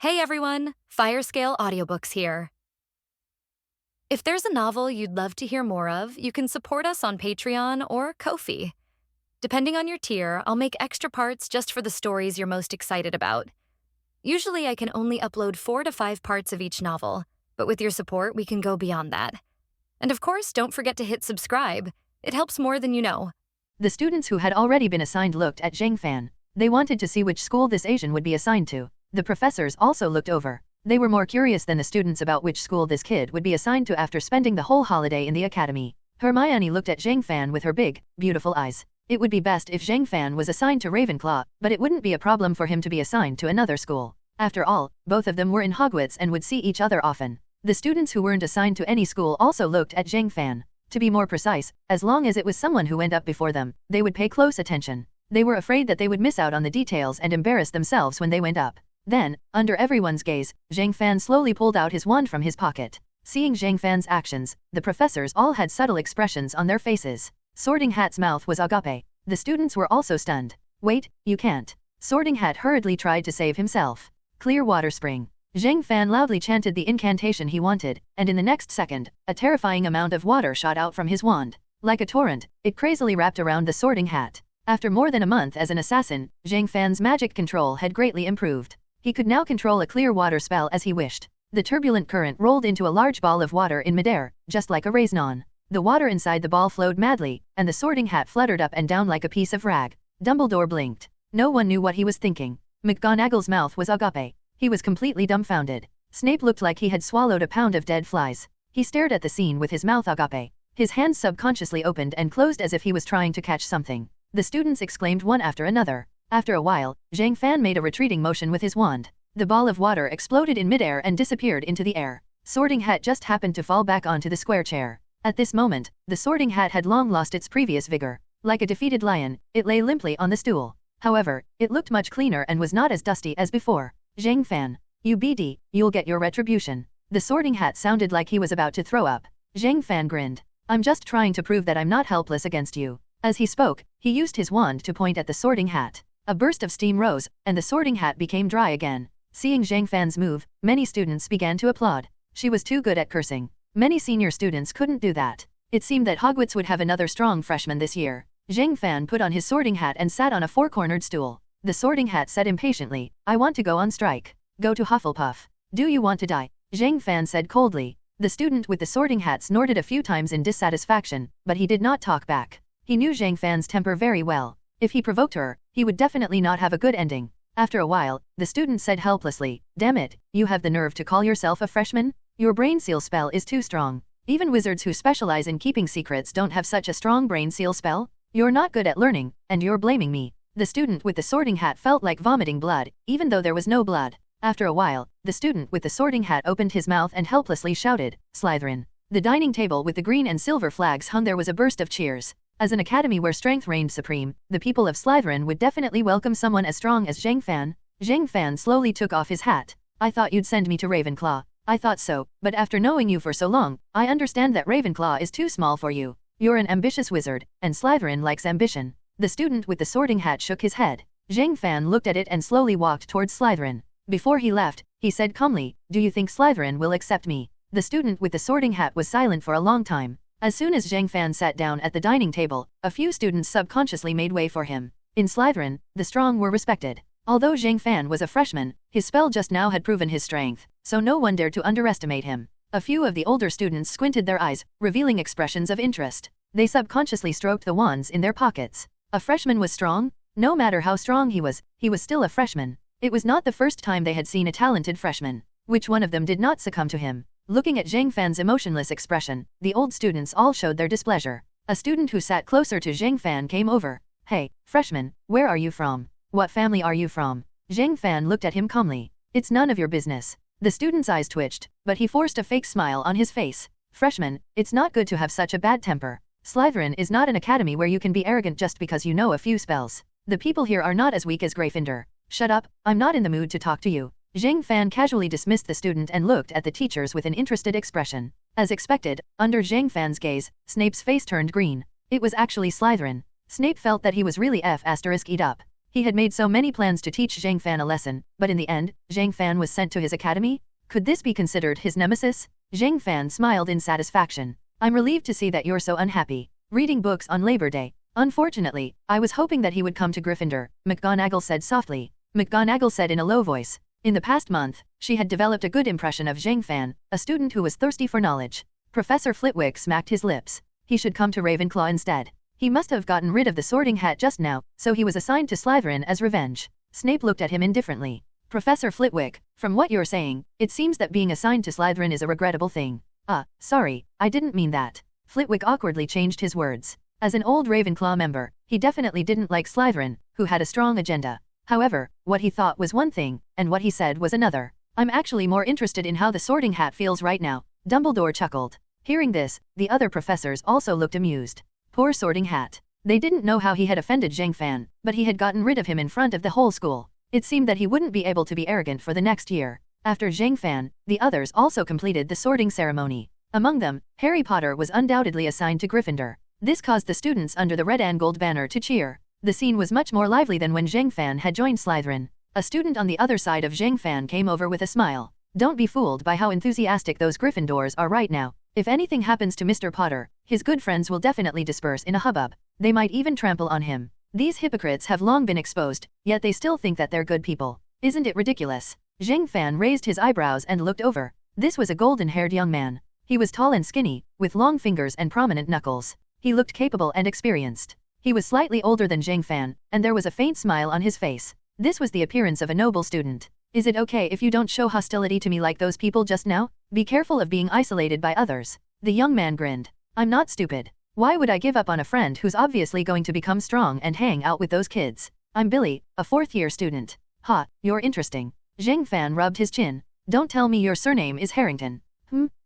Hey everyone, Firescale Audiobooks here. If there's a novel you'd love to hear more of, you can support us on Patreon or Ko-fi. Depending on your tier, I'll make extra parts just for the stories you're most excited about. Usually I can only upload 4 to 5 parts of each novel, but with your support we can go beyond that. And of course, don't forget to hit subscribe. It helps more than you know. The students who had already been assigned looked at Zhang Fan. They wanted to see which school this Asian would be assigned to. The professors also looked over. They were more curious than the students about which school this kid would be assigned to after spending the whole holiday in the academy. Hermione looked at Zhang Fan with her big, beautiful eyes. It would be best if Zhang Fan was assigned to Ravenclaw, but it wouldn't be a problem for him to be assigned to another school. After all, both of them were in Hogwarts and would see each other often. The students who weren't assigned to any school also looked at Zhang Fan. To be more precise, as long as it was someone who went up before them, they would pay close attention. They were afraid that they would miss out on the details and embarrass themselves when they went up. Then, under everyone's gaze, Zhang Fan slowly pulled out his wand from his pocket. Seeing Zhang Fan's actions, the professors all had subtle expressions on their faces. Sorting Hat's mouth was agape. The students were also stunned. Wait, you can't. Sorting Hat hurriedly tried to save himself. Clear water spring. Zhang Fan loudly chanted the incantation he wanted, and in the next second, a terrifying amount of water shot out from his wand. Like a torrent, it crazily wrapped around the Sorting Hat. After more than a month as an assassin, Zhang Fan's magic control had greatly improved. He could now control a clear water spell as he wished. The turbulent current rolled into a large ball of water in midair, just like a raisin. The water inside the ball flowed madly, and the Sorting Hat fluttered up and down like a piece of rag. Dumbledore blinked. No one knew what he was thinking. McGonagall's mouth was agape. He was completely dumbfounded. Snape looked like he had swallowed a pound of dead flies. He stared at the scene with his mouth agape. His hands subconsciously opened and closed as if he was trying to catch something. The students exclaimed one after another. After a while, Zhang Fan made a retreating motion with his wand. The ball of water exploded in midair and disappeared into the air. Sorting Hat just happened to fall back onto the square chair. At this moment, the Sorting Hat had long lost its previous vigor. Like a defeated lion, it lay limply on the stool. However, it looked much cleaner and was not as dusty as before. Zhang Fan, you BD, you'll get your retribution. The Sorting Hat sounded like he was about to throw up. Zhang Fan grinned. I'm just trying to prove that I'm not helpless against you. As he spoke, he used his wand to point at the Sorting Hat. A burst of steam rose, and the Sorting Hat became dry again. Seeing Zhang Fan's move, many students began to applaud. She was too good at cursing. Many senior students couldn't do that. It seemed that Hogwarts would have another strong freshman this year. Zhang Fan put on his Sorting Hat and sat on a four-cornered stool. The Sorting Hat said impatiently, I want to go on strike. Go to Hufflepuff. Do you want to die? Zhang Fan said coldly. The student with the Sorting Hat snorted a few times in dissatisfaction, but he did not talk back. He knew Zhang Fan's temper very well. If he provoked her, he would definitely not have a good ending. After a while, the student said helplessly, damn it, you have the nerve to call yourself a freshman? Your brain seal spell is too strong. Even wizards who specialize in keeping secrets don't have such a strong brain seal spell. You're not good at learning, and you're blaming me. The student with the Sorting Hat felt like vomiting blood, even though there was no blood. After a while, the student with the Sorting Hat opened his mouth and helplessly shouted, Slytherin. The dining table with the green and silver flags hung there was a burst of cheers. As an academy where strength reigned supreme, the people of Slytherin would definitely welcome someone as strong as Zhang Fan. Zhang Fan slowly took off his hat. I thought you'd send me to Ravenclaw. I thought so, but after knowing you for so long, I understand that Ravenclaw is too small for you. You're an ambitious wizard, and Slytherin likes ambition. The student with the Sorting Hat shook his head. Zhang Fan looked at it and slowly walked towards Slytherin. Before he left, he said calmly, do you think Slytherin will accept me? The student with the Sorting Hat was silent for a long time. As soon as Zhang Fan sat down at the dining table, a few students subconsciously made way for him. In Slytherin, the strong were respected. Although Zhang Fan was a freshman, his spell just now had proven his strength, so no one dared to underestimate him. A few of the older students squinted their eyes, revealing expressions of interest. They subconsciously stroked the wands in their pockets. A freshman was strong? No matter how strong he was still a freshman. It was not the first time they had seen a talented freshman. Which one of them did not succumb to him? Looking at Zhang Fan's emotionless expression, the old students all showed their displeasure. A student who sat closer to Zhang Fan came over. Hey, freshman, where are you from? What family are you from? Zhang Fan looked at him calmly. It's none of your business. The student's eyes twitched, but he forced a fake smile on his face. Freshman, it's not good to have such a bad temper. Slytherin is not an academy where you can be arrogant just because you know a few spells. The people here are not as weak as Gryffindor. Shut up, I'm not in the mood to talk to you. Zhang Fan casually dismissed the student and looked at the teachers with an interested expression. As expected, under Zhang Fan's gaze, Snape's face turned green. It was actually Slytherin. Snape felt that he was really F***ed up. He had made so many plans to teach Zhang Fan a lesson, but in the end, Zhang Fan was sent to his academy? Could this be considered his nemesis? Zhang Fan smiled in satisfaction. I'm relieved to see that you're so unhappy. Reading books on Labor Day. Unfortunately, I was hoping that he would come to Gryffindor, McGonagall said softly. McGonagall said in a low voice. In the past month, she had developed a good impression of Zhang Fan, a student who was thirsty for knowledge. Professor Flitwick smacked his lips. He should come to Ravenclaw instead. He must have gotten rid of the Sorting Hat just now, so he was assigned to Slytherin as revenge. Snape looked at him indifferently. Professor Flitwick, from what you're saying, it seems that being assigned to Slytherin is a regrettable thing. Sorry, I didn't mean that. Flitwick awkwardly changed his words. As an old Ravenclaw member, he definitely didn't like Slytherin, who had a strong agenda. However, what he thought was one thing, and what he said was another. I'm actually more interested in how the Sorting Hat feels right now. Dumbledore chuckled. Hearing this, the other professors also looked amused. Poor Sorting Hat. They didn't know how he had offended Zhang Fan, but he had gotten rid of him in front of the whole school. It seemed that he wouldn't be able to be arrogant for the next year. After Zhang Fan, the others also completed the sorting ceremony. Among them, Harry Potter was undoubtedly assigned to Gryffindor. This caused the students under the red and gold banner to cheer. The scene was much more lively than when Zhang Fan had joined Slytherin. A student on the other side of Zhang Fan came over with a smile. Don't be fooled by how enthusiastic those Gryffindors are right now. If anything happens to Mr. Potter, his good friends will definitely disperse in a hubbub. They might even trample on him. These hypocrites have long been exposed, yet they still think that they're good people. Isn't it ridiculous? Zhang Fan raised his eyebrows and looked over. This was a golden-haired young man. He was tall and skinny, with long fingers and prominent knuckles. He looked capable and experienced. He was slightly older than Zhang Fan, and there was a faint smile on his face. This was the appearance of a noble student. Is it okay if you don't show hostility to me like those people just now? Be careful of being isolated by others. The young man grinned. I'm not stupid. Why would I give up on a friend who's obviously going to become strong and hang out with those kids? I'm Billy, a fourth-year student. Ha, you're interesting. Zhang Fan rubbed his chin. Don't tell me your surname is Harrington.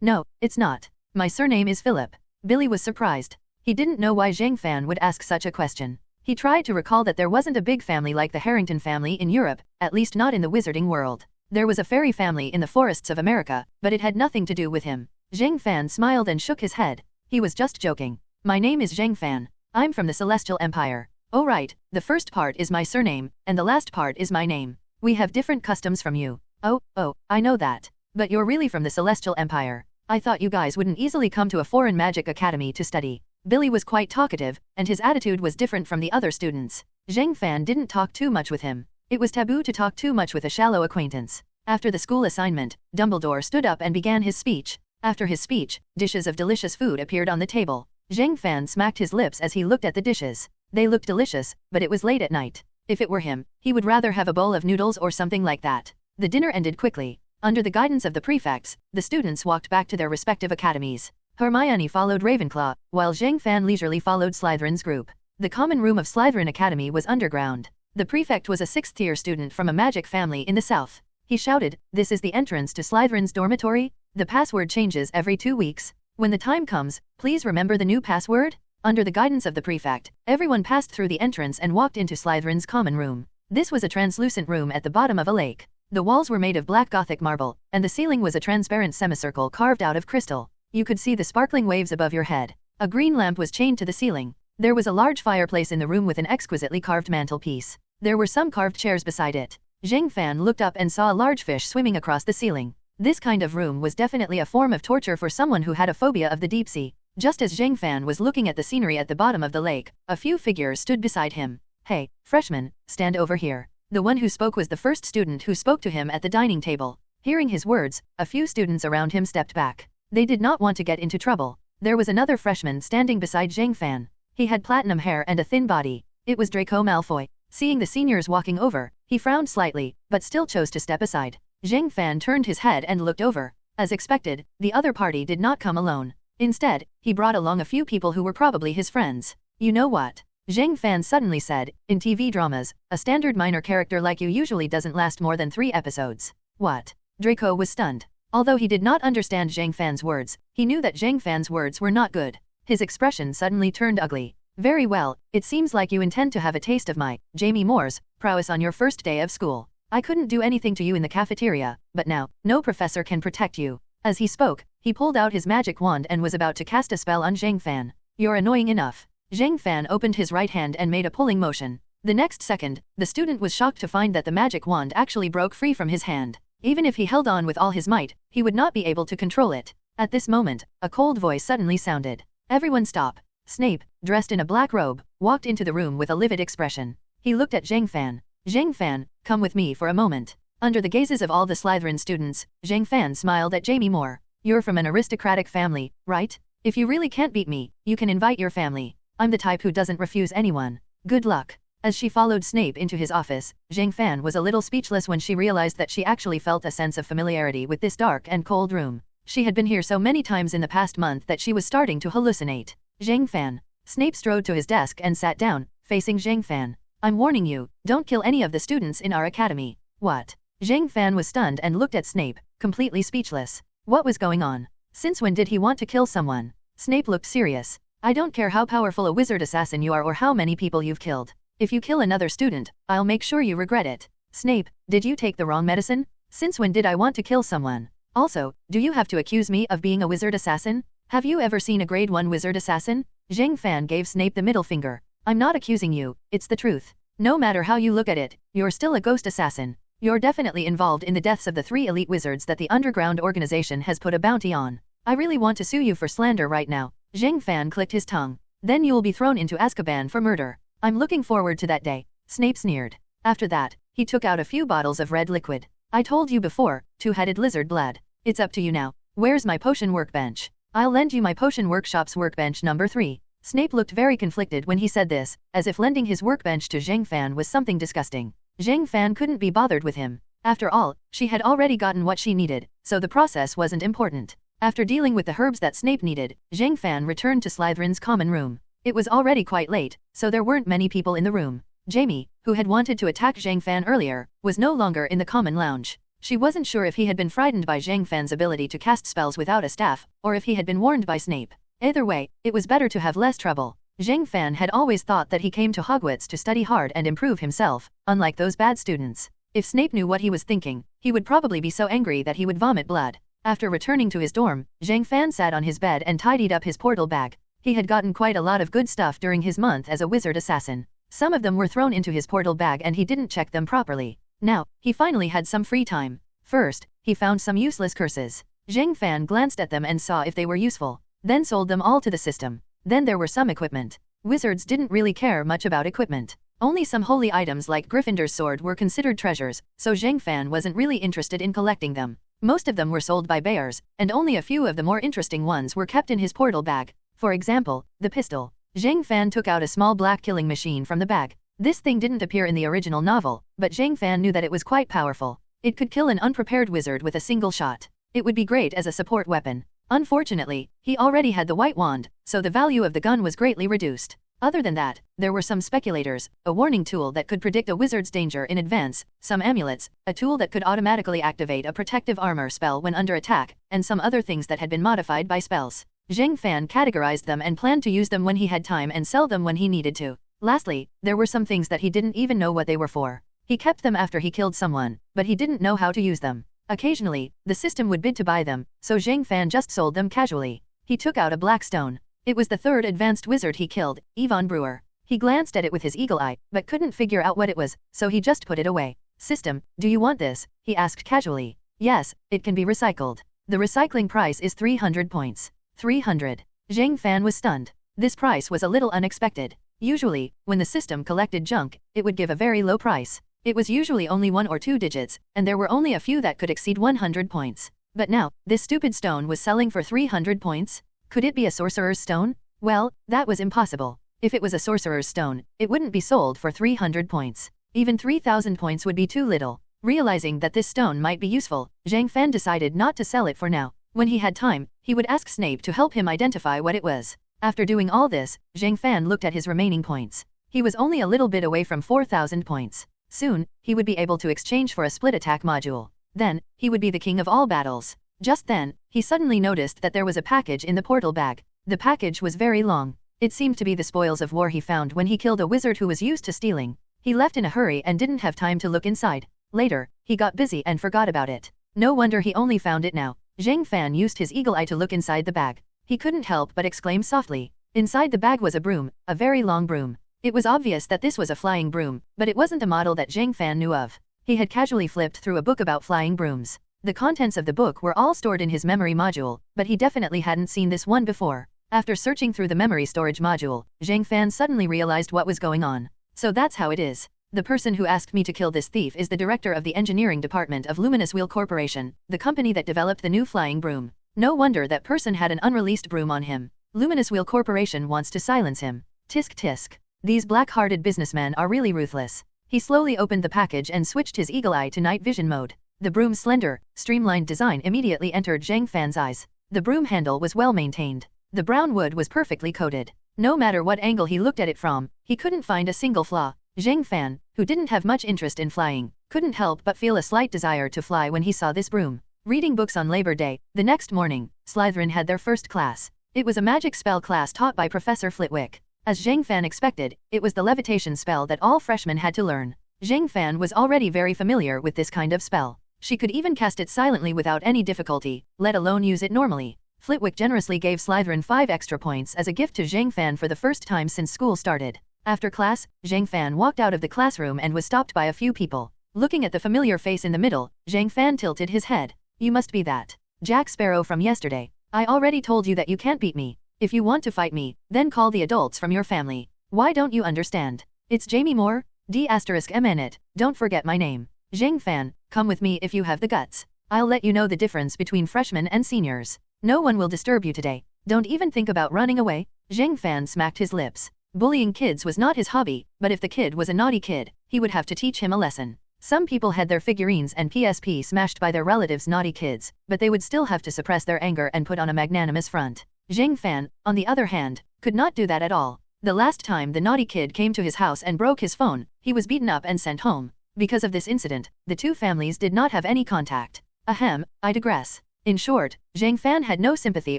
No, it's not. My surname is Philip. Billy was surprised. He didn't know why Zhang Fan would ask such a question. He tried to recall that there wasn't a big family like the Harrington family in Europe, at least not in the wizarding world. There was a fairy family in the forests of America, but it had nothing to do with him. Zhang Fan smiled and shook his head. He was just joking. My name is Zhang Fan. I'm from the Celestial Empire. Oh right, the first part is my surname, and the last part is my name. We have different customs from you. Oh, I know that. But you're really from the Celestial Empire. I thought you guys wouldn't easily come to a foreign magic academy to study. Billy was quite talkative, and his attitude was different from the other students. Zhang Fan didn't talk too much with him. It was taboo to talk too much with a shallow acquaintance. After the school assignment, Dumbledore stood up and began his speech. After his speech, dishes of delicious food appeared on the table. Zhang Fan smacked his lips as he looked at the dishes. They looked delicious, but it was late at night. If it were him, he would rather have a bowl of noodles or something like that. The dinner ended quickly. Under the guidance of the prefects, the students walked back to their respective academies. Hermione followed Ravenclaw, while Zhang Fan leisurely followed Slytherin's group. The common room of Slytherin Academy was underground. The prefect was a sixth-tier student from a magic family in the south. He shouted, "This is the entrance to Slytherin's dormitory? The password changes every 2 weeks. When the time comes, please remember the new password?" Under the guidance of the prefect, everyone passed through the entrance and walked into Slytherin's common room. This was a translucent room at the bottom of a lake. The walls were made of black Gothic marble, and the ceiling was a transparent semicircle carved out of crystal. You could see the sparkling waves above your head. A green lamp was chained to the ceiling. There was a large fireplace in the room with an exquisitely carved mantelpiece. There were some carved chairs beside it. Zhang Fan looked up and saw a large fish swimming across the ceiling. This kind of room was definitely a form of torture for someone who had a phobia of the deep sea. Just as Zhang Fan was looking at the scenery at the bottom of the lake, a few figures stood beside him. "Hey, freshman, stand over here." The one who spoke was the first student who spoke to him at the dining table. Hearing his words, a few students around him stepped back. They did not want to get into trouble. There was another freshman standing beside Zhang Fan. He had platinum hair and a thin body. It was Draco Malfoy. Seeing the seniors walking over, he frowned slightly, but still chose to step aside. Zhang Fan turned his head and looked over. As expected, the other party did not come alone. Instead, he brought along a few people who were probably his friends. "You know what?" Zhang Fan suddenly said, "In TV dramas, a standard minor character like you usually doesn't last more than 3 episodes. What?" Draco was stunned. Although he did not understand Zhang Fan's words, he knew that Zhang Fan's words were not good. His expression suddenly turned ugly. "Very well, it seems like you intend to have a taste of my, Jamie Moore's, prowess on your first day of school. I couldn't do anything to you in the cafeteria, but now, no professor can protect you." As he spoke, he pulled out his magic wand and was about to cast a spell on Zhang Fan. "You're annoying enough." Zhang Fan opened his right hand and made a pulling motion. The next second, the student was shocked to find that the magic wand actually broke free from his hand. Even if he held on with all his might, he would not be able to control it. At this moment, a cold voice suddenly sounded. Everyone stop. Snape, dressed in a black robe, walked into the room with a livid expression. He looked at Zhang Fan. Zhang Fan, come with me for a moment. Under the gazes of all the Slytherin students, Zhang Fan smiled at Jamie Moore. You're from an aristocratic family, right? If you really can't beat me, you can invite your family. I'm the type who doesn't refuse anyone. Good luck. As she followed Snape into his office, Zhang Fan was a little speechless when she realized that she actually felt a sense of familiarity with this dark and cold room. She had been here so many times in the past month that she was starting to hallucinate. Zhang Fan. Snape strode to his desk and sat down, facing Zhang Fan. I'm warning you, don't kill any of the students in our academy. What? Zhang Fan was stunned and looked at Snape, completely speechless. What was going on? Since when did he want to kill someone? Snape looked serious. I don't care how powerful a wizard assassin you are or how many people you've killed. If you kill another student, I'll make sure you regret it. Snape, did you take the wrong medicine? Since when did I want to kill someone? Also, do you have to accuse me of being a wizard assassin? Have you ever seen a grade 1 wizard assassin? Zhang Fan gave Snape the middle finger. I'm not accusing you, it's the truth. No matter how you look at it, you're still a ghost assassin. You're definitely involved in the deaths of the 3 elite wizards that the underground organization has put a bounty on. I really want to sue you for slander right now. Zhang Fan clicked his tongue. Then you'll be thrown into Azkaban for murder. I'm looking forward to that day. Snape sneered. After that, he took out a few bottles of red liquid. I told you before, two-headed lizard blood. It's up to you now. Where's my potion workbench? I'll lend you my potion workshop's workbench number 3. Snape looked very conflicted when he said this, as if lending his workbench to Zhang Fan was something disgusting. Zhang Fan couldn't be bothered with him. After all, she had already gotten what she needed, so the process wasn't important. After dealing with the herbs that Snape needed, Zhang Fan returned to Slytherin's common room. It was already quite late, so there weren't many people in the room. Jamie, who had wanted to attack Zhang Fan earlier, was no longer in the common lounge. She wasn't sure if he had been frightened by Zhang Fan's ability to cast spells without a staff, or if he had been warned by Snape. Either way, it was better to have less trouble. Zhang Fan had always thought that he came to Hogwarts to study hard and improve himself, unlike those bad students. If Snape knew what he was thinking, he would probably be so angry that he would vomit blood. After returning to his dorm, Zhang Fan sat on his bed and tidied up his portal bag. He had gotten quite a lot of good stuff during his month as a wizard assassin. Some of them were thrown into his portal bag and he didn't check them properly. Now, he finally had some free time. First, he found some useless curses. Zhang Fan glanced at them and saw if they were useful, then sold them all to the system. Then there were some equipment. Wizards didn't really care much about equipment. Only some holy items like Gryffindor's sword were considered treasures, so Zhang Fan wasn't really interested in collecting them. Most of them were sold by bears, and only a few of the more interesting ones were kept in his portal bag. For example, the pistol. Zhang Fan took out a small black killing machine from the bag. This thing didn't appear in the original novel, but Zhang Fan knew that it was quite powerful. It could kill an unprepared wizard with a single shot. It would be great as a support weapon. Unfortunately, he already had the white wand, so the value of the gun was greatly reduced. Other than that, there were some speculators, a warning tool that could predict a wizard's danger in advance, some amulets, a tool that could automatically activate a protective armor spell when under attack, and some other things that had been modified by spells. Zhang Fan categorized them and planned to use them when he had time and sell them when he needed to. Lastly, there were some things that he didn't even know what they were for. He kept them after he killed someone, but he didn't know how to use them. Occasionally, the system would bid to buy them, so Zhang Fan just sold them casually. He took out a black stone. It was the third advanced wizard he killed, Yvonne Brewer. He glanced at it with his eagle eye, but couldn't figure out what it was, so he just put it away. System, do you want this? He asked casually. Yes, it can be recycled. The recycling price is 300 points. 300. Zhang Fan was stunned. This price was a little unexpected. Usually, when the system collected junk, it would give a very low price. It was usually only 1 or 2 digits, and there were only a few that could exceed 100 points. But now, this stupid stone was selling for 300 points? Could it be a sorcerer's stone? Well, that was impossible. If it was a sorcerer's stone, it wouldn't be sold for 300 points. Even 3,000 points would be too little. Realizing that this stone might be useful, Zhang Fan decided not to sell it for now. When he had time, he would ask Snape to help him identify what it was. After doing all this, Zhang Fan looked at his remaining points. He was only a little bit away from 4,000 points. Soon, he would be able to exchange for a split attack module. Then, he would be the king of all battles. Just then, he suddenly noticed that there was a package in the portal bag. The package was very long. It seemed to be the spoils of war he found when he killed a wizard who was used to stealing. He left in a hurry and didn't have time to look inside. Later, he got busy and forgot about it. No wonder he only found it now. Zhang Fan used his eagle eye to look inside the bag. He couldn't help but exclaim softly. Inside the bag was a broom, a very long broom. It was obvious that this was a flying broom, but it wasn't a model that Zhang Fan knew of. He had casually flipped through a book about flying brooms. The contents of the book were all stored in his memory module, but he definitely hadn't seen this one before. After searching through the memory storage module, Zhang Fan suddenly realized what was going on. So that's how it is. The person who asked me to kill this thief is the director of the engineering department of Luminous Wheel Corporation, the company that developed the new flying broom. No wonder that person had an unreleased broom on him. Luminous Wheel Corporation wants to silence him. Tisk tisk. These black-hearted businessmen are really ruthless. He slowly opened the package and switched his eagle eye to night vision mode. The broom's slender, streamlined design immediately entered Zhang Fan's eyes. The broom handle was well maintained. The brown wood was perfectly coated. No matter what angle he looked at it from, he couldn't find a single flaw. Zhang Fan, who didn't have much interest in flying, couldn't help but feel a slight desire to fly when he saw this broom. Reading books on Labor Day, the next morning, Slytherin had their first class. It was a magic spell class taught by Professor Flitwick. As Zhang Fan expected, it was the levitation spell that all freshmen had to learn. Zhang Fan was already very familiar with this kind of spell. She could even cast it silently without any difficulty, let alone use it normally. Flitwick generously gave Slytherin 5 extra points as a gift to Zhang Fan for the first time since school started. After class, Zhang Fan walked out of the classroom and was stopped by a few people. Looking at the familiar face in the middle, Zhang Fan tilted his head. You must be that Jack Sparrow from yesterday. I already told you that you can't beat me. If you want to fight me, then call the adults from your family. Why don't you understand? It's Jamie Moore, D***MN. Don't forget my name. Zhang Fan, come with me if you have the guts. I'll let you know the difference between freshmen and seniors. No one will disturb you today. Don't even think about running away. Zhang Fan smacked his lips. Bullying kids was not his hobby, but if the kid was a naughty kid, he would have to teach him a lesson. Some people had their figurines and PSP smashed by their relatives' naughty kids, but they would still have to suppress their anger and put on a magnanimous front. Zhang Fan, on the other hand, could not do that at all. The last time the naughty kid came to his house and broke his phone, he was beaten up and sent home. Because of this incident, the two families did not have any contact. Ahem, I digress. In short, Zhang Fan had no sympathy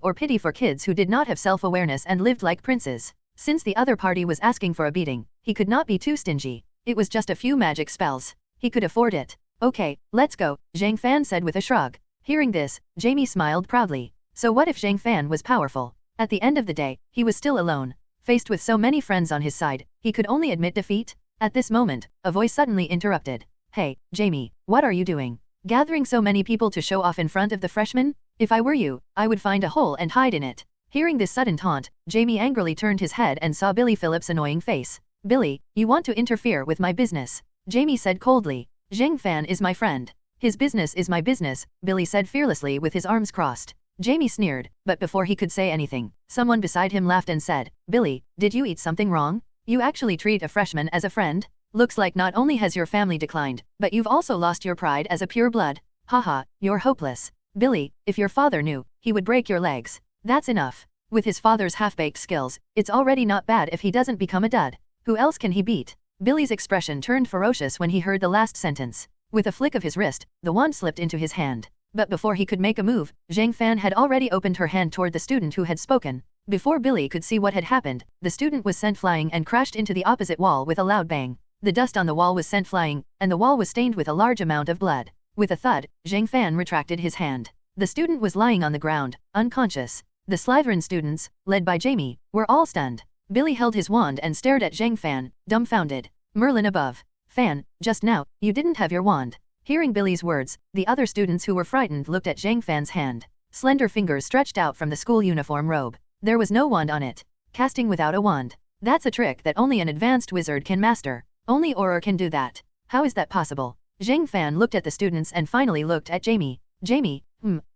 or pity for kids who did not have self-awareness and lived like princes. Since the other party was asking for a beating, he could not be too stingy. It was just a few magic spells. He could afford it. Okay, let's go, Zhang Fan said with a shrug. Hearing this, Jamie smiled proudly. So what if Zhang Fan was powerful? At the end of the day, he was still alone. Faced with so many friends on his side, he could only admit defeat. At this moment, a voice suddenly interrupted. Hey, Jamie, what are you doing? Gathering so many people to show off in front of the freshmen? If I were you, I would find a hole and hide in it. Hearing this sudden taunt, Jamie angrily turned his head and saw Billy Phillips' annoying face. Billy, you want to interfere with my business? Jamie said coldly. Zhang Fan is my friend. His business is my business, Billy said fearlessly with his arms crossed. Jamie sneered, but before he could say anything, someone beside him laughed and said, Billy, did you eat something wrong? You actually treat a freshman as a friend? Looks like not only has your family declined, but you've also lost your pride as a pure blood. Haha, you're hopeless. Billy, if your father knew, he would break your legs. That's enough. With his father's half-baked skills, it's already not bad if he doesn't become a dud. Who else can he beat? Billy's expression turned ferocious when he heard the last sentence. With a flick of his wrist, the wand slipped into his hand. But before he could make a move, Zhang Fan had already opened her hand toward the student who had spoken. Before Billy could see what had happened, the student was sent flying and crashed into the opposite wall with a loud bang. The dust on the wall was sent flying, and the wall was stained with a large amount of blood. With a thud, Zhang Fan retracted his hand. The student was lying on the ground, unconscious. The Slytherin students, led by Jamie, were all stunned. Billy held his wand and stared at Zhang Fan, dumbfounded. Merlin above. Fan, just now, you didn't have your wand. Hearing Billy's words, the other students who were frightened looked at Zhang Fan's hand. Slender fingers stretched out from the school uniform robe. There was no wand on it. Casting without a wand. That's a trick that only an advanced wizard can master. Only Auror can do that. How is that possible? Zhang Fan looked at the students and finally looked at Jamie. Jamie,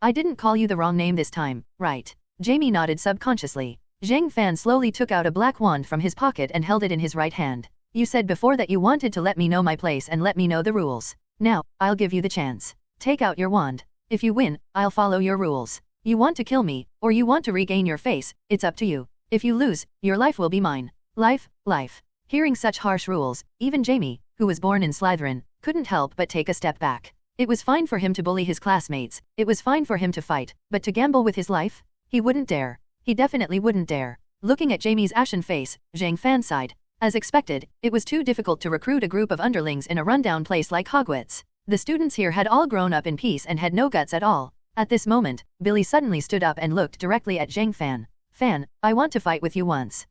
I didn't call you the wrong name this time, right? Jamie nodded subconsciously. Zhang Fan slowly took out a black wand from his pocket and held it in his right hand. You said before that you wanted to let me know my place and let me know the rules. Now, I'll give you the chance. Take out your wand. If you win, I'll follow your rules. You want to kill me, or you want to regain your face, it's up to you. If you lose, your life will be mine. Life. Hearing such harsh rules, even Jamie, who was born in Slytherin, couldn't help but take a step back. It was fine for him to bully his classmates, it was fine for him to fight, but to gamble with his life? He wouldn't dare. He definitely wouldn't dare. Looking at Jamie's ashen face, Zhang Fan sighed. As expected, it was too difficult to recruit a group of underlings in a rundown place like Hogwarts. The students here had all grown up in peace and had no guts at all. At this moment, Billy suddenly stood up and looked directly at Zhang Fan. Fan, I want to fight with you once.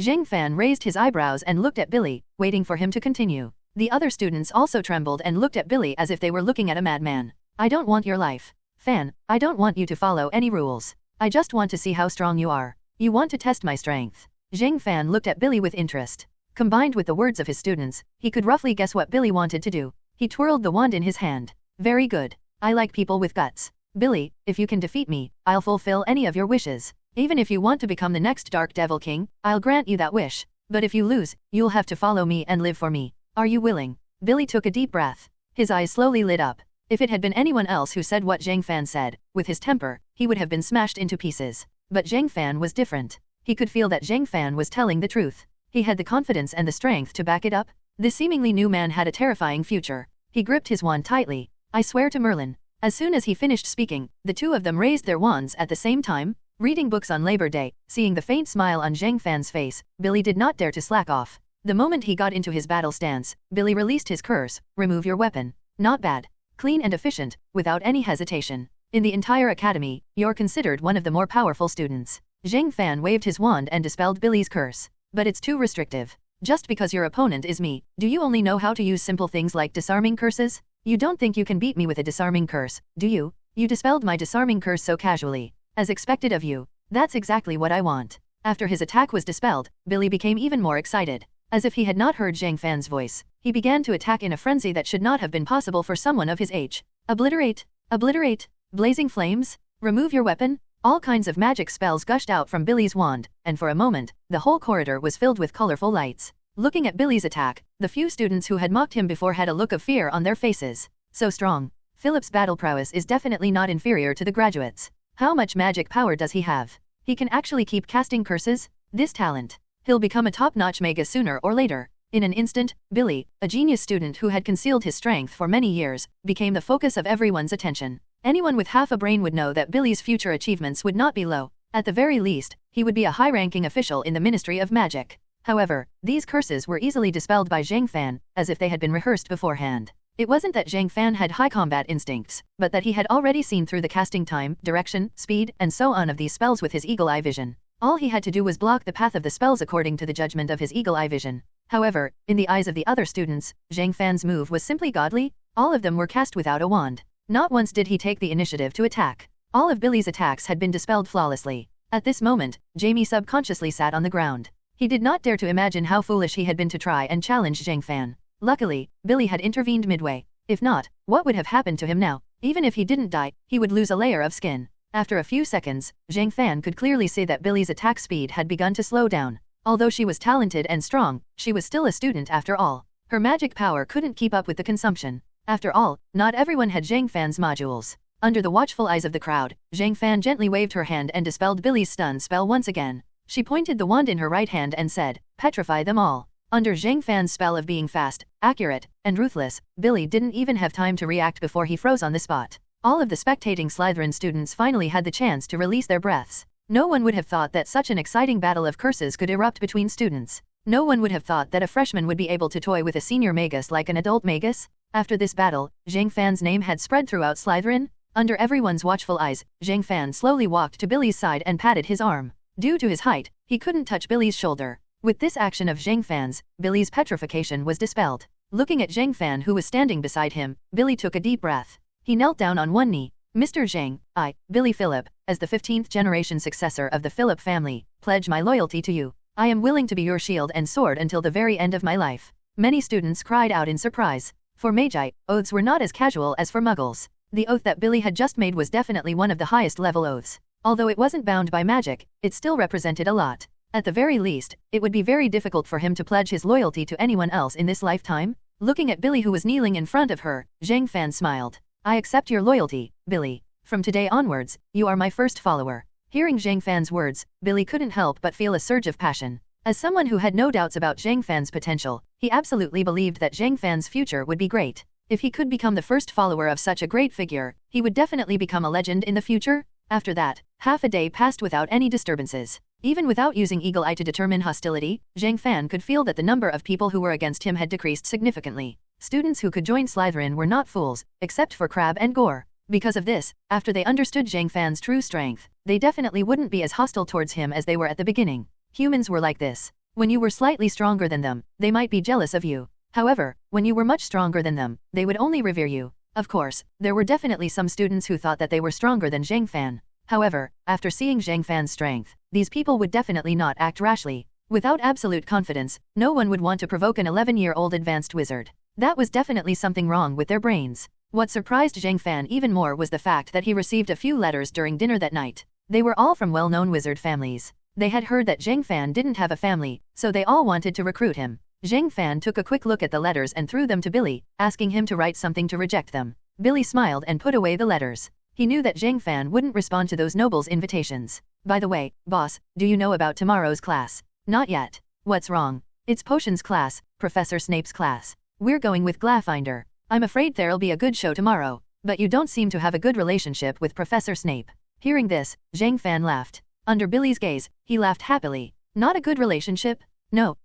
Zhang Fan raised his eyebrows and looked at Billy, waiting for him to continue. The other students also trembled and looked at Billy as if they were looking at a madman. I don't want your life. Fan, I don't want you to follow any rules. I just want to see how strong you are. You want to test my strength. Zhang Fan looked at Billy with interest. Combined with the words of his students, he could roughly guess what Billy wanted to do. He twirled the wand in his hand. Very good. I like people with guts. Billy, if you can defeat me, I'll fulfill any of your wishes. Even if you want to become the next Dark Devil King, I'll grant you that wish. But if you lose, you'll have to follow me and live for me. Are you willing? Billy took a deep breath. His eyes slowly lit up. If it had been anyone else who said what Zhang Fan said, with his temper, he would have been smashed into pieces. But Zhang Fan was different. He could feel that Zhang Fan was telling the truth. He had the confidence and the strength to back it up. This seemingly new man had a terrifying future. He gripped his wand tightly. I swear to Merlin. As soon as he finished speaking, the two of them raised their wands at the same time. Reading books on Labor Day, seeing the faint smile on Zhang Fan's face, Billy did not dare to slack off. The moment he got into his battle stance, Billy released his curse, remove your weapon. Not bad. Clean and efficient, without any hesitation. In the entire academy, you're considered one of the more powerful students. Zhang Fan waved his wand and dispelled Billy's curse. But it's too restrictive. Just because your opponent is me, do you only know how to use simple things like disarming curses? You don't think you can beat me with a disarming curse, do you? You dispelled my disarming curse so casually. As expected of you. That's exactly what I want. After his attack was dispelled, Billy became even more excited. As if he had not heard Zhang Fan's voice, he began to attack in a frenzy that should not have been possible for someone of his age. Obliterate! Obliterate! Blazing flames! Remove your weapon! All kinds of magic spells gushed out from Billy's wand, and for a moment, the whole corridor was filled with colorful lights. Looking at Billy's attack, the few students who had mocked him before had a look of fear on their faces. So strong. Philip's battle prowess is definitely not inferior to the graduates. How much magic power does he have? He can actually keep casting curses? This talent. He'll become a top-notch magus sooner or later. In an instant, Billy, a genius student who had concealed his strength for many years, became the focus of everyone's attention. Anyone with half a brain would know that Billy's future achievements would not be low. At the very least, he would be a high-ranking official in the Ministry of Magic. However, these curses were easily dispelled by Zhang Fan, as if they had been rehearsed beforehand. It wasn't that Zhang Fan had high combat instincts, but that he had already seen through the casting time, direction, speed, and so on of these spells with his eagle-eye vision. All he had to do was block the path of the spells according to the judgment of his eagle-eye vision. However, in the eyes of the other students, Zhang Fan's move was simply godly. All of them were cast without a wand. Not once did he take the initiative to attack. All of Billy's attacks had been dispelled flawlessly. At this moment, Jamie subconsciously sat on the ground. He did not dare to imagine how foolish he had been to try and challenge Zhang Fan. Luckily, Billy had intervened midway. If not, what would have happened to him now? Even if he didn't die, he would lose a layer of skin. After a few seconds, Zhang Fan could clearly see that Billy's attack speed had begun to slow down. Although she was talented and strong, she was still a student after all. Her magic power couldn't keep up with the consumption. After all, not everyone had Zhang Fan's modules. Under the watchful eyes of the crowd, Zhang Fan gently waved her hand and dispelled Billy's stun spell once again. She pointed the wand in her right hand and said, "Petrify them all." Under Zhang Fan's spell of being fast, accurate, and ruthless, Billy didn't even have time to react before he froze on the spot. All of the spectating Slytherin students finally had the chance to release their breaths. No one would have thought that such an exciting battle of curses could erupt between students. No one would have thought that a freshman would be able to toy with a senior magus like an adult magus. After this battle, Zhang Fan's name had spread throughout Slytherin. Under everyone's watchful eyes, Zhang Fan slowly walked to Billy's side and patted his arm. Due to his height, he couldn't touch Billy's shoulder. With this action of Zhang Fan's, Billy's petrification was dispelled. Looking at Zhang Fan who was standing beside him, Billy took a deep breath. He knelt down on one knee. Mr. Zhang, I, Billy Philip, as the 15th generation successor of the Philip family, pledge my loyalty to you. I am willing to be your shield and sword until the very end of my life. Many students cried out in surprise. For Magi, oaths were not as casual as for Muggles. The oath that Billy had just made was definitely one of the highest level oaths. Although it wasn't bound by magic, it still represented a lot. At the very least, it would be very difficult for him to pledge his loyalty to anyone else in this lifetime. Looking at Billy who was kneeling in front of her, Zhang Fan smiled. I accept your loyalty, Billy. From today onwards, you are my first follower. Hearing Zhang Fan's words, Billy couldn't help but feel a surge of passion. As someone who had no doubts about Zhang Fan's potential, he absolutely believed that Zhang Fan's future would be great. If he could become the first follower of such a great figure, he would definitely become a legend in the future. After that, half a day passed without any disturbances. Even without using Eagle Eye to determine hostility, Zhang Fan could feel that the number of people who were against him had decreased significantly. Students who could join Slytherin were not fools, except for Crabbe and Gore. Because of this, after they understood Zhang Fan's true strength, they definitely wouldn't be as hostile towards him as they were at the beginning. Humans were like this. When you were slightly stronger than them, they might be jealous of you. However, when you were much stronger than them, they would only revere you. Of course, there were definitely some students who thought that they were stronger than Zhang Fan. However, after seeing Zhang Fan's strength, these people would definitely not act rashly. Without absolute confidence, no one would want to provoke an 11-year-old advanced wizard. That was definitely something wrong with their brains. What surprised Zhang Fan even more was the fact that he received a few letters during dinner that night. They were all from well-known wizard families. They had heard that Zhang Fan didn't have a family, so they all wanted to recruit him. Zhang Fan took a quick look at the letters and threw them to Billy, asking him to write something to reject them. Billy smiled and put away the letters. He knew that Zhang Fan wouldn't respond to those nobles' invitations. By the way, boss, do you know about tomorrow's class? Not yet. What's wrong? It's Potions class, Professor Snape's class. We're going with Glafinder. I'm afraid there'll be a good show tomorrow, but you don't seem to have a good relationship with Professor Snape. Hearing this, Zhang Fan laughed. Under Billy's gaze, he laughed happily. Not a good relationship? No.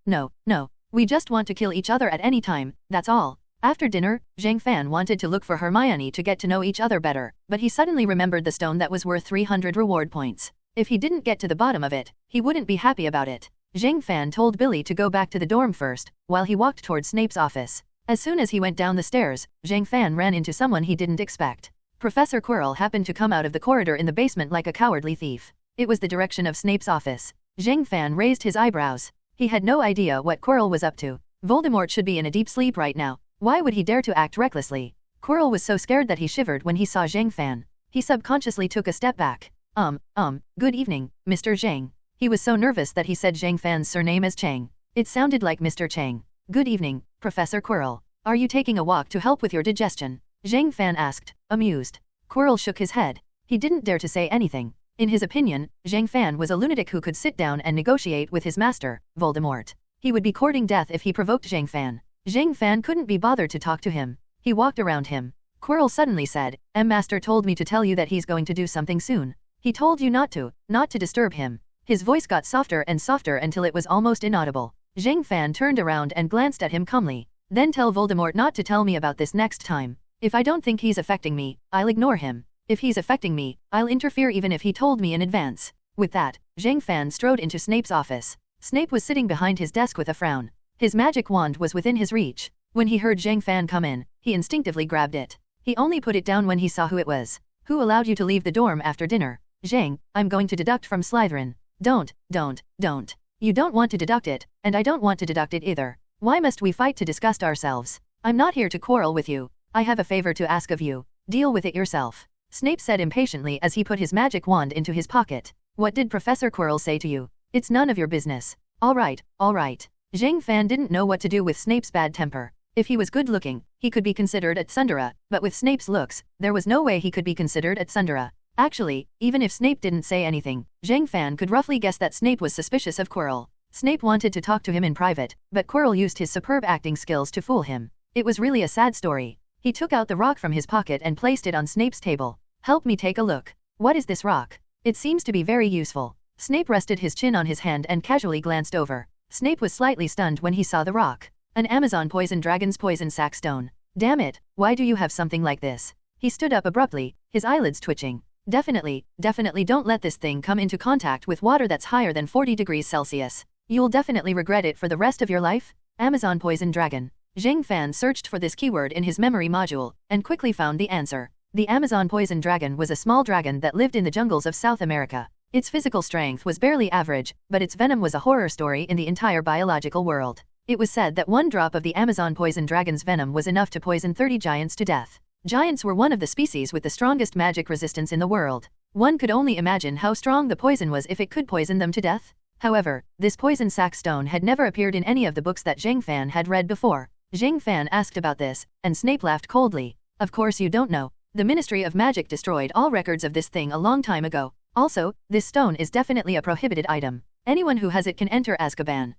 We just want to kill each other at any time, that's all. After dinner, Zhang Fan wanted to look for Hermione to get to know each other better, but he suddenly remembered the stone that was worth 300 reward points. If he didn't get to the bottom of it, he wouldn't be happy about it. Zhang Fan told Billy to go back to the dorm first, while he walked toward Snape's office. As soon as he went down the stairs, Zhang Fan ran into someone he didn't expect. Professor Quirrell happened to come out of the corridor in the basement like a cowardly thief. It was the direction of Snape's office. Zhang Fan raised his eyebrows. He had no idea what Quirrell was up to. Voldemort should be in a deep sleep right now. Why would he dare to act recklessly? Quirrell was so scared that he shivered when he saw Zhang Fan. He subconsciously took a step back. Good evening, Mr. Zhang. He was so nervous that he said Zhang Fan's surname as Chang. It sounded like Mr. Chang. Good evening, Professor Quirrell. Are you taking a walk to help with your digestion? Zhang Fan asked, amused. Quirrell shook his head. He didn't dare to say anything. In his opinion, Zhang Fan was a lunatic who could sit down and negotiate with his master, Voldemort. He would be courting death if he provoked Zhang Fan. Zhang Fan couldn't be bothered to talk to him. He walked around him. Quirrell suddenly said, Master told me to tell you that he's going to do something soon. He told you not to disturb him. His voice got softer and softer until it was almost inaudible. Zhang Fan turned around and glanced at him calmly. Then tell Voldemort not to tell me about this next time. If I don't think he's affecting me, I'll ignore him. If he's affecting me, I'll interfere even if he told me in advance. With that, Zhang Fan strode into Snape's office. Snape was sitting behind his desk with a frown. His magic wand was within his reach. When he heard Zhang Fan come in, he instinctively grabbed it. He only put it down when he saw who it was. Who allowed you to leave the dorm after dinner? Zhang, I'm going to deduct from Slytherin. Don't. You don't want to deduct it, and I don't want to deduct it either. Why must we fight to disgust ourselves? I'm not here to quarrel with you. I have a favor to ask of you. Deal with it yourself. Snape said impatiently as he put his magic wand into his pocket. What did Professor Quirrell say to you? It's none of your business. All right. Zhang Fan didn't know what to do with Snape's bad temper. If he was good looking, he could be considered at Sundara, but with Snape's looks, there was no way he could be considered at Sundara. Actually, even if Snape didn't say anything, Zhang Fan could roughly guess that Snape was suspicious of Quirrell. Snape wanted to talk to him in private, but Quirrell used his superb acting skills to fool him. It was really a sad story. He took out the rock from his pocket and placed it on Snape's table. Help me take a look. What is this rock? It seems to be very useful. Snape rested his chin on his hand and casually glanced over. Snape was slightly stunned when he saw the rock. An Amazon poison dragon's poison sac stone. Damn it, why do you have something like this? He stood up abruptly, his eyelids twitching. Definitely don't let this thing come into contact with water that's higher than 40 degrees Celsius. You'll definitely regret it for the rest of your life. Amazon poison dragon. Zhang Fan searched for this keyword in his memory module, and quickly found the answer. The Amazon poison dragon was a small dragon that lived in the jungles of South America. Its physical strength was barely average, but its venom was a horror story in the entire biological world. It was said that one drop of the Amazon poison dragon's venom was enough to poison 30 giants to death. Giants were one of the species with the strongest magic resistance in the world. One could only imagine how strong the poison was if it could poison them to death. However, this poison sac stone had never appeared in any of the books that Zhang Fan had read before. Zhang Fan asked about this, and Snape laughed coldly. Of course you don't know. The Ministry of Magic destroyed all records of this thing a long time ago. Also, this stone is definitely a prohibited item. Anyone who has it can enter Azkaban.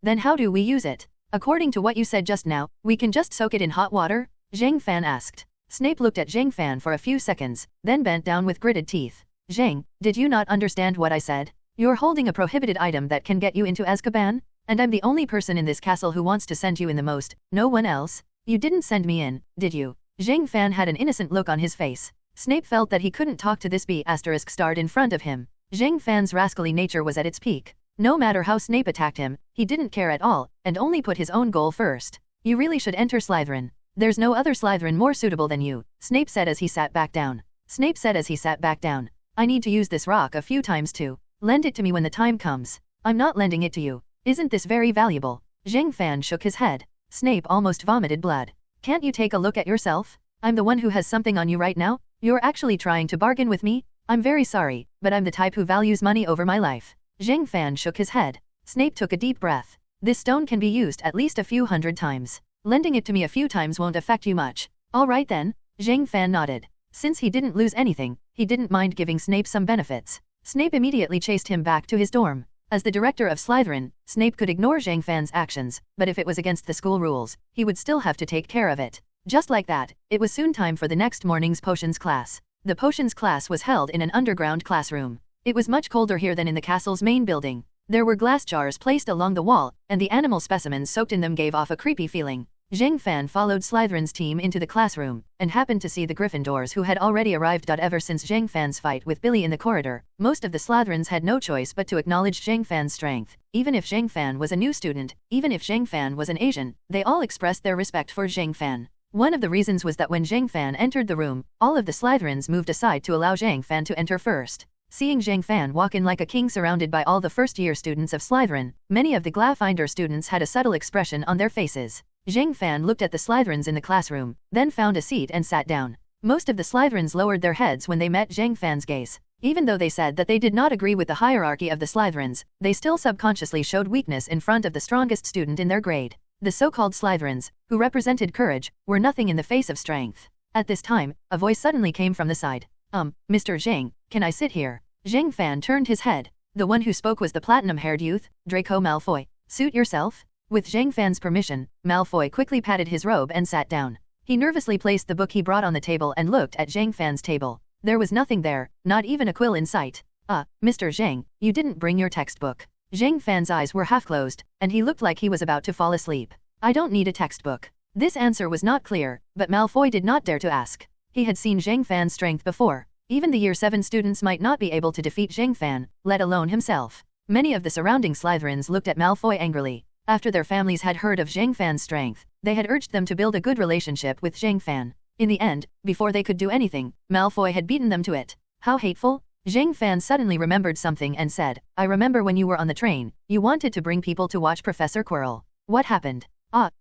Then how do we use it? According to what you said just now, we can just soak it in hot water? Zhang Fan asked. Snape looked at Zhang Fan for a few seconds, then bent down with gritted teeth. Zhang, did you not understand what I said? You're holding a prohibited item that can get you into Azkaban? And I'm the only person in this castle who wants to send you in the most, no one else? You didn't send me in, did you? Zhang Fan had an innocent look on his face. Snape felt that he couldn't talk to this B** starred in front of him. Zhang Fan's rascally nature was at its peak. No matter how Snape attacked him, he didn't care at all, and only put his own goal first. You really should enter Slytherin. There's no other Slytherin more suitable than you, Snape said as he sat back down. Snape said as he sat back down. I need to use this rock a few times too. Lend it to me when the time comes. I'm not lending it to you. Isn't this very valuable? Zhang Fan shook his head. Snape almost vomited blood. Can't you take a look at yourself? I'm the one who has something on you right now? You're actually trying to bargain with me? I'm very sorry, but I'm the type who values money over my life. Zhang Fan shook his head. Snape took a deep breath. This stone can be used at least a few hundred times. Lending it to me a few times won't affect you much. All right then. Zhang Fan nodded. Since he didn't lose anything, he didn't mind giving Snape some benefits. Snape immediately chased him back to his dorm. As the director of Slytherin, Snape could ignore Zhang Fan's actions, but if it was against the school rules, he would still have to take care of it. Just like that, it was soon time for the next morning's potions class. The potions class was held in an underground classroom. It was much colder here than in the castle's main building. There were glass jars placed along the wall, and the animal specimens soaked in them gave off a creepy feeling. Zhang Fan followed Slytherin's team into the classroom, and happened to see the Gryffindors who had already arrived. Ever since Zhang Fan's fight with Billy in the corridor, most of the Slytherins had no choice but to acknowledge Zhang Fan's strength. Even if Zhang Fan was a new student, even if Zhang Fan was an Asian, they all expressed their respect for Zhang Fan. One of the reasons was that when Zhang Fan entered the room, all of the Slytherins moved aside to allow Zhang Fan to enter first. Seeing Zhang Fan walk in like a king surrounded by all the first-year students of Slytherin, many of the Glyffindor students had a subtle expression on their faces. Zhang Fan looked at the Slytherins in the classroom, then found a seat and sat down. Most of the Slytherins lowered their heads when they met Zhang Fan's gaze. Even though they said that they did not agree with the hierarchy of the Slytherins, they still subconsciously showed weakness in front of the strongest student in their grade. The so-called Slytherins, who represented courage, were nothing in the face of strength. At this time, a voice suddenly came from the side. Mr. Zhang, can I sit here? Zhang Fan turned his head. The one who spoke was the platinum-haired youth, Draco Malfoy. Suit yourself? With Zhang Fan's permission, Malfoy quickly patted his robe and sat down. He nervously placed the book he brought on the table and looked at Zhang Fan's table. There was nothing there, not even a quill in sight. Mr. Zhang, you didn't bring your textbook. Zhang Fan's eyes were half-closed, and he looked like he was about to fall asleep. I don't need a textbook. This answer was not clear, but Malfoy did not dare to ask. He had seen Zhang Fan's strength before. Even the Year 7 students might not be able to defeat Zhang Fan, let alone himself. Many of the surrounding Slytherins looked at Malfoy angrily. After their families had heard of Zhang Fan's strength, they had urged them to build a good relationship with Zhang Fan. In the end, before they could do anything, Malfoy had beaten them to it. How hateful! Zhang Fan suddenly remembered something and said, I remember when you were on the train, you wanted to bring people to watch Professor Quirrell. What happened?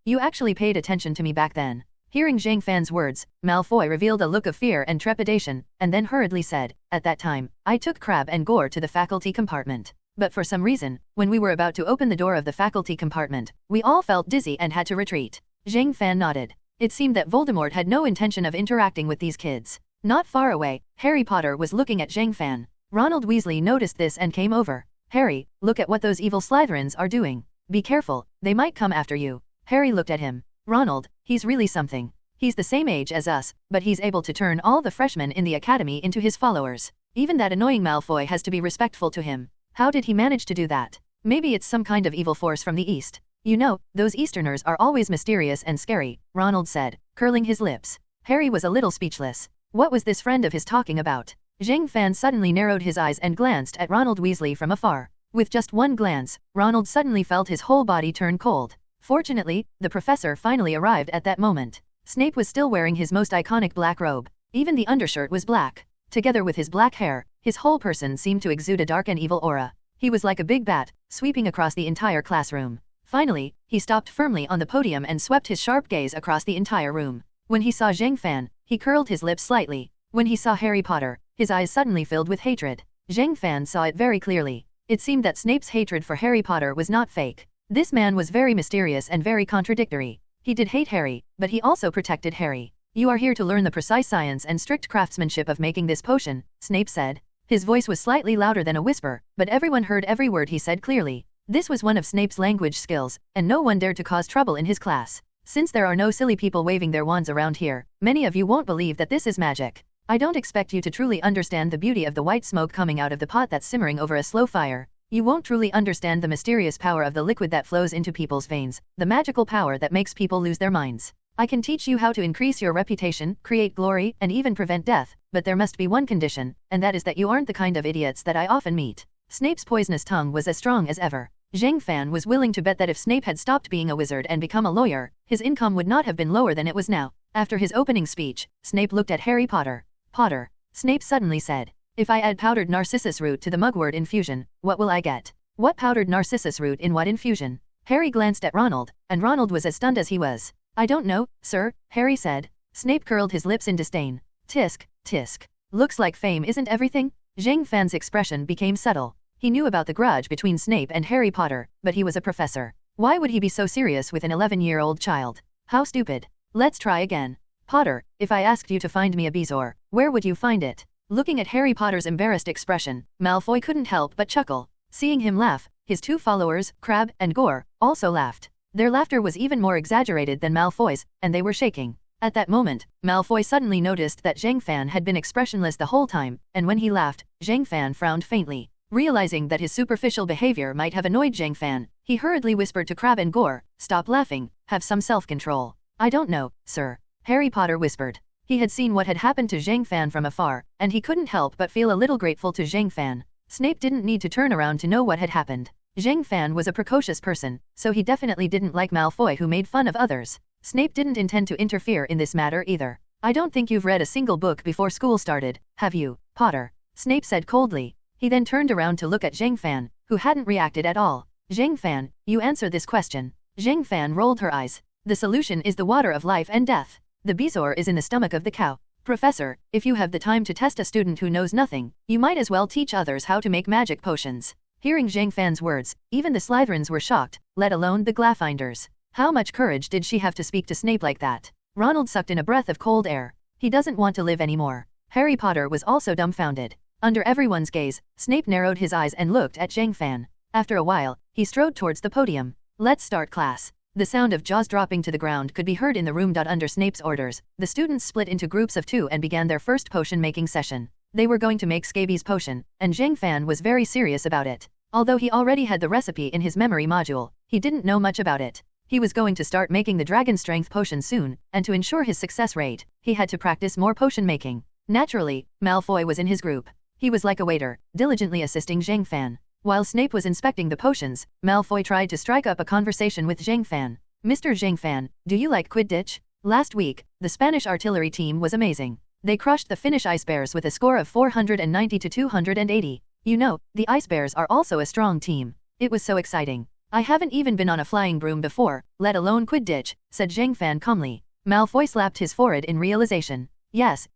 You actually paid attention to me back then. Hearing Zhang Fan's words, Malfoy revealed a look of fear and trepidation, and then hurriedly said, at that time, I took Crabbe and Gore to the faculty compartment. But for some reason, when we were about to open the door of the faculty compartment, we all felt dizzy and had to retreat. Zhang Fan nodded. It seemed that Voldemort had no intention of interacting with these kids. Not far away, Harry Potter was looking at Zhang Fan. Ronald Weasley noticed this and came over. Harry, look at what those evil Slytherins are doing. Be careful, they might come after you. Harry looked at him. Ronald, he's really something. He's the same age as us, but he's able to turn all the freshmen in the academy into his followers. Even that annoying Malfoy has to be respectful to him. How did he manage to do that? Maybe it's some kind of evil force from the east. You know, those Easterners are always mysterious and scary, Ronald said, curling his lips. Harry was a little speechless. What was this friend of his talking about? Zhang Fan suddenly narrowed his eyes and glanced at Ronald Weasley from afar. With just one glance, Ronald suddenly felt his whole body turn cold. Fortunately, the professor finally arrived at that moment. Snape was still wearing his most iconic black robe. Even the undershirt was black. Together with his black hair, his whole person seemed to exude a dark and evil aura. He was like a big bat, sweeping across the entire classroom. Finally, he stopped firmly on the podium and swept his sharp gaze across the entire room. When he saw Zhang Fan, he curled his lips slightly. When he saw Harry Potter, his eyes suddenly filled with hatred. Zhang Fan saw it very clearly. It seemed that Snape's hatred for Harry Potter was not fake. This man was very mysterious and very contradictory. He did hate Harry, but he also protected Harry. You are here to learn the precise science and strict craftsmanship of making this potion, Snape said. His voice was slightly louder than a whisper, but everyone heard every word he said clearly. This was one of Snape's language skills, and no one dared to cause trouble in his class. Since there are no silly people waving their wands around here, many of you won't believe that this is magic. I don't expect you to truly understand the beauty of the white smoke coming out of the pot that's simmering over a slow fire. You won't truly understand the mysterious power of the liquid that flows into people's veins, the magical power that makes people lose their minds. I can teach you how to increase your reputation, create glory, and even prevent death, but there must be one condition, and that is that you aren't the kind of idiots that I often meet. Snape's poisonous tongue was as strong as ever. Zhang Fan was willing to bet that if Snape had stopped being a wizard and become a lawyer, his income would not have been lower than it was now. After his opening speech, Snape looked at Harry Potter. Potter, Snape suddenly said. If I add powdered narcissus root to the mugwort infusion, what will I get? What powdered narcissus root in what infusion? Harry glanced at Ronald, and Ronald was as stunned as he was. I don't know, sir, Harry said. Snape curled his lips in disdain. Tisk, tisk. Looks like fame isn't everything? Zhang Fan's expression became subtle. He knew about the grudge between Snape and Harry Potter, but he was a professor. Why would he be so serious with an 11-year-old child? How stupid. Let's try again. Potter, if I asked you to find me a bezoar, where would you find it? Looking at Harry Potter's embarrassed expression, Malfoy couldn't help but chuckle. Seeing him laugh, his two followers, Crabbe and Gore, also laughed. Their laughter was even more exaggerated than Malfoy's, and they were shaking. At that moment, Malfoy suddenly noticed that Zhang Fan had been expressionless the whole time, and when he laughed, Zhang Fan frowned faintly. Realizing that his superficial behavior might have annoyed Zhang Fan, he hurriedly whispered to Crabbe and Gore, "Stop laughing, have some self-control." "I don't know, sir," Harry Potter whispered. He had seen what had happened to Zhang Fan from afar, and he couldn't help but feel a little grateful to Zhang Fan. Snape didn't need to turn around to know what had happened. Zhang Fan was a precocious person, so he definitely didn't like Malfoy who made fun of others. Snape didn't intend to interfere in this matter either. "I don't think you've read a single book before school started, have you, Potter?" Snape said coldly. He then turned around to look at Zhang Fan, who hadn't reacted at all. "Zhang Fan, you answer this question." Zhang Fan rolled her eyes. "The solution is the water of life and death. The bezoar is in the stomach of the cow. Professor, if you have the time to test a student who knows nothing, you might as well teach others how to make magic potions." Hearing Zhang Fan's words, even the Slytherins were shocked, let alone the Gryffindors. How much courage did she have to speak to Snape like that? Ronald sucked in a breath of cold air. He doesn't want to live anymore. Harry Potter was also dumbfounded. Under everyone's gaze, Snape narrowed his eyes and looked at Zhang Fan. After a while, he strode towards the podium. "Let's start class." The sound of jaws dropping to the ground could be heard in the room. Under Snape's orders, the students split into groups of 2 and began their first potion-making session. They were going to make scabies potion, and Zhang Fan was very serious about it. Although he already had the recipe in his memory module, he didn't know much about it. He was going to start making the dragon strength potion soon, and to ensure his success rate, he had to practice more potion making. Naturally, Malfoy was in his group. He was like a waiter, diligently assisting Zhang Fan. While Snape was inspecting the potions, Malfoy tried to strike up a conversation with Zhang Fan. "Mr. Zhang Fan, do you like Quidditch? Last week, the Spanish artillery team was amazing. They crushed the Finnish Ice Bears with a score of 490 to 280. You know, the Ice Bears are also a strong team. It was so exciting. I haven't even been on a flying broom before, let alone Quidditch," said Zhang Fan calmly. Malfoy slapped his forehead in realization. Yes,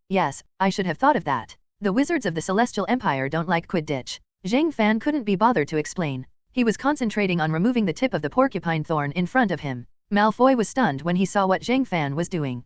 I should have thought of that. The wizards of the Celestial Empire don't like Quidditch." Zhang Fan couldn't be bothered to explain. He was concentrating on removing the tip of the porcupine thorn in front of him. Malfoy was stunned when he saw what Zhang Fan was doing.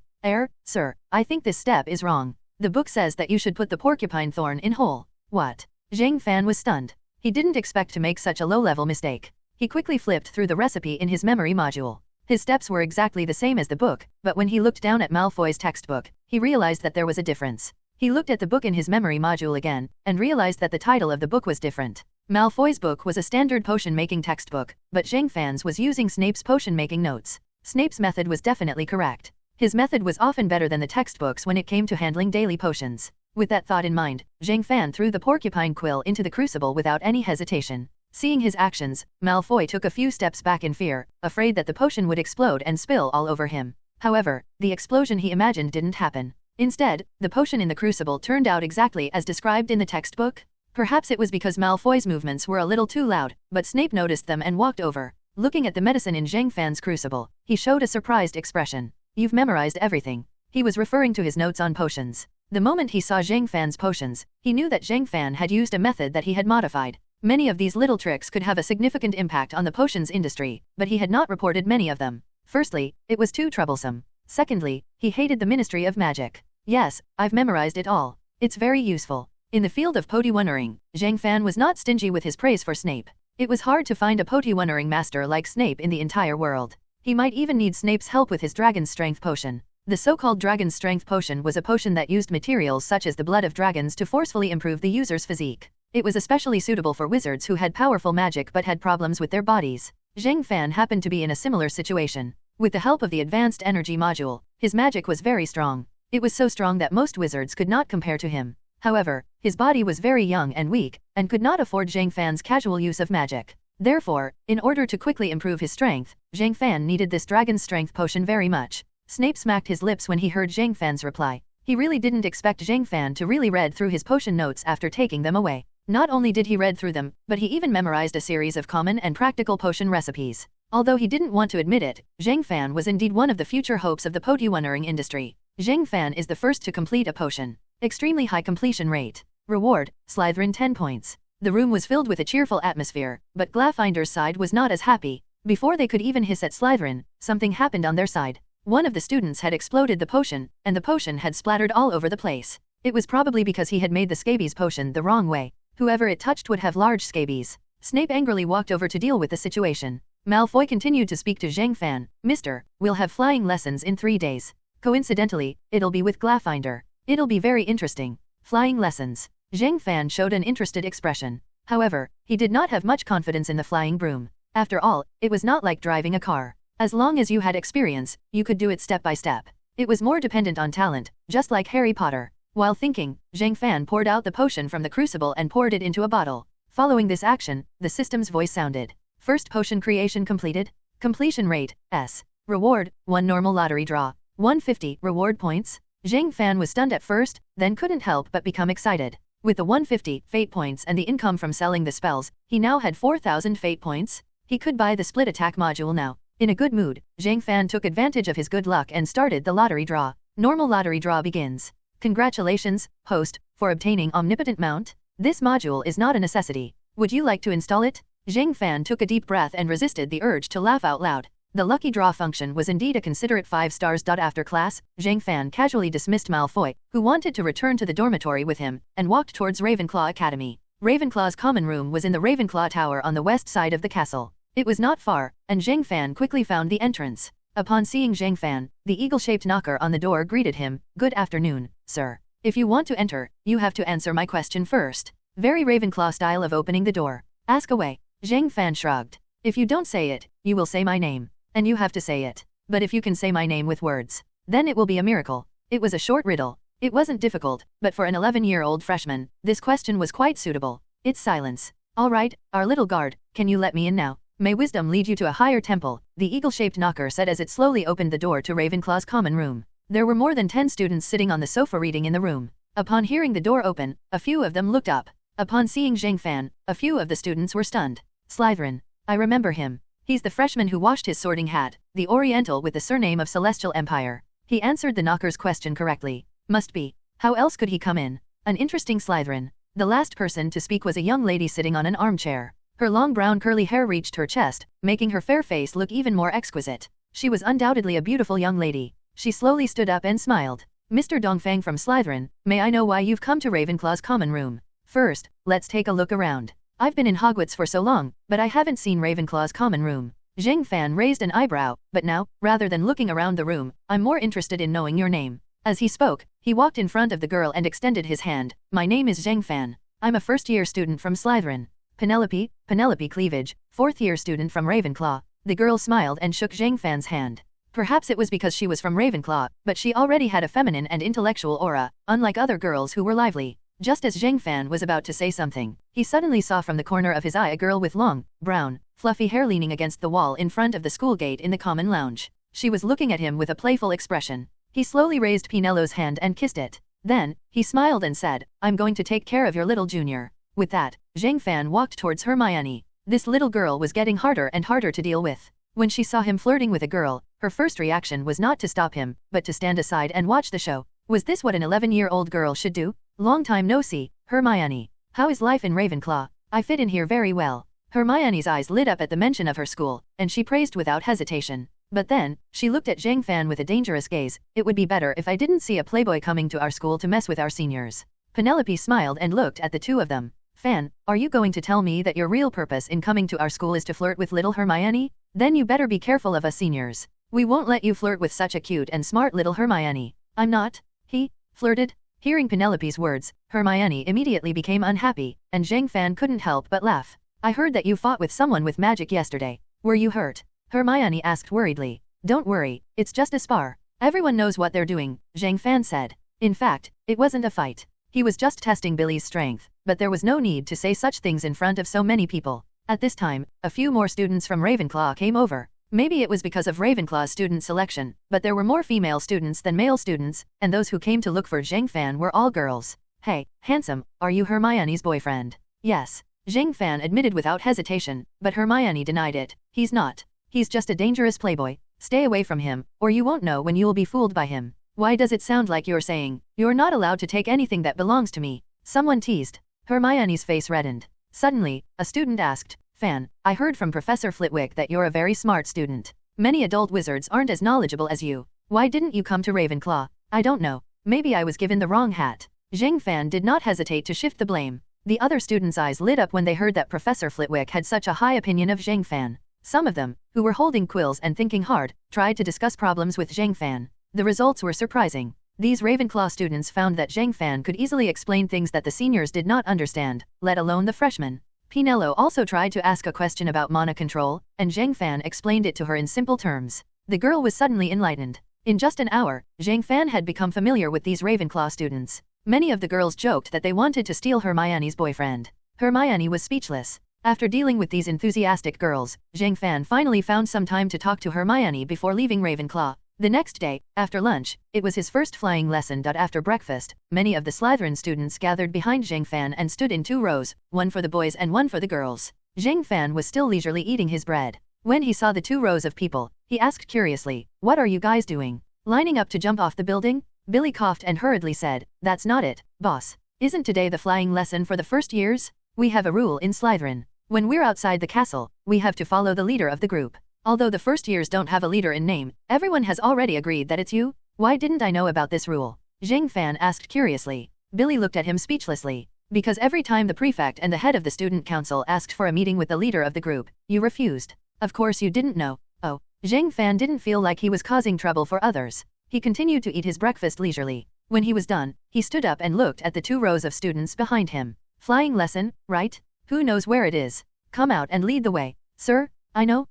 Sir, I think this step is wrong. The book says that you should put the porcupine thorn in whole." "What?" Zhang Fan was stunned. He didn't expect to make such a low-level mistake. He quickly flipped through the recipe in his memory module. His steps were exactly the same as the book, but when he looked down at Malfoy's textbook, he realized that there was a difference. He looked at the book in his memory module again, and realized that the title of the book was different. Malfoy's book was a standard potion-making textbook, but Zhang Fan's was using Snape's potion-making notes. Snape's method was definitely correct. His method was often better than the textbooks when it came to handling daily potions. With that thought in mind, Zhang Fan threw the porcupine quill into the crucible without any hesitation. Seeing his actions, Malfoy took a few steps back in fear, afraid that the potion would explode and spill all over him. However, the explosion he imagined didn't happen. Instead, the potion in the crucible turned out exactly as described in the textbook. Perhaps it was because Malfoy's movements were a little too loud, but Snape noticed them and walked over. Looking at the medicine in Zhang Fan's crucible, he showed a surprised expression. "You've memorized everything." He was referring to his notes on potions. The moment he saw Zhang Fan's potions, he knew that Zhang Fan had used a method that he had modified. Many of these little tricks could have a significant impact on the potions industry, but he had not reported many of them. Firstly, it was too troublesome. Secondly, he hated the Ministry of Magic. "Yes, I've memorized it all. It's very useful." In the field of potion-wondering, Zhang Fan was not stingy with his praise for Snape. It was hard to find a potion-wondering master like Snape in the entire world. He might even need Snape's help with his Dragon's Strength potion. The so-called Dragon's Strength potion was a potion that used materials such as the blood of dragons to forcefully improve the user's physique. It was especially suitable for wizards who had powerful magic but had problems with their bodies. Zhang Fan happened to be in a similar situation. With the help of the Advanced Energy module, his magic was very strong. It was so strong that most wizards could not compare to him. However, his body was very young and weak, and could not afford Zhang Fan's casual use of magic. Therefore, in order to quickly improve his strength, Zhang Fan needed this dragon's strength potion very much. Snape smacked his lips when he heard Zhang Fan's reply. He really didn't expect Zhang Fan to really read through his potion notes after taking them away. Not only did he read through them, but he even memorized a series of common and practical potion recipes. Although he didn't want to admit it, Zhang Fan was indeed one of the future hopes of the potionering industry. Zhang Fan is the first to complete a potion. Extremely high completion rate. Reward, Slytherin 10 points. The room was filled with a cheerful atmosphere, but Gryffindor's side was not as happy. Before they could even hiss at Slytherin, something happened on their side. One of the students had exploded the potion, and the potion had splattered all over the place. It was probably because he had made the scabies potion the wrong way. Whoever it touched would have large scabies. Snape angrily walked over to deal with the situation. Malfoy continued to speak to Zhang Fan. Mister, we'll have flying lessons in 3 days. Coincidentally, it'll be with Gryffindor. It'll be very interesting. Flying lessons. Zhang Fan showed an interested expression. However, he did not have much confidence in the flying broom. After all, it was not like driving a car. As long as you had experience, you could do it step by step. It was more dependent on talent, just like Harry Potter. While thinking, Zhang Fan poured out the potion from the crucible and poured it into a bottle. Following this action, the system's voice sounded. First potion creation completed. Completion rate, S. Reward, 1 normal lottery draw. 150 reward points. Zhang Fan was stunned at first, then couldn't help but become excited. With the 150 fate points and the income from selling the spells, he now had 4,000 fate points. He could buy the split attack module now. In a good mood, Zhang Fan took advantage of his good luck and started the lottery draw. Normal lottery draw begins. Congratulations, host, for obtaining Omnipotent Mount. This module is not a necessity. Would you like to install it? Zhang Fan took a deep breath and resisted the urge to laugh out loud. The lucky draw function was indeed a considerate 5 stars. After class, Zhang Fan casually dismissed Malfoy, who wanted to return to the dormitory with him, and walked towards Ravenclaw Academy. Ravenclaw's common room was in the Ravenclaw Tower on the west side of the castle. It was not far, and Zhang Fan quickly found the entrance. Upon seeing Zhang Fan, the eagle-shaped knocker on the door greeted him. Good afternoon, sir. If you want to enter, you have to answer my question first. Very Ravenclaw style of opening the door. Ask away. Zhang Fan shrugged. If you don't say it, you will say my name. And you have to say it. But if you can say my name with words, then it will be a miracle. It was a short riddle. It wasn't difficult, but for an 11-year-old freshman, this question was quite suitable. It's silence. All right, our little guard, can you let me in now? May wisdom lead you to a higher temple, the eagle-shaped knocker said as it slowly opened the door to Ravenclaw's common room. There were more than 10 students sitting on the sofa reading in the room. Upon hearing the door open, a few of them looked up. Upon seeing Zhang Fan, a few of the students were stunned. Slytherin. I remember him. He's the freshman who washed his sorting hat, the Oriental with the surname of Celestial Empire. He answered the knocker's question correctly. Must be. How else could he come in? An interesting Slytherin. The last person to speak was a young lady sitting on an armchair. Her long brown curly hair reached her chest, making her fair face look even more exquisite. She was undoubtedly a beautiful young lady. She slowly stood up and smiled. Mr. Dongfang from Slytherin, may I know why you've come to Ravenclaw's common room? First, let's take a look around. I've been in Hogwarts for so long, but I haven't seen Ravenclaw's common room. Zhang Fan raised an eyebrow, but now, rather than looking around the room, I'm more interested in knowing your name. As he spoke, he walked in front of the girl and extended his hand. My name is Zhang Fan. I'm a first-year student from Slytherin. Penelope Cleavage, fourth-year student from Ravenclaw. The girl smiled and shook Zhang Fan's hand. Perhaps it was because she was from Ravenclaw, but she already had a feminine and intellectual aura, unlike other girls who were lively. Just as Zhang Fan was about to say something, he suddenly saw from the corner of his eye a girl with long, brown, fluffy hair leaning against the wall in front of the school gate in the common lounge. She was looking at him with a playful expression. He slowly raised Penelope's hand and kissed it. Then, he smiled and said, I'm going to take care of your little junior. With that, Zhang Fan walked towards Hermione. This little girl was getting harder and harder to deal with. When she saw him flirting with a girl, her first reaction was not to stop him, but to stand aside and watch the show. Was this what an 11-year-old girl should do? Long time no see, Hermione. How is life in Ravenclaw? I fit in here very well. Hermione's eyes lit up at the mention of her school, and she praised without hesitation. But then, she looked at Zhang Fan with a dangerous gaze. It would be better if I didn't see a playboy coming to our school to mess with our seniors. Penelope smiled and looked at the two of them. Fan, are you going to tell me that your real purpose in coming to our school is to flirt with little Hermione? Then you better be careful of us seniors. We won't let you flirt with such a cute and smart little Hermione. I'm not. He flirted. Hearing Penelope's words, Hermione immediately became unhappy, and Zhang Fan couldn't help but laugh. I heard that you fought with someone with magic yesterday. Were you hurt? Hermione asked worriedly. Don't worry, it's just a spar. Everyone knows what they're doing, Zhang Fan said. In fact, it wasn't a fight. He was just testing Billy's strength, but there was no need to say such things in front of so many people. At this time, a few more students from Ravenclaw came over. Maybe it was because of Ravenclaw's student selection, but there were more female students than male students, and those who came to look for Zhang Fan were all girls. Hey, handsome, are you Hermione's boyfriend? Yes. Zhang Fan admitted without hesitation, but Hermione denied it. He's not. He's just a dangerous playboy. Stay away from him, or you won't know when you'll be fooled by him. Why does it sound like you're saying, you're not allowed to take anything that belongs to me? Someone teased. Hermione's face reddened. Suddenly, a student asked, Fan, I heard from Professor Flitwick that you're a very smart student. Many adult wizards aren't as knowledgeable as you. Why didn't you come to Ravenclaw? I don't know. Maybe I was given the wrong hat. Zhang Fan did not hesitate to shift the blame. The other students' eyes lit up when they heard that Professor Flitwick had such a high opinion of Zhang Fan. Some of them, who were holding quills and thinking hard, tried to discuss problems with Zhang Fan. The results were surprising. These Ravenclaw students found that Zhang Fan could easily explain things that the seniors did not understand, let alone the freshmen. Pinello also tried to ask a question about mana control, and Zhang Fan explained it to her in simple terms. The girl was suddenly enlightened. In just an hour, Zhang Fan had become familiar with these Ravenclaw students. Many of the girls joked that they wanted to steal Hermione's boyfriend. Hermione was speechless. After dealing with these enthusiastic girls, Zhang Fan finally found some time to talk to Hermione before leaving Ravenclaw. The next day, after lunch, it was his first flying lesson. After breakfast, many of the Slytherin students gathered behind Zhang Fan and stood in 2 rows, one for the boys and one for the girls. Zhang Fan was still leisurely eating his bread. When he saw the 2 rows of people, he asked curiously, What are you guys doing? Lining up to jump off the building? Billy coughed and hurriedly said, That's not it, boss. Isn't today the flying lesson for the first years? We have a rule in Slytherin. When we're outside the castle, we have to follow the leader of the group. Although the first years don't have a leader in name, everyone has already agreed that it's you. Why didn't I know about this rule? Zhang Fan asked curiously. Billy looked at him speechlessly. Because every time the prefect and the head of the student council asked for a meeting with the leader of the group, you refused. Of course you didn't know. Oh. Zhang Fan didn't feel like he was causing trouble for others. He continued to eat his breakfast leisurely. When he was done, he stood up and looked at the 2 rows of students behind him. Flying lesson, right? Who knows where it is? Come out and lead the way. Sir? I know.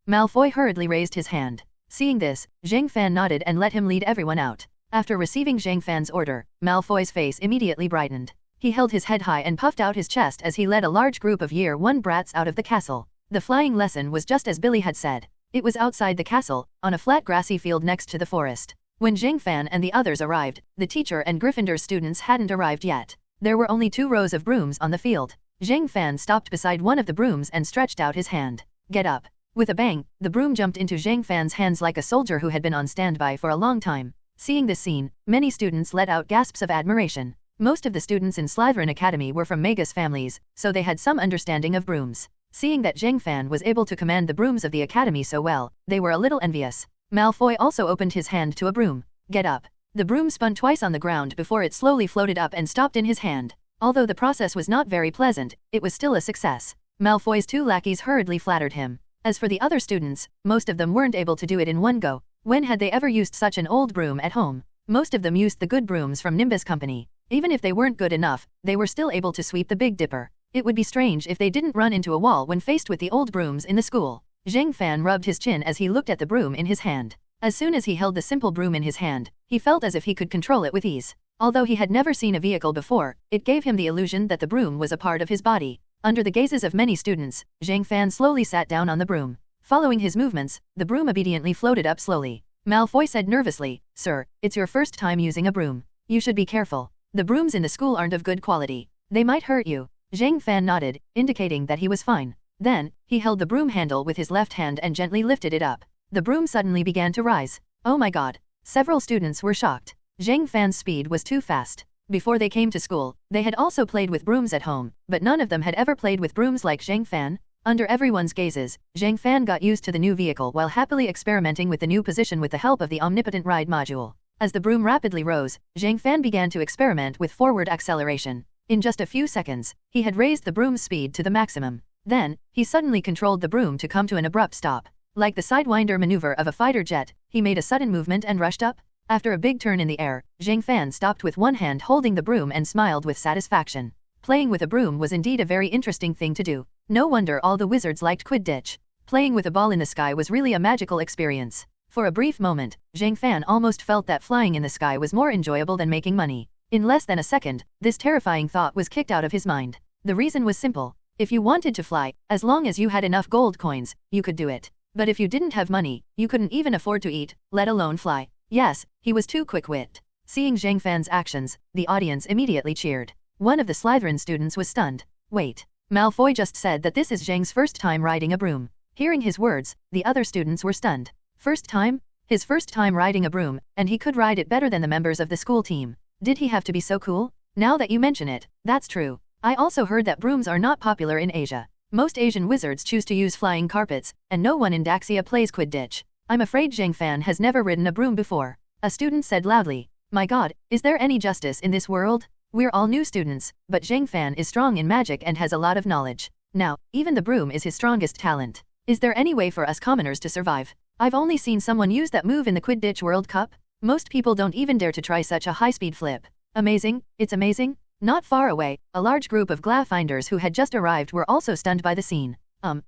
Malfoy hurriedly raised his hand. Seeing this, Zhang Fan nodded and let him lead everyone out. After receiving Zhang Fan's order, Malfoy's face immediately brightened. He held his head high and puffed out his chest as he led a large group of Year 1 brats out of the castle. The flying lesson was just as Billy had said. It was outside the castle, on a flat grassy field next to the forest. When Zhang Fan and the others arrived, the teacher and Gryffindor students hadn't arrived yet. There were only 2 rows of brooms on the field. Zhang Fan stopped beside one of the brooms and stretched out his hand. Get up. With a bang, the broom jumped into Zhang Fan's hands like a soldier who had been on standby for a long time. Seeing this scene, many students let out gasps of admiration. Most of the students in Slytherin Academy were from Magus families, so they had some understanding of brooms. Seeing that Zhang Fan was able to command the brooms of the academy so well, they were a little envious. Malfoy also opened his hand to a broom. Get up. The broom spun twice on the ground before it slowly floated up and stopped in his hand. Although the process was not very pleasant, it was still a success. Malfoy's 2 lackeys hurriedly flattered him. As for the other students, most of them weren't able to do it in one go. When had they ever used such an old broom at home? Most of them used the good brooms from Nimbus Company. Even if they weren't good enough, they were still able to sweep the Big Dipper. It would be strange if they didn't run into a wall when faced with the old brooms in the school. Zhang Fan rubbed his chin as he looked at the broom in his hand. As soon as he held the simple broom in his hand, he felt as if he could control it with ease. Although he had never seen a vehicle before, it gave him the illusion that the broom was a part of his body. Under the gazes of many students, Zhang Fan slowly sat down on the broom. Following his movements, the broom obediently floated up slowly. Malfoy said nervously, Sir, it's your first time using a broom. You should be careful. The brooms in the school aren't of good quality. They might hurt you. Zhang Fan nodded, indicating that he was fine. Then, he held the broom handle with his left hand and gently lifted it up. The broom suddenly began to rise. Oh my god. Several students were shocked. Zhang Fan's speed was too fast. Before they came to school, they had also played with brooms at home, but none of them had ever played with brooms like Zhang Fan. Under everyone's gazes, Zhang Fan got used to the new vehicle while happily experimenting with the new position with the help of the omnipotent ride module. As the broom rapidly rose, Zhang Fan began to experiment with forward acceleration. In just a few seconds, he had raised the broom's speed to the maximum. Then, he suddenly controlled the broom to come to an abrupt stop. Like the sidewinder maneuver of a fighter jet, he made a sudden movement and rushed up. After a big turn in the air, Zhang Fan stopped with one hand holding the broom and smiled with satisfaction. Playing with a broom was indeed a very interesting thing to do. No wonder all the wizards liked Quidditch. Playing with a ball in the sky was really a magical experience. For a brief moment, Zhang Fan almost felt that flying in the sky was more enjoyable than making money. In less than a second, this terrifying thought was kicked out of his mind. The reason was simple. If you wanted to fly, as long as you had enough gold coins, you could do it. But if you didn't have money, you couldn't even afford to eat, let alone fly. Yes, he was too quick-witted. Seeing Zhang Fan's actions, the audience immediately cheered. One of the Slytherin students was stunned. Wait. Malfoy just said that this is Zhang's first time riding a broom. Hearing his words, the other students were stunned. First time? His first time riding a broom, and he could ride it better than the members of the school team. Did he have to be so cool? Now that you mention it, that's true. I also heard that brooms are not popular in Asia. Most Asian wizards choose to use flying carpets, and no one in Daxia plays Quidditch. I'm afraid Zhang Fan has never ridden a broom before. A student said loudly. My god, is there any justice in this world? We're all new students, but Zhang Fan is strong in magic and has a lot of knowledge. Now, even the broom is his strongest talent. Is there any way for us commoners to survive? I've only seen someone use that move in the Quidditch World Cup. Most people don't even dare to try such a high-speed flip. Amazing, it's amazing. Not far away, a large group of Glyffindors who had just arrived were also stunned by the scene.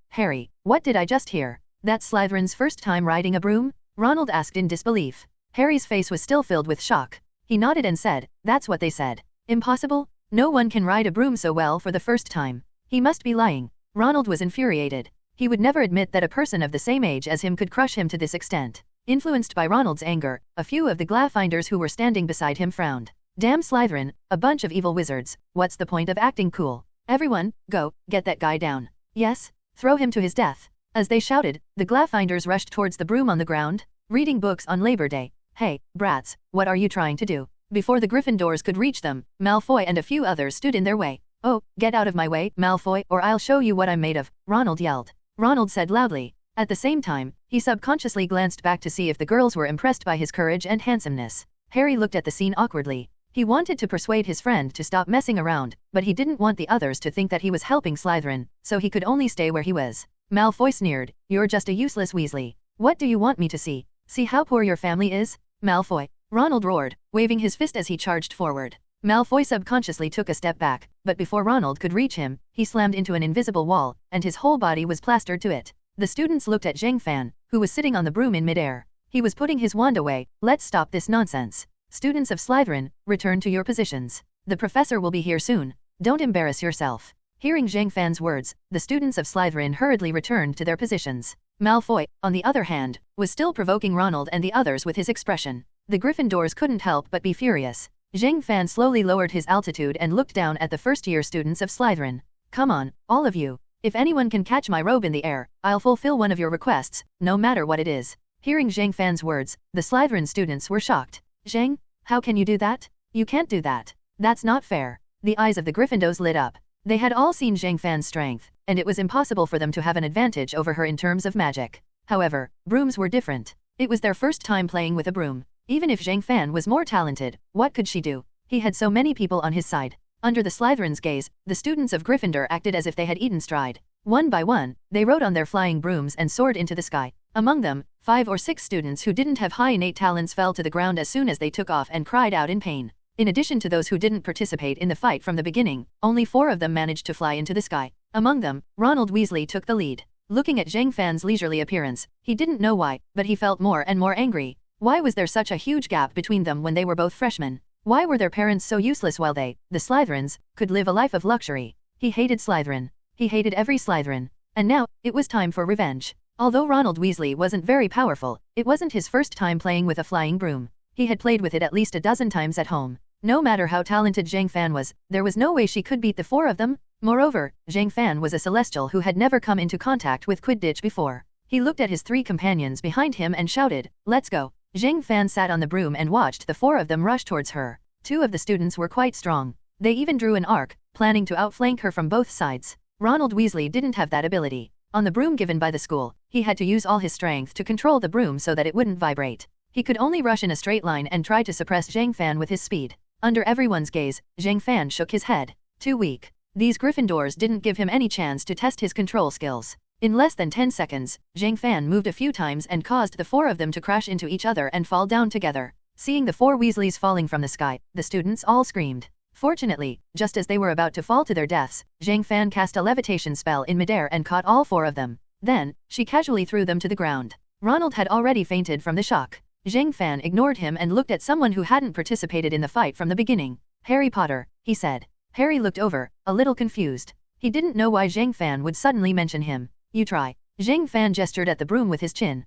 Harry, what did I just hear? That's Slytherin's first time riding a broom? Ronald asked in disbelief. Harry's face was still filled with shock. He nodded and said, that's what they said. Impossible? No one can ride a broom so well for the first time. He must be lying. Ronald was infuriated. He would never admit that a person of the same age as him could crush him to this extent. Influenced by Ronald's anger, a few of the Glyffindors who were standing beside him frowned. Damn Slytherin, a bunch of evil wizards, what's the point of acting cool? Everyone, go, get that guy down. Yes, throw him to his death. As they shouted, the Glyffindors rushed towards the broom on the ground, reading books on Labor Day. Hey, brats, what are you trying to do? Before the Gryffindors could reach them, Malfoy and a few others stood in their way. Oh, get out of my way, Malfoy, or I'll show you what I'm made of, Ronald yelled. Ronald said loudly. At the same time, he subconsciously glanced back to see if the girls were impressed by his courage and handsomeness. Harry looked at the scene awkwardly. He wanted to persuade his friend to stop messing around, but he didn't want the others to think that he was helping Slytherin, so he could only stay where he was. Malfoy sneered, you're just a useless Weasley. What do you want me to see? See how poor your family is? Malfoy. Ronald roared, waving his fist as he charged forward. Malfoy subconsciously took a step back, but before Ronald could reach him, he slammed into an invisible wall, and his whole body was plastered to it. The students looked at Zhang Fan, who was sitting on the broom in midair. He was putting his wand away. Let's stop this nonsense. Students of Slytherin, return to your positions. The professor will be here soon. Don't embarrass yourself. Hearing Zhang Fan's words, the students of Slytherin hurriedly returned to their positions. Malfoy, on the other hand, was still provoking Ronald and the others with his expression. The Gryffindors couldn't help but be furious. Zhang Fan slowly lowered his altitude and looked down at the first-year students of Slytherin. Come on, all of you. If anyone can catch my robe in the air, I'll fulfill one of your requests, no matter what it is. Hearing Zhang Fan's words, the Slytherin students were shocked. Zhang, how can you do that? You can't do that. That's not fair. The eyes of the Gryffindors lit up. They had all seen Zhang Fan's strength, and it was impossible for them to have an advantage over her in terms of magic. However, brooms were different. It was their first time playing with a broom. Even if Zhang Fan was more talented, what could she do? He had so many people on his side. Under the Slytherin's gaze, the students of Gryffindor acted as if they had eaten stride. One by one, they rode on their flying brooms and soared into the sky. Among them, 5 or 6 students who didn't have high innate talents fell to the ground as soon as they took off and cried out in pain. In addition to those who didn't participate in the fight from the beginning, only 4 of them managed to fly into the sky. Among them, Ronald Weasley took the lead. Looking at Zhang Fan's leisurely appearance, he didn't know why, but he felt more and more angry. Why was there such a huge gap between them when they were both freshmen? Why were their parents so useless while they, the Slytherins, could live a life of luxury? He hated Slytherin. He hated every Slytherin. And now, it was time for revenge. Although Ronald Weasley wasn't very powerful, it wasn't his first time playing with a flying broom. He had played with it at least a dozen times at home. No matter how talented Zhang Fan was, there was no way she could beat the 4 of them. Moreover, Zhang Fan was a Celestial who had never come into contact with Quidditch before. He looked at his 3 companions behind him and shouted, let's go. Zhang Fan sat on the broom and watched the 4 of them rush towards her. 2 of the students were quite strong. They even drew an arc, planning to outflank her from both sides. Ronald Weasley didn't have that ability. On the broom given by the school, he had to use all his strength to control the broom so that it wouldn't vibrate. He could only rush in a straight line and try to suppress Zhang Fan with his speed. Under everyone's gaze, Zhang Fan shook his head. Too weak. These Gryffindors didn't give him any chance to test his control skills. In less than 10 seconds, Zhang Fan moved a few times and caused the 4 of them to crash into each other and fall down together. Seeing the 4 Weasleys falling from the sky, the students all screamed. Fortunately, just as they were about to fall to their deaths, Zhang Fan cast a levitation spell in midair and caught all 4 of them. Then, she casually threw them to the ground. Ronald had already fainted from the shock. Zhang Fan ignored him and looked at someone who hadn't participated in the fight from the beginning. Harry Potter, he said. Harry looked over, a little confused. He didn't know why Zhang Fan would suddenly mention him. You try. Zhang Fan gestured at the broom with his chin.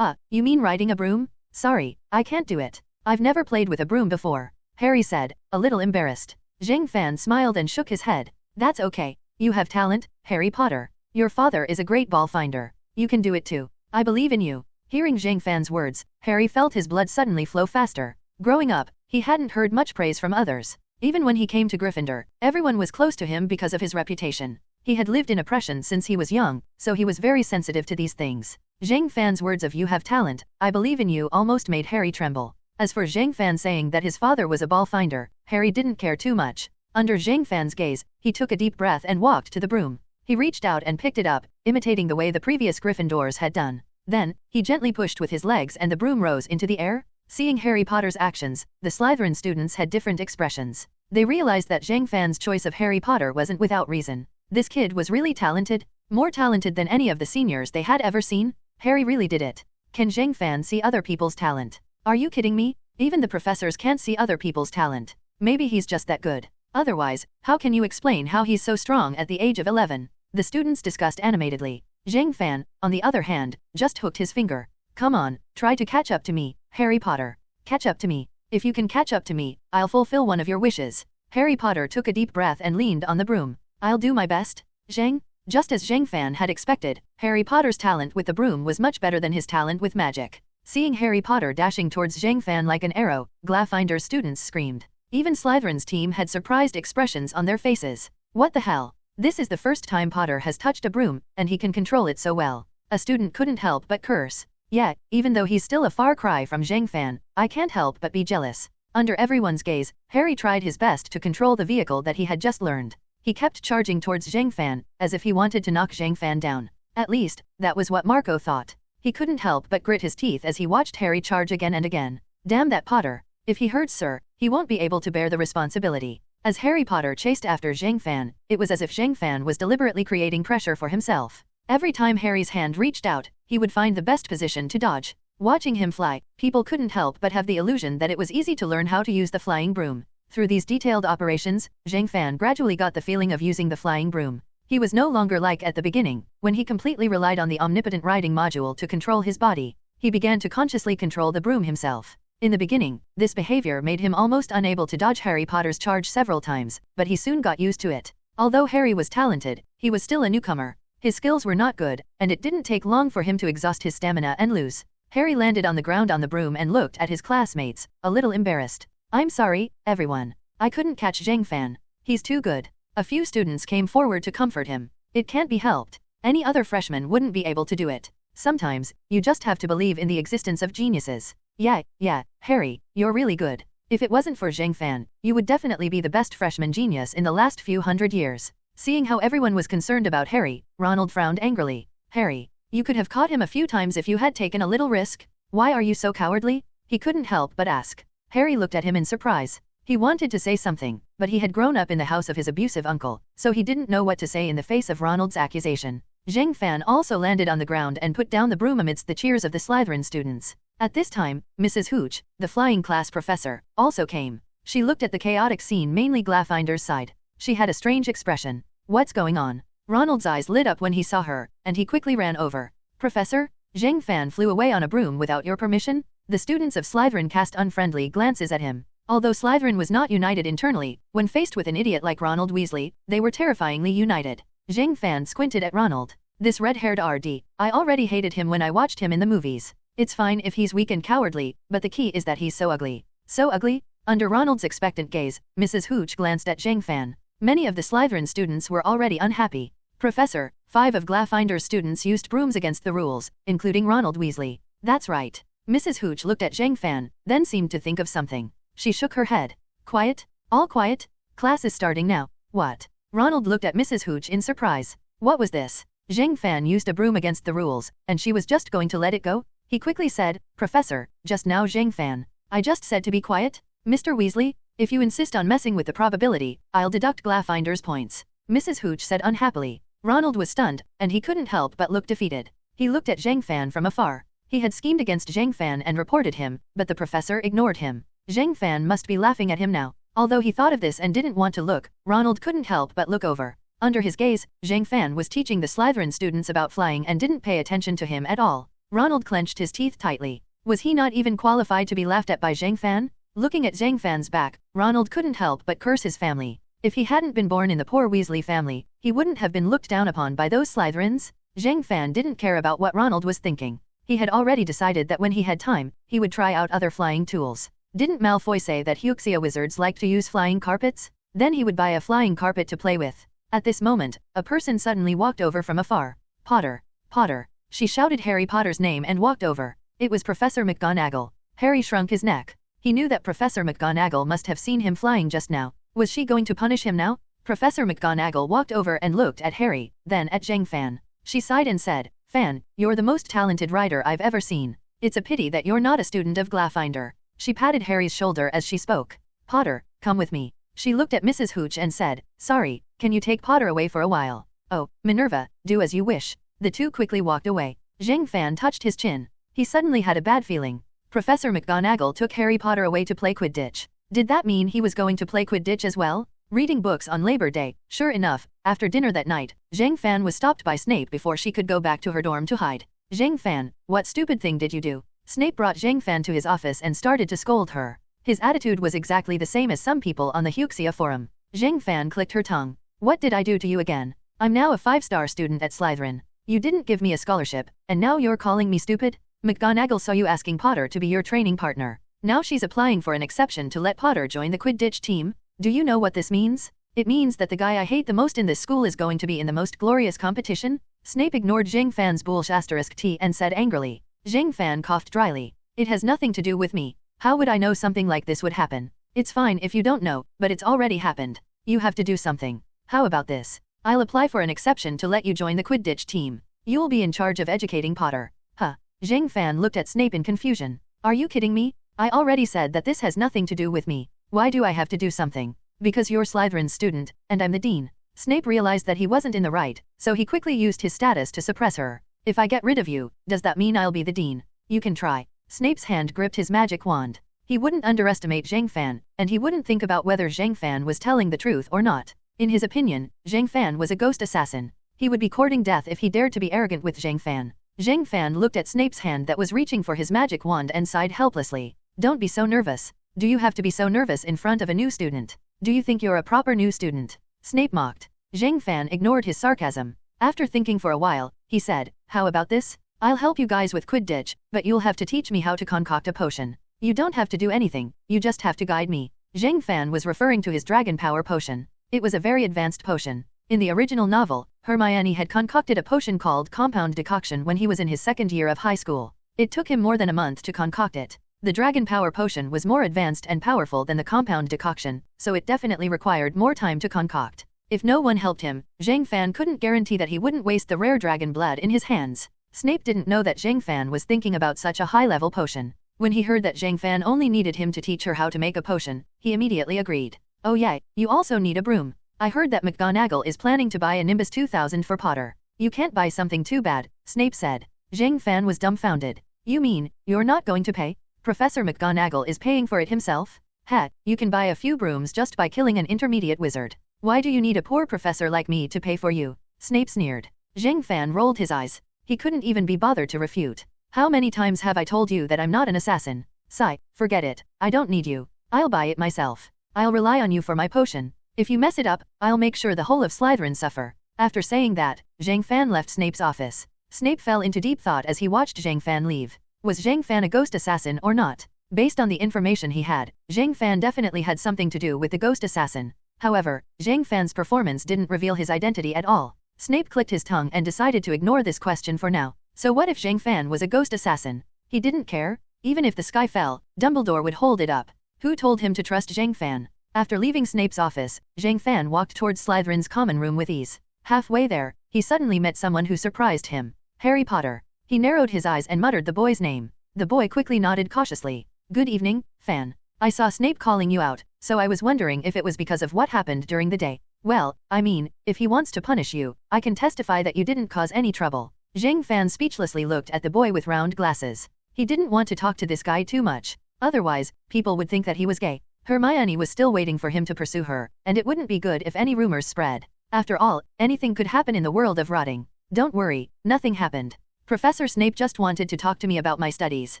You mean riding a broom? Sorry, I can't do it. I've never played with a broom before. Harry said, a little embarrassed. Zhang Fan smiled and shook his head. That's okay. You have talent, Harry Potter. Your father is a great ball finder. You can do it too. I believe in you. Hearing Zhang Fan's words, Harry felt his blood suddenly flow faster. Growing up, he hadn't heard much praise from others. Even when he came to Gryffindor, everyone was close to him because of his reputation. He had lived in oppression since he was young, so he was very sensitive to these things. Zhang Fan's words of "you have talent, I believe in you" almost made Harry tremble. As for Zhang Fan saying that his father was a ball finder, Harry didn't care too much. Under Zhang Fan's gaze, he took a deep breath and walked to the broom. He reached out and picked it up, imitating the way the previous Gryffindors had done. Then, he gently pushed with his legs and the broom rose into the air. Seeing Harry Potter's actions, the Slytherin students had different expressions. They realized that Zhang Fan's choice of Harry Potter wasn't without reason. This kid was really talented, more talented than any of the seniors they had ever seen. Harry really did it. Can Zhang Fan see other people's talent? Are you kidding me? Even the professors can't see other people's talent. Maybe he's just that good. Otherwise, how can you explain how he's so strong at the age of 11? The students discussed animatedly. Zhang Fan, on the other hand, just hooked his finger. Come on, try to catch up to me, Harry Potter. Catch up to me. If you can catch up to me, I'll fulfill one of your wishes. Harry Potter took a deep breath and leaned on the broom. I'll do my best, Zhang. Just as Zhang Fan had expected, Harry Potter's talent with the broom was much better than his talent with magic. Seeing Harry Potter dashing towards Zhang Fan like an arrow, Gryffinder's students screamed. Even Slytherin's team had surprised expressions on their faces. What the hell? This is the first time Potter has touched a broom, and he can control it so well. A student couldn't help but curse. Yeah, even though he's still a far cry from Zhang Fan, I can't help but be jealous. Under everyone's gaze, Harry tried his best to control the vehicle that he had just learned. He kept charging towards Zhang Fan, as if he wanted to knock Zhang Fan down. At least, that was what Marco thought. He couldn't help but grit his teeth as he watched Harry charge again and again. Damn that Potter. If he hurts Sir, he won't be able to bear the responsibility. As Harry Potter chased after Zhang Fan, it was as if Zhang Fan was deliberately creating pressure for himself. Every time Harry's hand reached out, he would find the best position to dodge. Watching him fly, people couldn't help but have the illusion that it was easy to learn how to use the flying broom. Through these detailed operations, Zhang Fan gradually got the feeling of using the flying broom. He was no longer like at the beginning, when he completely relied on the omnipotent riding module to control his body. He began to consciously control the broom himself. In the beginning, this behavior made him almost unable to dodge Harry Potter's charge several times, but he soon got used to it. Although Harry was talented, he was still a newcomer. His skills were not good, and it didn't take long for him to exhaust his stamina and lose. Harry landed on the ground on the broom and looked at his classmates, a little embarrassed. I'm sorry, everyone. I couldn't catch Zhang Fan. He's too good. A few students came forward to comfort him. It can't be helped. Any other freshman wouldn't be able to do it. Sometimes, you just have to believe in the existence of geniuses. Yeah, Harry, you're really good. If it wasn't for Zhang Fan, you would definitely be the best freshman genius in the last few hundred years. Seeing how everyone was concerned about Harry, Ronald frowned angrily. Harry, you could have caught him a few times if you had taken a little risk. Why are you so cowardly? He couldn't help but ask. Harry looked at him in surprise. He wanted to say something, but he had grown up in the house of his abusive uncle, so he didn't know what to say in the face of Ronald's accusation. Zhang Fan also landed on the ground and put down the broom amidst the cheers of the Slytherin students. At this time, Mrs. Hooch, the flying class professor, also came. She looked at the chaotic scene, mainly Gryffinder's side. She had a strange expression. What's going on? Ronald's eyes lit up when he saw her, and he quickly ran over. Professor? Zhang Fan flew away on a broom without your permission? The students of Slytherin cast unfriendly glances at him. Although Slytherin was not united internally, when faced with an idiot like Ronald Weasley, they were terrifyingly united. Zhang Fan squinted at Ronald. This red-haired RD, I already hated him when I watched him in the movies. It's fine if he's weak and cowardly, but the key is that he's so ugly. So ugly? Under Ronald's expectant gaze, Mrs. Hooch glanced at Zhang Fan. Many of the Slytherin students were already unhappy. Professor, 5 of Gryffinder's students used brooms against the rules, including Ronald Weasley. That's right. Mrs. Hooch looked at Zhang Fan, then seemed to think of something. She shook her head. Quiet? All quiet? Class is starting now. What? Ronald looked at Mrs. Hooch in surprise. What was this? Zhang Fan used a broom against the rules, and she was just going to let it go? He quickly said, Professor, just now Zhang Fan. I just said to be quiet? Mr. Weasley, if you insist on messing with the probability, I'll deduct Gryffinder's points. Mrs. Hooch said unhappily. Ronald was stunned, and he couldn't help but look defeated. He looked at Zhang Fan from afar. He had schemed against Zhang Fan and reported him, but the professor ignored him. Zhang Fan must be laughing at him now. Although he thought of this and didn't want to look, Ronald couldn't help but look over. Under his gaze, Zhang Fan was teaching the Slytherin students about flying and didn't pay attention to him at all. Ronald clenched his teeth tightly. Was he not even qualified to be laughed at by Zhang Fan? Looking at Zhang Fan's back, Ronald couldn't help but curse his family. If he hadn't been born in the poor Weasley family, he wouldn't have been looked down upon by those Slytherins. Zhang Fan didn't care about what Ronald was thinking. He had already decided that when he had time, he would try out other flying tools. Didn't Malfoy say that Huxia wizards like to use flying carpets? Then he would buy a flying carpet to play with. At this moment, a person suddenly walked over from afar. Potter! Potter! She shouted Harry Potter's name and walked over. It was Professor McGonagall. Harry shrunk his neck. He knew that Professor McGonagall must have seen him flying just now. Was she going to punish him now? Professor McGonagall walked over and looked at Harry, then at Zhang Fan. She sighed and said, "Fan, you're the most talented writer I've ever seen. It's a pity that you're not a student of Glyffindor." She patted Harry's shoulder as she spoke. "Potter, come with me." She looked at Mrs. Hooch and said, "Sorry, can you take Potter away for a while?" "Oh, Minerva, do as you wish." The two quickly walked away. Zhang Fan touched his chin. He suddenly had a bad feeling. Professor McGonagall took Harry Potter away to play Quidditch. Did that mean he was going to play Quidditch as well? Reading books on Labor Day. Sure enough, after dinner that night, Zhang Fan was stopped by Snape before she could go back to her dorm to hide. "Zhang Fan, what stupid thing did you do?" Snape brought Zhang Fan to his office and started to scold her. His attitude was exactly the same as some people on the Huxia forum. Zhang Fan clicked her tongue. "What did I do to you again? I'm now a 5-star student at Slytherin. You didn't give me a scholarship, and now you're calling me stupid? McGonagall saw you asking Potter to be your training partner. Now she's applying for an exception to let Potter join the Quidditch team? Do you know what this means? It means that the guy I hate the most in this school is going to be in the most glorious competition?" Snape ignored Zhang Fan's boolsh *t and said angrily. Zhang Fan coughed dryly. "It has nothing to do with me. How would I know something like this would happen? It's fine if you don't know, but it's already happened. You have to do something. How about this? I'll apply for an exception to let you join the Quidditch team. You'll be in charge of educating Potter." Huh? Zhang Fan looked at Snape in confusion. "Are you kidding me? I already said that this has nothing to do with me. Why do I have to do something? Because you're Slytherin's student, and I'm the dean." Snape realized that he wasn't in the right, so he quickly used his status to suppress her. "If I get rid of you, does that mean I'll be the dean? You can try." Snape's hand gripped his magic wand. He wouldn't underestimate Zhang Fan, and he wouldn't think about whether Zhang Fan was telling the truth or not. In his opinion, Zhang Fan was a ghost assassin. He would be courting death if he dared to be arrogant with Zhang Fan. Zhang Fan looked at Snape's hand that was reaching for his magic wand and sighed helplessly. "Don't be so nervous. Do you have to be so nervous in front of a new student? Do you think you're a proper new student?" Snape mocked. Zhang Fan ignored his sarcasm. After thinking for a while, he said, "How about this? I'll help you guys with Quidditch, but you'll have to teach me how to concoct a potion. You don't have to do anything, you just have to guide me." Zhang Fan was referring to his dragon power potion. It was a very advanced potion. In the original novel, Hermione had concocted a potion called Compound Decoction when he was in his second year of high school. It took him more than a month to concoct it. The dragon power potion was more advanced and powerful than the compound decoction, so it definitely required more time to concoct. If no one helped him, Zhang Fan couldn't guarantee that he wouldn't waste the rare dragon blood in his hands. Snape didn't know that Zhang Fan was thinking about such a high-level potion. When he heard that Zhang Fan only needed him to teach her how to make a potion, he immediately agreed. "Oh yeah, you also need a broom. I heard that McGonagall is planning to buy a Nimbus 2000 for Potter." "You can't buy something too bad," Snape said. Zhang Fan was dumbfounded. "You mean, you're not going to pay? Professor McGonagall is paying for it himself?" "Ha, you can buy a few brooms just by killing an intermediate wizard. Why do you need a poor professor like me to pay for you?" Snape sneered. Zhang Fan rolled his eyes. He couldn't even be bothered to refute. "How many times have I told you that I'm not an assassin? Sigh, forget it. I don't need you. I'll buy it myself. I'll rely on you for my potion. If you mess it up, I'll make sure the whole of Slytherin suffer." After saying that, Zhang Fan left Snape's office. Snape fell into deep thought as he watched Zhang Fan leave. Was Zhang Fan a ghost assassin or not? Based on the information he had, Zhang Fan definitely had something to do with the ghost assassin. However, Zhang Fan's performance didn't reveal his identity at all. Snape clicked his tongue and decided to ignore this question for now. So what if Zhang Fan was a ghost assassin? He didn't care. Even if the sky fell, Dumbledore would hold it up. Who told him to trust Zhang Fan? After leaving Snape's office, Zhang Fan walked towards Slytherin's common room with ease. Halfway there, he suddenly met someone who surprised him. Harry Potter. He narrowed his eyes and muttered the boy's name. The boy quickly nodded cautiously. "Good evening, Fan. I saw Snape calling you out, so I was wondering if it was because of what happened during the day." "Well, I mean, if he wants to punish you, I can testify that you didn't cause any trouble." Zhang Fan speechlessly looked at the boy with round glasses. He didn't want to talk to this guy too much. Otherwise, people would think that he was gay. Hermione was still waiting for him to pursue her, and it wouldn't be good if any rumors spread. After all, anything could happen in the world of rotting. Don't worry, nothing happened. Professor Snape just wanted to talk to me about my studies.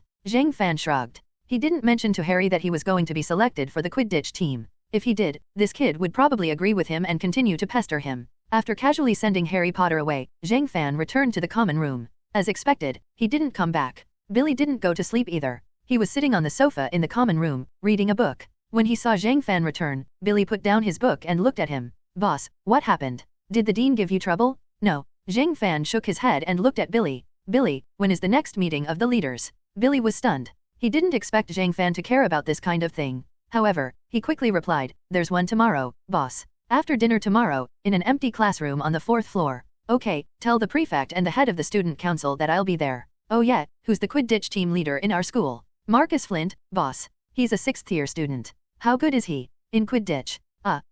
Zhang Fan shrugged. He didn't mention to Harry that he was going to be selected for the Quidditch team. If he did, this kid would probably agree with him and continue to pester him. After casually sending Harry Potter away, Zhang Fan returned to the common room. As expected, he didn't come back. Billy didn't go to sleep either. He was sitting on the sofa in the common room, reading a book. When he saw Zhang Fan return, Billy put down his book and looked at him. Boss, what happened? Did the dean give you trouble? No. Zhang Fan shook his head and looked at Billy. Billy, when is the next meeting of the leaders? Billy was stunned. He didn't expect Zhang Fan to care about this kind of thing. However, he quickly replied, there's one tomorrow, boss. After dinner tomorrow, in an empty classroom on the 4th floor. Okay, tell the prefect and the head of the student council that I'll be there. Oh yeah, who's the Quidditch team leader in our school? Marcus Flint, boss. He's a 6th year student. How good is he? In Quidditch?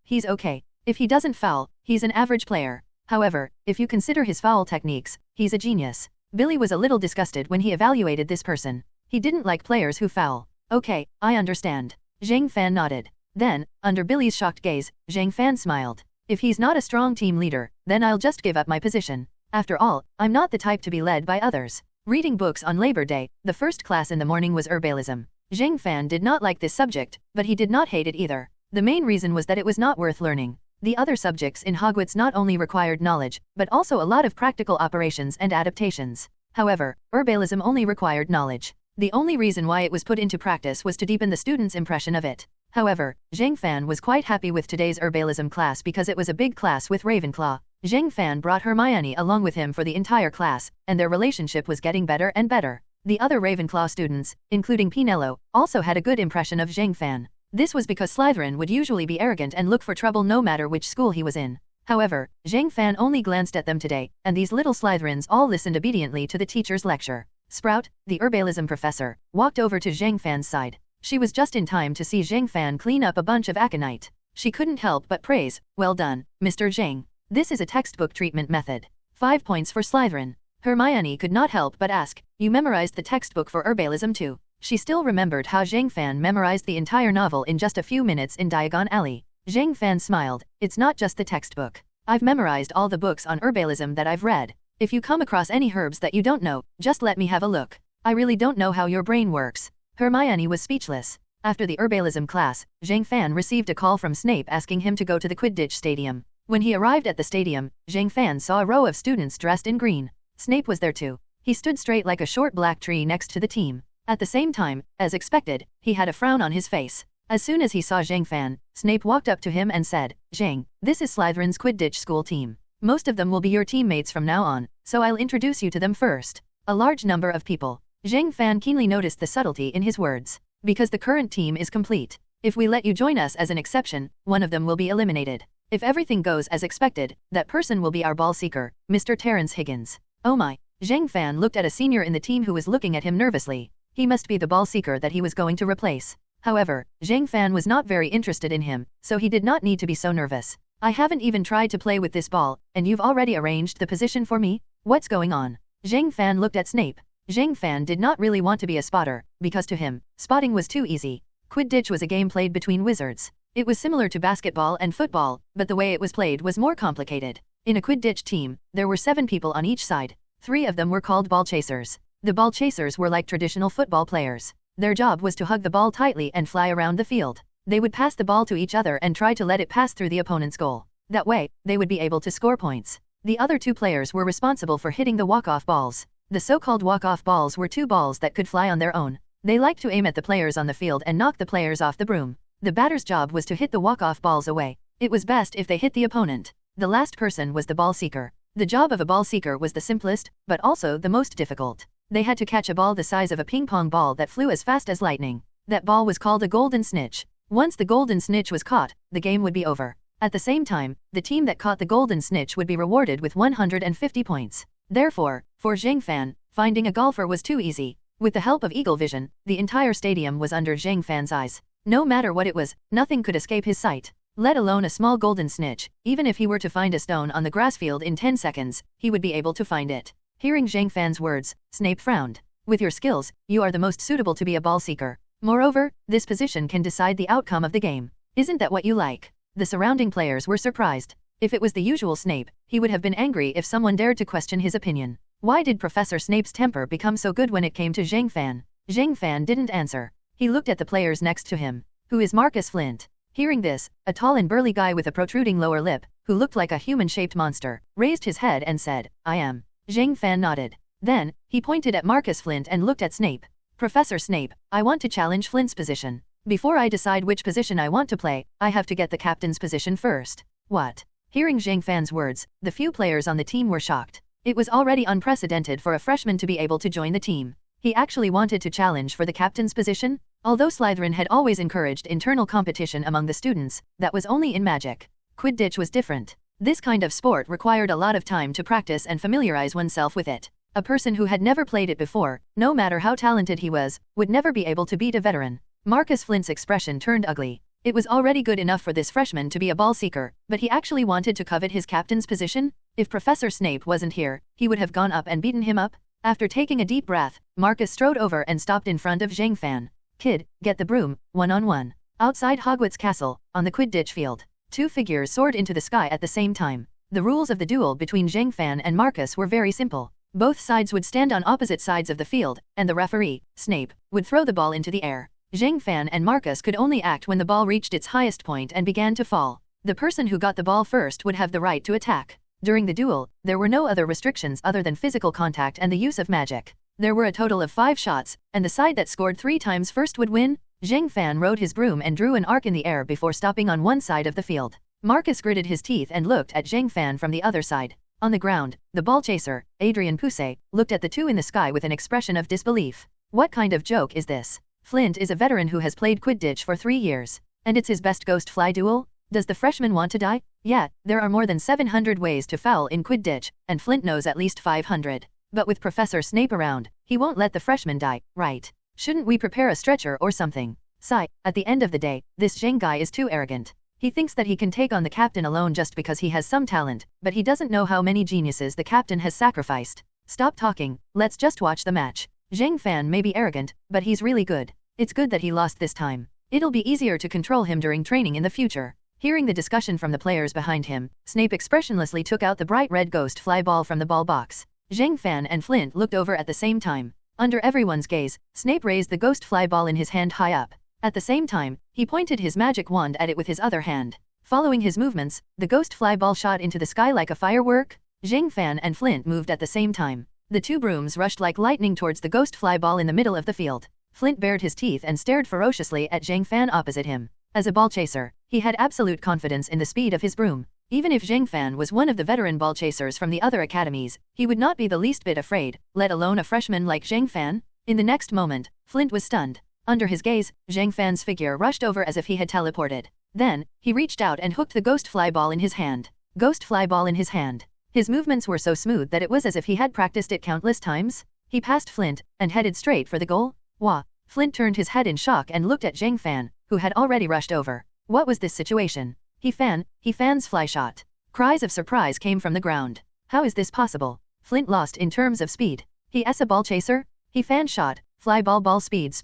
He's okay. If he doesn't foul, he's an average player. However, if you consider his foul techniques, he's a genius. Billy was a little disgusted when he evaluated this person. He didn't like players who foul. Okay, I understand. Zhang Fan nodded. Then, under Billy's shocked gaze, Zhang Fan smiled. If he's not a strong team leader, then I'll just give up my position. After all, I'm not the type to be led by others. Reading books on Labor Day, the first class in the morning was herbalism. Zhang Fan did not like this subject, but he did not hate it either. The main reason was that it was not worth learning. The other subjects in Hogwarts not only required knowledge, but also a lot of practical operations and adaptations. However, herbalism only required knowledge. The only reason why it was put into practice was to deepen the student's impression of it. However, Zhang Fan was quite happy with today's herbalism class because it was a big class with Ravenclaw. Zhang Fan brought Hermione along with him for the entire class, and their relationship was getting better and better. The other Ravenclaw students, including Pinello, also had a good impression of Zhang Fan. This was because Slytherin would usually be arrogant and look for trouble no matter which school he was in. However, Zhang Fan only glanced at them today, and these little Slytherins all listened obediently to the teacher's lecture. Sprout, the herbalism professor, walked over to Zhang Fan's side. She was just in time to see Zhang Fan clean up a bunch of aconite. She couldn't help but praise, well done, Mr. Zhang. This is a textbook treatment method. 5 points for Slytherin. Hermione could not help but ask, you memorized the textbook for herbalism too? She still remembered how Zhang Fan memorized the entire novel in just a few minutes in Diagon Alley. Zhang Fan smiled, it's not just the textbook. I've memorized all the books on herbalism that I've read. If you come across any herbs that you don't know, just let me have a look. I really don't know how your brain works. Hermione was speechless. After the herbalism class, Zhang Fan received a call from Snape asking him to go to the Quidditch stadium. When he arrived at the stadium, Zhang Fan saw a row of students dressed in green. Snape was there too. He stood straight like a short black tree next to the team. At the same time, as expected, he had a frown on his face. As soon as he saw Zhang Fan, Snape walked up to him and said, Zhang, this is Slytherin's Quidditch school team. Most of them will be your teammates from now on, so I'll introduce you to them first. A large number of people. Zhang Fan keenly noticed the subtlety in his words. Because the current team is complete. If we let you join us as an exception, one of them will be eliminated. If everything goes as expected, that person will be our ball seeker, Mr. Terrence Higgins. Oh my. Zhang Fan looked at a senior in the team who was looking at him nervously. He must be the ball seeker that he was going to replace. However, Zhang Fan was not very interested in him, so he did not need to be so nervous. I haven't even tried to play with this ball, and you've already arranged the position for me? What's going on? Zhang Fan looked at Snape. Zhang Fan did not really want to be a spotter, because to him, spotting was too easy. Quidditch was a game played between wizards. It was similar to basketball and football, but the way it was played was more complicated. In a Quidditch team, there were 7 people on each side. 3 of them were called ball chasers. The ball chasers were like traditional football players. Their job was to hug the ball tightly and fly around the field. They would pass the ball to each other and try to let it pass through the opponent's goal. That way, they would be able to score points. The other 2 players were responsible for hitting the walk-off balls. The so-called walk-off balls were 2 balls that could fly on their own. They liked to aim at the players on the field and knock the players off the broom. The batter's job was to hit the walk-off balls away. It was best if they hit the opponent. The last person was the ball seeker. The job of a ball seeker was the simplest, but also the most difficult. They had to catch a ball the size of a ping-pong ball that flew as fast as lightning. That ball was called a golden snitch. Once the golden snitch was caught, the game would be over. At the same time, the team that caught the golden snitch would be rewarded with 150 points. Therefore, for Zhang Fan, finding a golfer was too easy. With the help of eagle vision, the entire stadium was under Zhang Fan's eyes. No matter what it was, nothing could escape his sight. Let alone a small golden snitch. Even if he were to find a stone on the grass field in 10 seconds, he would be able to find it. Hearing Zhang Fan's words, Snape frowned. With your skills, you are the most suitable to be a ball seeker. Moreover, this position can decide the outcome of the game. Isn't that what you like? The surrounding players were surprised. If it was the usual Snape, he would have been angry if someone dared to question his opinion. Why did Professor Snape's temper become so good when it came to Zhang Fan? Zhang Fan didn't answer. He looked at the players next to him. Who is Marcus Flint? Hearing this, a tall and burly guy with a protruding lower lip, who looked like a human-shaped monster, raised his head and said, I am. Zhang Fan nodded. Then, he pointed at Marcus Flint and looked at Snape. Professor Snape, I want to challenge Flint's position. Before I decide which position I want to play, I have to get the captain's position first. What? Hearing Zhang Fan's words, the few players on the team were shocked. It was already unprecedented for a freshman to be able to join the team. He actually wanted to challenge for the captain's position? Although Slytherin had always encouraged internal competition among the students, that was only in magic. Quidditch was different. This kind of sport required a lot of time to practice and familiarize oneself with it. A person who had never played it before, no matter how talented he was, would never be able to beat a veteran. Marcus Flint's expression turned ugly. It was already good enough for this freshman to be a ball seeker, but he actually wanted to covet his captain's position? If Professor Snape wasn't here, he would have gone up and beaten him up? After taking a deep breath, Marcus strode over and stopped in front of Zhang Fan. Kid, get the broom, one-on-one. Outside Hogwarts Castle, on the Quidditch field, two figures soared into the sky at the same time. The rules of the duel between Zhang Fan and Marcus were very simple. Both sides would stand on opposite sides of the field, and the referee, Snape, would throw the ball into the air. Zhang Fan and Marcus could only act when the ball reached its highest point and began to fall. The person who got the ball first would have the right to attack. During the duel, there were no other restrictions other than physical contact and the use of magic. There were a total of 5 shots, and the side that scored 3 times first would win. Zhang Fan rode his broom and drew an arc in the air before stopping on one side of the field. Marcus gritted his teeth and looked at Zhang Fan from the other side. On the ground, the ball chaser, Adrian Poussey, looked at the two in the sky with an expression of disbelief. What kind of joke is this? Flint is a veteran who has played Quidditch for 3 years. And it's his best ghost fly duel? Does the freshman want to die? Yeah, there are more than 700 ways to foul in Quidditch, and Flint knows at least 500. But with Professor Snape around, he won't let the freshman die, right? Shouldn't we prepare a stretcher or something? Sigh, at the end of the day, this Zhang guy is too arrogant. He thinks that he can take on the captain alone just because he has some talent, but he doesn't know how many geniuses the captain has sacrificed. Stop talking, let's just watch the match. Zhang Fan may be arrogant, but he's really good. It's good that he lost this time. It'll be easier to control him during training in the future. Hearing the discussion from the players behind him, Snape expressionlessly took out the bright red ghost fly ball from the ball box. Zhang Fan and Flint looked over at the same time. Under everyone's gaze, Snape raised the ghost fly ball in his hand high up. At the same time, he pointed his magic wand at it with his other hand. Following his movements, the ghost fly ball shot into the sky like a firework. Zhang Fan and Flint moved at the same time. The two brooms rushed like lightning towards the ghost fly ball in the middle of the field. Flint bared his teeth and stared ferociously at Zhang Fan opposite him. As a ball chaser, he had absolute confidence in the speed of his broom. Even if Zhang Fan was one of the veteran ball chasers from the other academies, he would not be the least bit afraid, let alone a freshman like Zhang Fan. In the next moment, Flint was stunned. Under his gaze, Zhang Fan's figure rushed over as if he had teleported. Then, he reached out and hooked the ghost fly ball in his hand. Ghost fly ball in his hand. His movements were so smooth that it was as if he had practiced it countless times. He passed Flint, and headed straight for the goal. Wah! Flint turned his head in shock and looked at Zhang Fan, who had already rushed over. What was this situation? He fans fly shot. Cries of surprise came from the ground. How is this possible? Flint lost in terms of speed. He's a ball chaser? He fan shot, fly ball speed.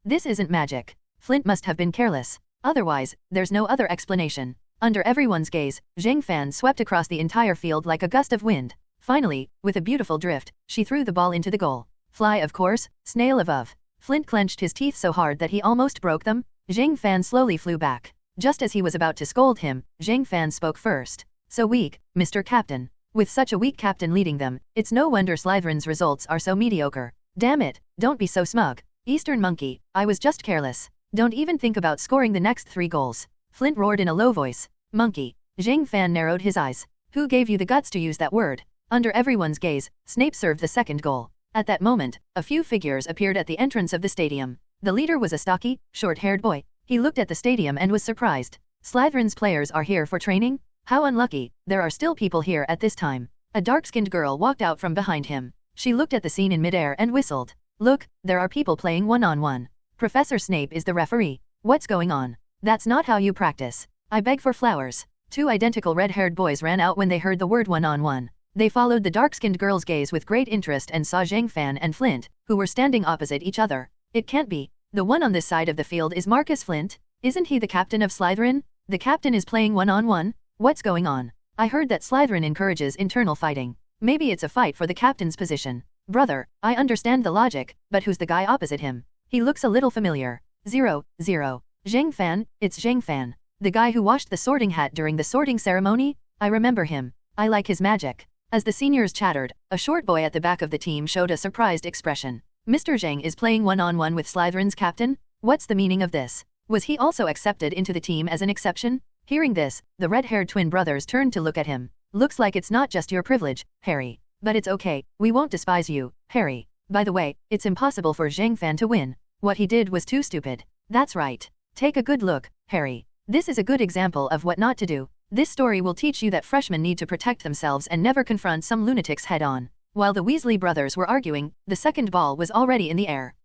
This isn't magic. Flint must have been careless. Otherwise, there's no other explanation. Under everyone's gaze, Zhang Fan swept across the entire field like a gust of wind. Finally, with a beautiful drift, she threw the ball into the goal. Fly of course, snail above. Flint clenched his teeth so hard that he almost broke them. Zhang Fan slowly flew back. Just as he was about to scold him, Zhang Fan spoke first. So weak, Mr. Captain. With such a weak captain leading them, it's no wonder Slytherin's results are so mediocre. Damn it, don't be so smug. Eastern Monkey, I was just careless. Don't even think about scoring the next 3 goals. Flint roared in a low voice. Monkey. Zhang Fan narrowed his eyes. Who gave you the guts to use that word? Under everyone's gaze, Snape served the second goal. At that moment, a few figures appeared at the entrance of the stadium. The leader was a stocky, short-haired boy. He looked at the stadium and was surprised. Slytherin's players are here for training? How unlucky, there are still people here at this time. A dark-skinned girl walked out from behind him. She looked at the scene in midair and whistled. Look, there are people playing one-on-one. Professor Snape is the referee. What's going on? That's not how you practice. I beg for flowers. 2 identical red-haired boys ran out when they heard the word one-on-one. They followed the dark-skinned girl's gaze with great interest and saw Zhang Fan and Flint, who were standing opposite each other. It can't be. The one on this side of the field is Marcus Flint. Isn't he the captain of Slytherin? The captain is playing one-on-one? What's going on? I heard that Slytherin encourages internal fighting. Maybe it's a fight for the captain's position. Brother, I understand the logic, but who's the guy opposite him? He looks a little familiar. 0, 0. Zhang Fan, it's Zhang Fan. The guy who washed the sorting hat during the sorting ceremony? I remember him. I like his magic. As the seniors chattered, a short boy at the back of the team showed a surprised expression. Mr. Zhang is playing one-on-one with Slytherin's captain? What's the meaning of this? Was he also accepted into the team as an exception? Hearing this, the red-haired twin brothers turned to look at him. Looks like it's not just your privilege, Harry. But it's okay, we won't despise you, Harry. By the way, it's impossible for Zhang Fan to win. What he did was too stupid. That's right. Take a good look, Harry. This is a good example of what not to do. This story will teach you that freshmen need to protect themselves and never confront some lunatics head-on. While the Weasley brothers were arguing, the second ball was already in the air.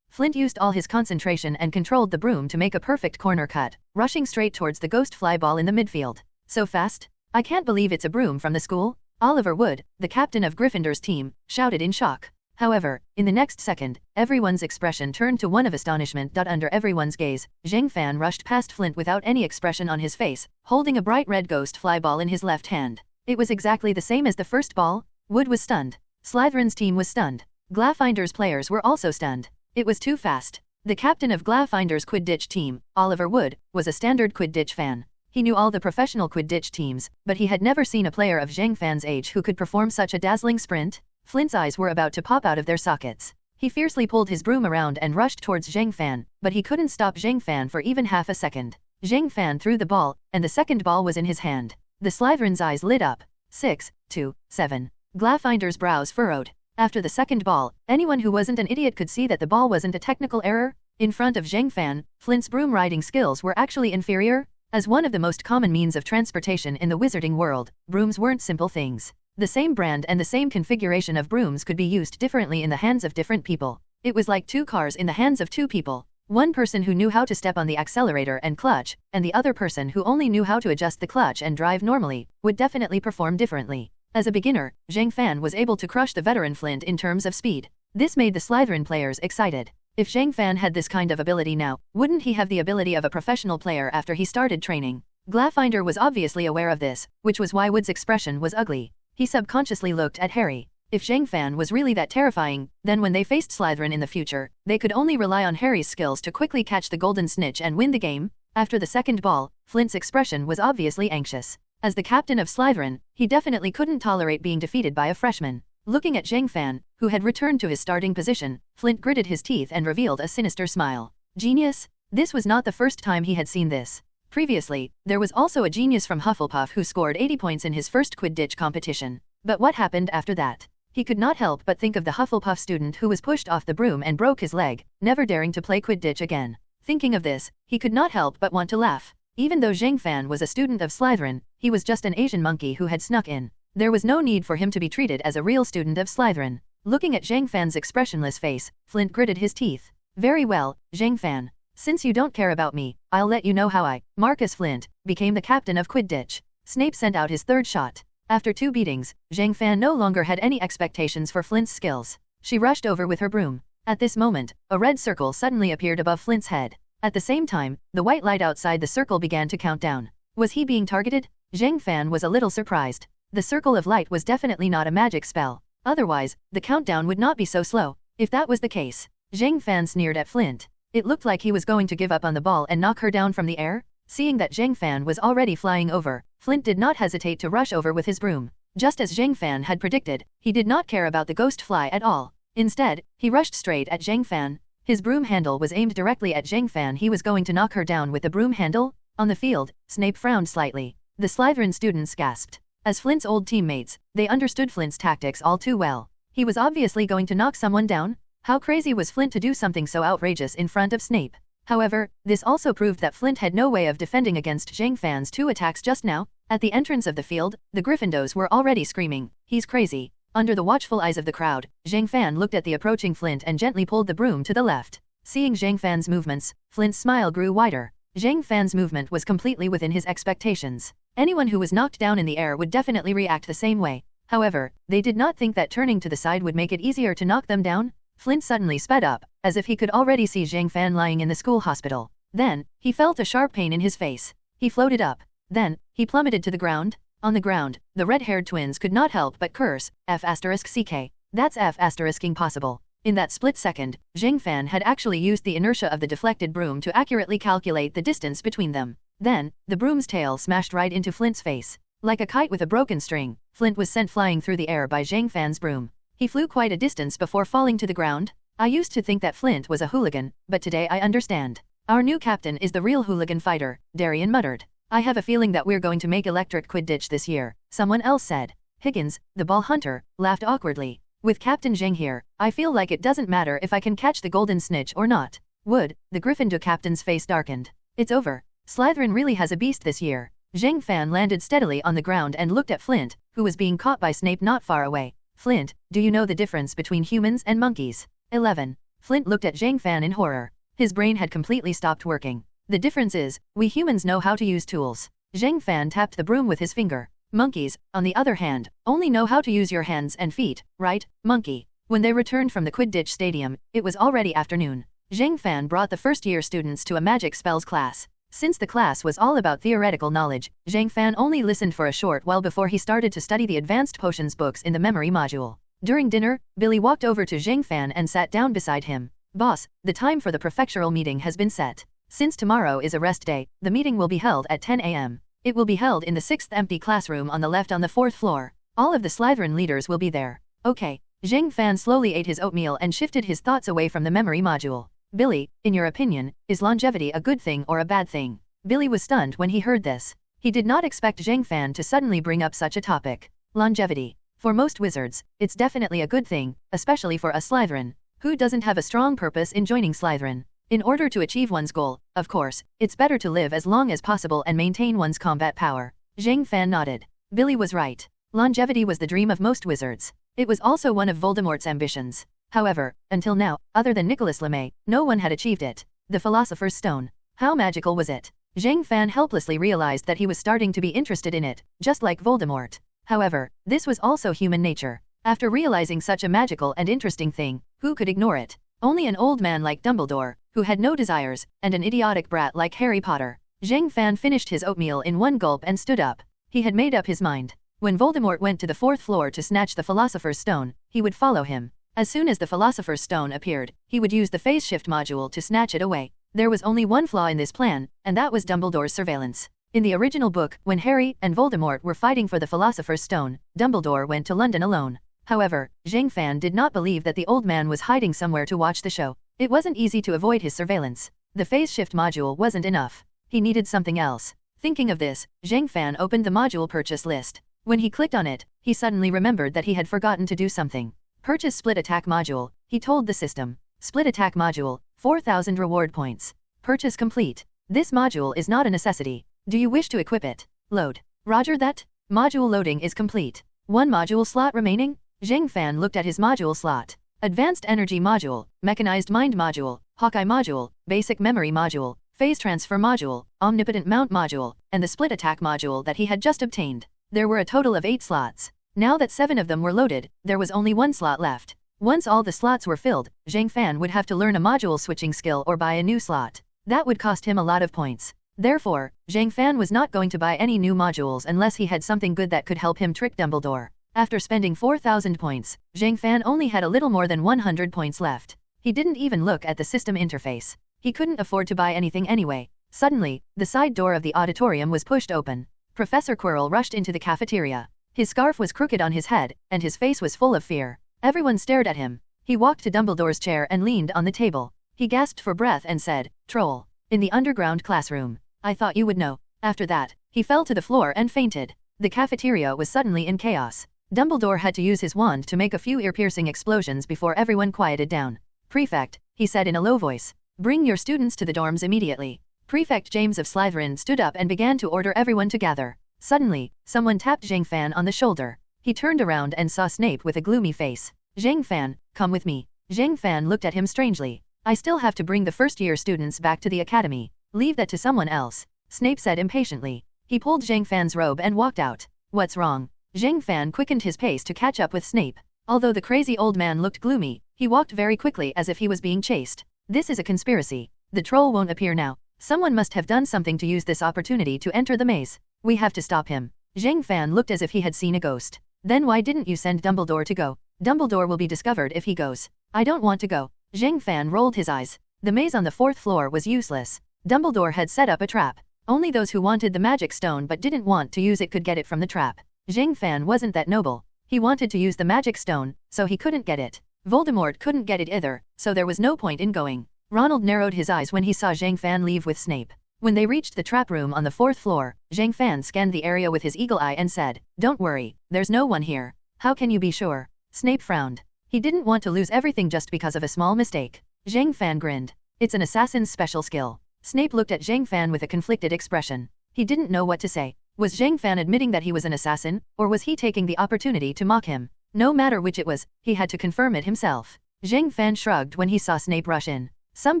Flint used all his concentration and controlled the broom to make a perfect corner cut, rushing straight towards the ghost fly ball in the midfield. So fast? I can't believe it's a broom from the school. Oliver Wood, the captain of Gryffindor's team, shouted in shock. However, in the next second, everyone's expression turned to one of astonishment. Under everyone's gaze, Zhang Fan rushed past Flint without any expression on his face, holding a bright red ghost fly ball in his left hand. It was exactly the same as the first ball. Wood was stunned. Slytherin's team was stunned. Gryffindore's players were also stunned. It was too fast. The captain of Gryffindor's Quidditch team, Oliver Wood, was a standard Quidditch fan. He knew all the professional Quidditch teams, but he had never seen a player of Zhang Fan's age who could perform such a dazzling sprint. Flint's eyes were about to pop out of their sockets. He fiercely pulled his broom around and rushed towards Zhang Fan, but he couldn't stop Zhang Fan for even half a second. Zhang Fan threw the ball, and the second ball was in his hand. The Slytherin's eyes lit up. 6, 2, 7. Gryffindor's brows furrowed. After the second ball, anyone who wasn't an idiot could see that the ball wasn't a technical error. In front of Zhang Fan, Flint's broom riding skills were actually inferior. As one of the most common means of transportation in the wizarding world, brooms weren't simple things. The same brand and the same configuration of brooms could be used differently in the hands of different people. It was like two cars in the hands of two people. One person who knew how to step on the accelerator and clutch, and the other person who only knew how to adjust the clutch and drive normally, would definitely perform differently. As a beginner, Zhang Fan was able to crush the veteran Flint in terms of speed. This made the Slytherin players excited. If Zhang Fan had this kind of ability now, wouldn't he have the ability of a professional player after he started training? Gryffindor was obviously aware of this, which was why Wood's expression was ugly. He subconsciously looked at Harry. If Zhang Fan was really that terrifying, then when they faced Slytherin in the future, they could only rely on Harry's skills to quickly catch the golden snitch and win the game. After the second ball, Flint's expression was obviously anxious. As the captain of Slytherin, he definitely couldn't tolerate being defeated by a freshman. Looking at Zhang Fan, who had returned to his starting position, Flint gritted his teeth and revealed a sinister smile. Genius? This was not the first time he had seen this. Previously, there was also a genius from Hufflepuff who scored 80 points in his first Quidditch competition. But what happened after that? He could not help but think of the Hufflepuff student who was pushed off the broom and broke his leg, never daring to play Quidditch again. Thinking of this, he could not help but want to laugh. Even though Zhang Fan was a student of Slytherin, he was just an Asian monkey who had snuck in. There was no need for him to be treated as a real student of Slytherin. Looking at Zhang Fan's expressionless face, Flint gritted his teeth. Very well, Zhang Fan. Since you don't care about me, I'll let you know how I, Marcus Flint, became the captain of Quidditch. Snape sent out his third shot. After 2 beatings, Zhang Fan no longer had any expectations for Flint's skills. She rushed over with her broom. At this moment, a red circle suddenly appeared above Flint's head. At the same time, the white light outside the circle began to count down. Was he being targeted? Zhang Fan was a little surprised. The circle of light was definitely not a magic spell. Otherwise, the countdown would not be so slow. If that was the case, Zhang Fan sneered at Flint. It looked like he was going to give up on the ball and knock her down from the air. Seeing that Zhang Fan was already flying over, Flint did not hesitate to rush over with his broom. Just as Zhang Fan had predicted, he did not care about the ghost fly at all. Instead, he rushed straight at Zhang Fan. His broom handle was aimed directly at Zhang Fan. He was going to knock her down with the broom handle. On the field, Snape frowned slightly. The Slytherin students gasped. As Flint's old teammates, they understood Flint's tactics all too well. He was obviously going to knock someone down. How crazy was Flint to do something so outrageous in front of Snape? However, this also proved that Flint had no way of defending against Zhang Fan's 2 attacks just now. At the entrance of the field, the Gryffindors were already screaming, "He's crazy." Under the watchful eyes of the crowd, Zhang Fan looked at the approaching Flint and gently pulled the broom to the left. Seeing Zhang Fan's movements, Flint's smile grew wider. Zhang Fan's movement was completely within his expectations. Anyone who was knocked down in the air would definitely react the same way. However, they did not think that turning to the side would make it easier to knock them down. Flint suddenly sped up, as if he could already see Zhang Fan lying in the school hospital. Then, he felt a sharp pain in his face. He floated up. Then, he plummeted to the ground. On the ground, the red-haired twins could not help but curse, F***ck. That's F***ing possible. In that split second, Zhang Fan had actually used the inertia of the deflected broom to accurately calculate the distance between them. Then, the broom's tail smashed right into Flint's face. Like a kite with a broken string, Flint was sent flying through the air by Zhang Fan's broom. He flew quite a distance before falling to the ground. I used to think that Flint was a hooligan, but today I understand. Our new captain is the real hooligan fighter, Darian muttered. I have a feeling that we're going to make electric Quidditch this year, someone else said. Higgins, the ball hunter, laughed awkwardly. With Captain Zhang here, I feel like it doesn't matter if I can catch the golden snitch or not. Wood, the Gryffindor captain's face darkened. It's over. Slytherin really has a beast this year. Zhang Fan landed steadily on the ground and looked at Flint, who was being caught by Snape not far away. Flint, do you know the difference between humans and monkeys? 11. Flint looked at Zhang Fan in horror. His brain had completely stopped working. The difference is, we humans know how to use tools. Zhang Fan tapped the broom with his finger. Monkeys, on the other hand, only know how to use your hands and feet, right, monkey? When they returned from the Quidditch stadium, it was already afternoon. Zhang Fan brought the first-year students to a magic spells class. Since the class was all about theoretical knowledge, Zhang Fan only listened for a short while before he started to study the advanced potions books in the memory module. During dinner, Billy walked over to Zhang Fan and sat down beside him. Boss, the time for the prefectural meeting has been set. Since tomorrow is a rest day, the meeting will be held at 10 a.m. It will be held in the 6th empty classroom on the left on the 4th floor. All of the Slytherin leaders will be there. Okay. Zhang Fan slowly ate his oatmeal and shifted his thoughts away from the memory module. Billy, in your opinion, is longevity a good thing or a bad thing? Billy was stunned when he heard this. He did not expect Zhang Fan to suddenly bring up such a topic. Longevity. For most wizards, it's definitely a good thing, especially for a Slytherin. Who doesn't have a strong purpose in joining Slytherin? In order to achieve one's goal, of course, it's better to live as long as possible and maintain one's combat power. Zhang Fan nodded. Billy was right. Longevity was the dream of most wizards. It was also one of Voldemort's ambitions. However, until now, other than Nicholas Flamel, no one had achieved it. The Philosopher's Stone. How magical was it? Zhang Fan helplessly realized that he was starting to be interested in it, just like Voldemort. However, this was also human nature. After realizing such a magical and interesting thing, who could ignore it? Only an old man like Dumbledore, who had no desires, and an idiotic brat like Harry Potter. Zhang Fan finished his oatmeal in one gulp and stood up. He had made up his mind. When Voldemort went to the 4th floor to snatch the Philosopher's Stone, he would follow him. As soon as the Philosopher's Stone appeared, he would use the phase shift module to snatch it away. There was only one flaw in this plan, and that was Dumbledore's surveillance. In the original book, when Harry and Voldemort were fighting for the Philosopher's Stone, Dumbledore went to London alone. However, Zhang Fan did not believe that the old man was hiding somewhere to watch the show. It wasn't easy to avoid his surveillance. The phase shift module wasn't enough. He needed something else. Thinking of this, Zhang Fan opened the module purchase list. When he clicked on it, he suddenly remembered that he had forgotten to do something. Purchase split attack module, he told the system. Split attack module, 4,000 reward points. Purchase complete. This module is not a necessity. Do you wish to equip it? Load. Roger that. Module loading is complete. One module slot remaining? Zhang Fan looked at his module slot. Advanced Energy Module, Mechanized Mind Module, Hawkeye Module, Basic Memory Module, Phase Transfer Module, Omnipotent Mount Module, and the Split Attack Module that he had just obtained. There were a total of 8 slots. Now that 7 of them were loaded, there was only 1 slot left. Once all the slots were filled, Zhang Fan would have to learn a module switching skill or buy a new slot. That would cost him a lot of points. Therefore, Zhang Fan was not going to buy any new modules unless he had something good that could help him trick Dumbledore. After spending 4,000 points, Zhang Fan only had a little more than 100 points left. He didn't even look at the system interface. He couldn't afford to buy anything anyway. Suddenly, the side door of the auditorium was pushed open. Professor Quirrell rushed into the cafeteria. His scarf was crooked on his head, and his face was full of fear. Everyone stared at him. He walked to Dumbledore's chair and leaned on the table. He gasped for breath and said, "Troll. In the underground classroom. I thought you would know." After that, he fell to the floor and fainted. The cafeteria was suddenly in chaos. Dumbledore had to use his wand to make a few ear-piercing explosions before everyone quieted down. "Prefect," he said in a low voice. "Bring your students to the dorms immediately." Prefect James of Slytherin stood up and began to order everyone to gather. Suddenly, someone tapped Zhang Fan on the shoulder. He turned around and saw Snape with a gloomy face. "Zhang Fan, come with me." Zhang Fan looked at him strangely. "I still have to bring the first-year students back to the academy. Leave that to someone else," Snape said impatiently. He pulled Zhang Fan's robe and walked out. "What's wrong?" Zhang Fan quickened his pace to catch up with Snape. Although the crazy old man looked gloomy, He walked very quickly as if he was being chased. This is a conspiracy. The troll won't appear now. Someone must have done something to use this opportunity to enter the maze. We have to stop him. Zhang Fan looked as if he had seen a ghost. Then why didn't you send Dumbledore to go? Dumbledore will be discovered if he goes. I don't want to go. Zhang Fan rolled his eyes. The maze on the 4th floor was useless. Dumbledore had set up a trap. Only those who wanted the magic stone but didn't want to use it could get it from the trap. Zhang Fan wasn't that noble. He wanted to use the magic stone, so he couldn't get it. Voldemort couldn't get it either, so there was no point in going. Ronald narrowed his eyes when he saw Zhang Fan leave with Snape. When they reached the trap room on the 4th floor, Zhang Fan scanned the area with his eagle eye and said, "Don't worry, there's no one here." "How can you be sure?" Snape frowned. He didn't want to lose everything just because of a small mistake. Zhang Fan grinned. "It's an assassin's special skill." Snape looked at Zhang Fan with a conflicted expression. He didn't know what to say. Was Zhang Fan admitting that he was an assassin, or was he taking the opportunity to mock him? No matter which it was, he had to confirm it himself. Zhang Fan shrugged when he saw Snape rush in. Some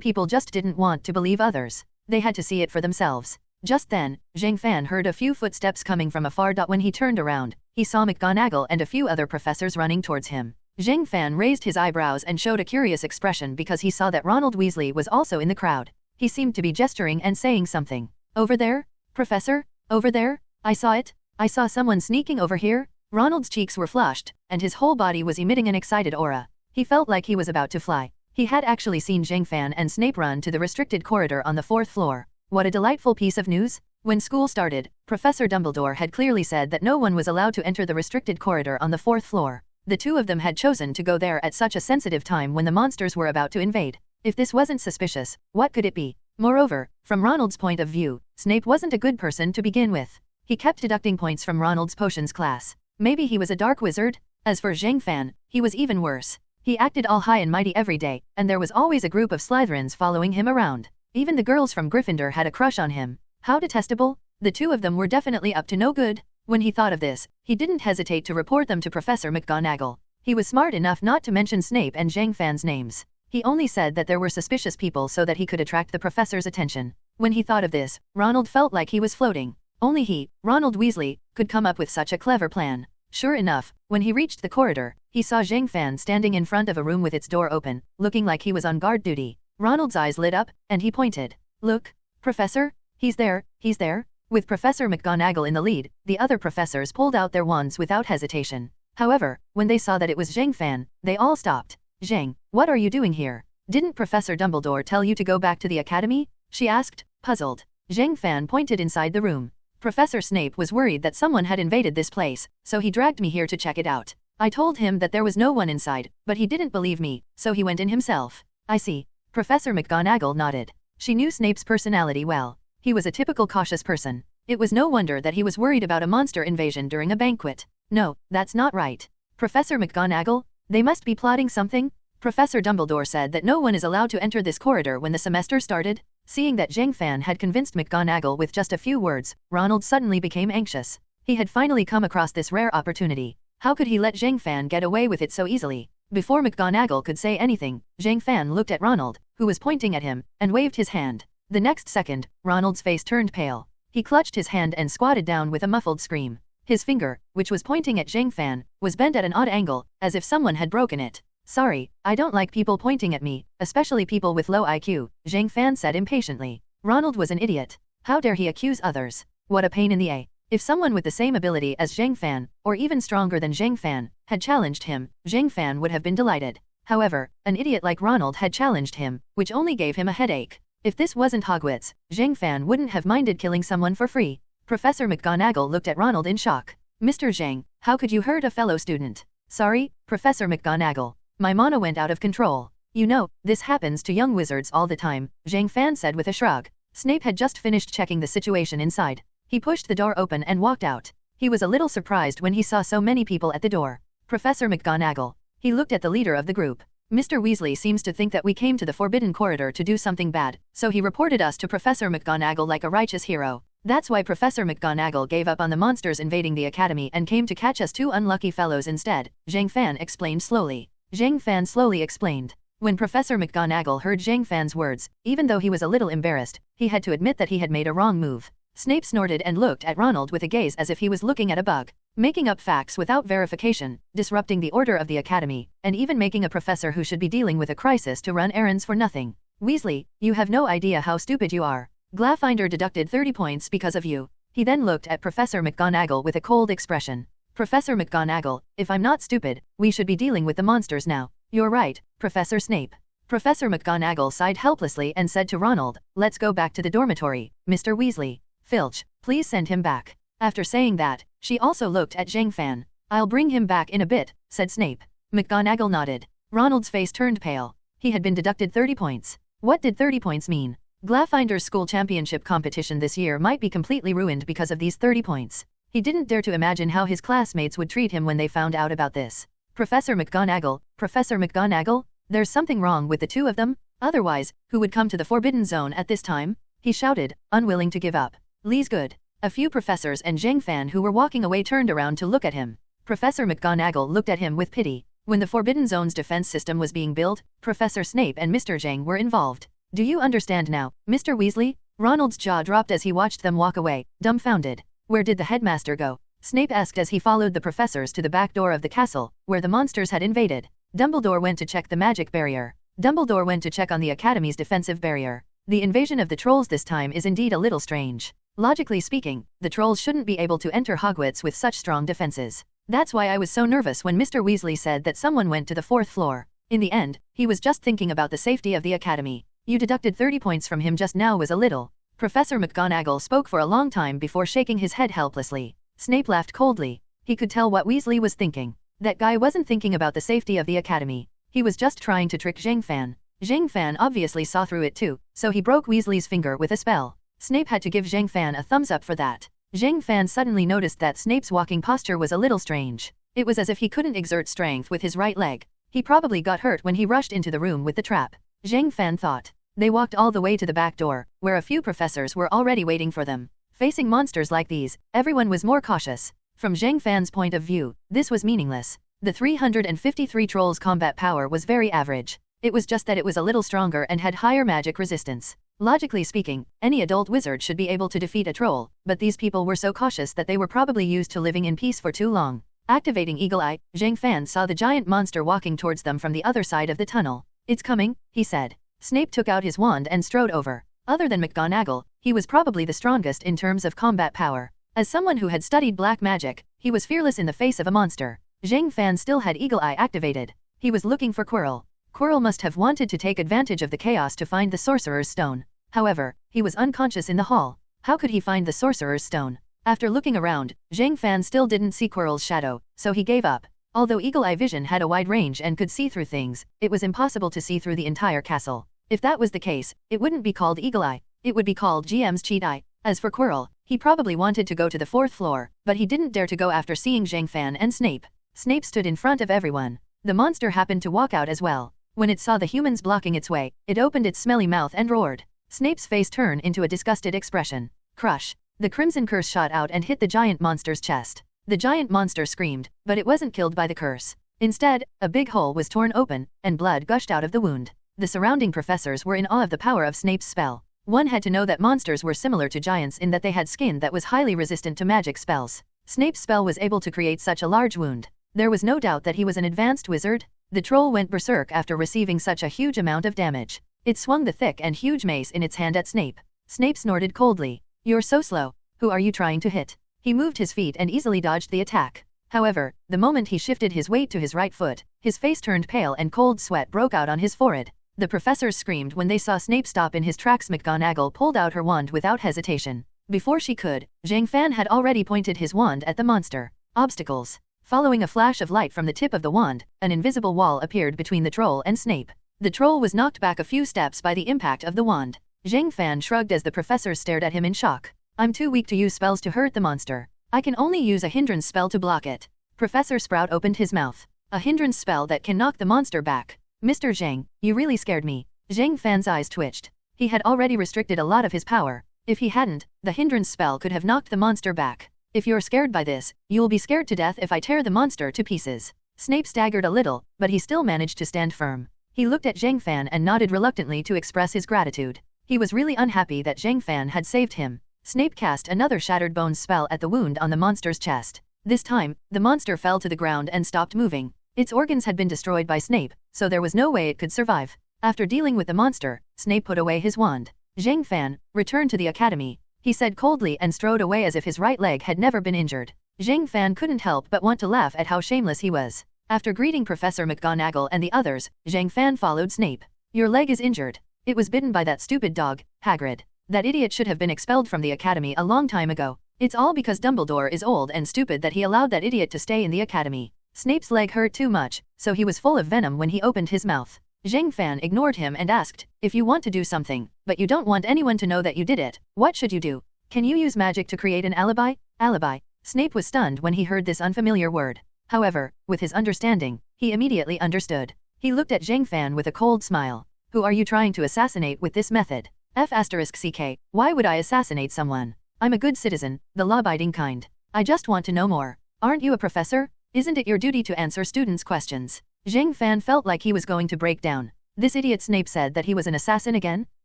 people just didn't want to believe others. They had to see it for themselves. Just then, Zhang Fan heard a few footsteps coming from afar. When he turned around, he saw McGonagall and a few other professors running towards him. Zhang Fan raised his eyebrows and showed a curious expression because he saw that Ronald Weasley was also in the crowd. He seemed to be gesturing and saying something. "Over there? Professor? Over there? I saw it. I saw someone sneaking over here." Ronald's cheeks were flushed, and his whole body was emitting an excited aura. He felt like he was about to fly. He had actually seen Zhang Fan and Snape run to the restricted corridor on the 4th floor. What a delightful piece of news. When school started, Professor Dumbledore had clearly said that no one was allowed to enter the restricted corridor on the 4th floor. The two of them had chosen to go there at such a sensitive time when the monsters were about to invade. If this wasn't suspicious, what could it be? Moreover, from Ronald's point of view, Snape wasn't a good person to begin with. He kept deducting points from Ronald's potions class. Maybe he was a dark wizard? As for Zhang Fan, he was even worse. He acted all high and mighty every day, and there was always a group of Slytherins following him around. Even the girls from Gryffindor had a crush on him. How detestable. The two of them were definitely up to no good. When he thought of this, he didn't hesitate to report them to Professor McGonagall. He was smart enough not to mention Snape and Zhang Fan's names. He only said that there were suspicious people so that he could attract the professor's attention. When he thought of this, Ronald felt like he was floating. Only he, Ronald Weasley, could come up with such a clever plan. Sure enough, when he reached the corridor, he saw Zhang Fan standing in front of a room with its door open, looking like he was on guard duty. Ronald's eyes lit up, and he pointed. "Look, Professor, he's there, he's there." With Professor McGonagall in the lead, the other professors pulled out their wands without hesitation. However, when they saw that it was Zhang Fan, they all stopped. "Zhang, what are you doing here? Didn't Professor Dumbledore tell you to go back to the academy?" she asked, puzzled. Zhang Fan pointed inside the room. "Professor Snape was worried that someone had invaded this place, so he dragged me here to check it out. I told him that there was no one inside, but he didn't believe me, so he went in himself." "I see." Professor McGonagall nodded. She knew Snape's personality well. He was a typical cautious person. It was no wonder that he was worried about a monster invasion during a banquet. "No, that's not right. Professor McGonagall, they must be plotting something." Professor Dumbledore said that no one is allowed to enter this corridor when the semester started. Seeing that Zhang Fan had convinced McGonagall with just a few words, Ronald suddenly became anxious. He had finally come across this rare opportunity. How could he let Zhang Fan get away with it so easily? Before McGonagall could say anything, Zhang Fan looked at Ronald, who was pointing at him, and waved his hand. The next second, Ronald's face turned pale. He clutched his hand and squatted down with a muffled scream. His finger, which was pointing at Zhang Fan, was bent at an odd angle, as if someone had broken it. "Sorry, I don't like people pointing at me, especially people with low IQ, Zhang Fan said impatiently. Ronald was an idiot. How dare he accuse others? What a pain in the A. If someone with the same ability as Zhang Fan, or even stronger than Zhang Fan, had challenged him, Zhang Fan would have been delighted. However, an idiot like Ronald had challenged him, which only gave him a headache. If this wasn't Hogwarts, Zhang Fan wouldn't have minded killing someone for free. Professor McGonagall looked at Ronald in shock. "Mr. Zhang, how could you hurt a fellow student?" "Sorry, Professor McGonagall. My mana went out of control. You know, this happens to young wizards all the time," Zhang Fan said with a shrug. Snape had just finished checking the situation inside. He pushed the door open and walked out. He was a little surprised when he saw so many people at the door. Professor McGonagall. He looked at the leader of the group. "Mr. Weasley seems to think that we came to the Forbidden Corridor to do something bad, so he reported us to Professor McGonagall like a righteous hero. That's why Professor McGonagall gave up on the monsters invading the academy and came to catch us two unlucky fellows instead," Zhang Fan explained slowly. Zhang Fan slowly explained. When Professor McGonagall heard Zhang Fan's words, even though he was a little embarrassed, he had to admit that he had made a wrong move. Snape snorted and looked at Ronald with a gaze as if he was looking at a bug. making up facts without verification, disrupting the order of the academy, and even making a professor who should be dealing with a crisis to run errands for nothing. Weasley, you have no idea how stupid you are. Gryffindor deducted 30 points because of you. He then looked at Professor McGonagall with a cold expression. Professor McGonagall, if I'm not stupid, we should be dealing with the monsters now. You're right, Professor Snape. Professor McGonagall sighed helplessly and said to Ronald, let's go back to the dormitory, Mr. Weasley. Filch, please send him back. After saying that, she also looked at Zhang Fan. I'll bring him back in a bit, said Snape. McGonagall nodded. Ronald's face turned pale. He had been deducted 30 points. What did 30 points mean? Gryffindor's school championship competition this year might be completely ruined because of these 30 points. He didn't dare to imagine how his classmates would treat him when they found out about this. Professor McGonagall, there's something wrong with the two of them? Otherwise, who would come to the Forbidden Zone at this time? He shouted, unwilling to give up. Lee's good. A few professors and Zhang Fan who were walking away turned around to look at him. Professor McGonagall looked at him with pity. When the Forbidden Zone's defense system was being built, Professor Snape and Mr. Zhang were involved. Do you understand now, Mr. Weasley? Ronald's jaw dropped as he watched them walk away, dumbfounded. Where did the headmaster go? Snape asked as he followed the professors to the back door of the castle, where the monsters had invaded. Dumbledore went to check the magic barrier. Dumbledore went to check on the Academy's defensive barrier. The invasion of the trolls this time is indeed a little strange. Logically speaking, the trolls shouldn't be able to enter Hogwarts with such strong defenses. That's why I was so nervous when Mr. Weasley said that someone went to the 4th floor. In the end, he was just thinking about the safety of the Academy. You deducted 30 points from him just now was a little. Professor McGonagall spoke for a long time before shaking his head helplessly. Snape laughed coldly. He could tell what Weasley was thinking. That guy wasn't thinking about the safety of the Academy. He was just trying to trick Zhang Fan. Zhang Fan obviously saw through it too, so he broke Weasley's finger with a spell. Snape had to give Zhang Fan a thumbs up for that. Zhang Fan suddenly noticed that Snape's walking posture was a little strange. It was as if he couldn't exert strength with his right leg. He probably got hurt when he rushed into the room with the trap. Zhang Fan thought. They walked all the way to the back door, where a few professors were already waiting for them. Facing monsters like these, everyone was more cautious. From Zhang Fan's point of view, this was meaningless. The 353 trolls' combat power was very average. It was just that it was a little stronger and had higher magic resistance. Logically speaking, any adult wizard should be able to defeat a troll, but these people were so cautious that they were probably used to living in peace for too long. Activating Eagle Eye, Zhang Fan saw the giant monster walking towards them from the other side of the tunnel. It's coming, he said. Snape took out his wand and strode over. Other than McGonagall, he was probably the strongest in terms of combat power. As someone who had studied black magic, he was fearless in the face of a monster. Zhang Fan still had Eagle Eye activated. He was looking for Quirrell. Quirrell must have wanted to take advantage of the chaos to find the Sorcerer's Stone. However, he was unconscious in the hall. How could he find the Sorcerer's Stone? After looking around, Zhang Fan still didn't see Quirrell's shadow, so he gave up. Although Eagle Eye vision had a wide range and could see through things, it was impossible to see through the entire castle. If that was the case, it wouldn't be called Eagle Eye. It would be called GM's Cheat Eye. As for Quirrell, he probably wanted to go to the 4th floor, but he didn't dare to go after seeing Zhang Fan and Snape. Snape stood in front of everyone. The monster happened to walk out as well. When it saw the humans blocking its way, it opened its smelly mouth and roared. Snape's face turned into a disgusted expression. Crush! The crimson curse shot out and hit the giant monster's chest. The giant monster screamed, but it wasn't killed by the curse. Instead, a big hole was torn open, and blood gushed out of the wound. The surrounding professors were in awe of the power of Snape's spell. One had to know that monsters were similar to giants in that they had skin that was highly resistant to magic spells. Snape's spell was able to create such a large wound. There was no doubt that he was an advanced wizard. The troll went berserk after receiving such a huge amount of damage. It swung the thick and huge mace in its hand at Snape. Snape snorted coldly. You're so slow. Who are you trying to hit? He moved his feet and easily dodged the attack. However, the moment he shifted his weight to his right foot, his face turned pale and cold sweat broke out on his forehead. The professors screamed when they saw Snape stop in his tracks. McGonagall pulled out her wand without hesitation. Before she could, Zhang Fan had already pointed his wand at the monster. Obstacles. Following a flash of light from the tip of the wand, an invisible wall appeared between the troll and Snape. The troll was knocked back a few steps by the impact of the wand. Zhang Fan shrugged as the professors stared at him in shock. I'm too weak to use spells to hurt the monster. I can only use a hindrance spell to block it. Professor Sprout opened his mouth. A hindrance spell that can knock the monster back. Mr. Zhang, you really scared me. Zhang Fan's eyes twitched. He had already restricted a lot of his power. If he hadn't, the hindrance spell could have knocked the monster back. If you're scared by this, you'll be scared to death if I tear the monster to pieces. Snape staggered a little, but he still managed to stand firm. He looked at Zhang Fan and nodded reluctantly to express his gratitude. He was really unhappy that Zhang Fan had saved him. Snape cast another Shattered Bones spell at the wound on the monster's chest. This time, the monster fell to the ground and stopped moving. Its organs had been destroyed by Snape, so there was no way it could survive. After dealing with the monster, Snape put away his wand. Zhang Fan, return to the academy, he said coldly and strode away as if his right leg had never been injured. Zhang Fan couldn't help but want to laugh at how shameless he was. After greeting Professor McGonagall and the others, Zhang Fan followed Snape. Your leg is injured. It was bitten by that stupid dog, Hagrid. That idiot should have been expelled from the academy a long time ago. It's all because Dumbledore is old and stupid that he allowed that idiot to stay in the academy. Snape's leg hurt too much, so he was full of venom when he opened his mouth. Zhang Fan ignored him and asked, if you want to do something, but you don't want anyone to know that you did it, what should you do? Can you use magic to create an alibi? Alibi. Snape was stunned when he heard this unfamiliar word. However, with his understanding, he immediately understood. He looked at Zhang Fan with a cold smile. Who are you trying to assassinate with this method? F***ck, why would I assassinate someone? I'm a good citizen, the law-abiding kind. I just want to know more. Aren't you a professor? Isn't it your duty to answer students' questions? Zhang Fan felt like he was going to break down. This idiot Snape said that he was an assassin again?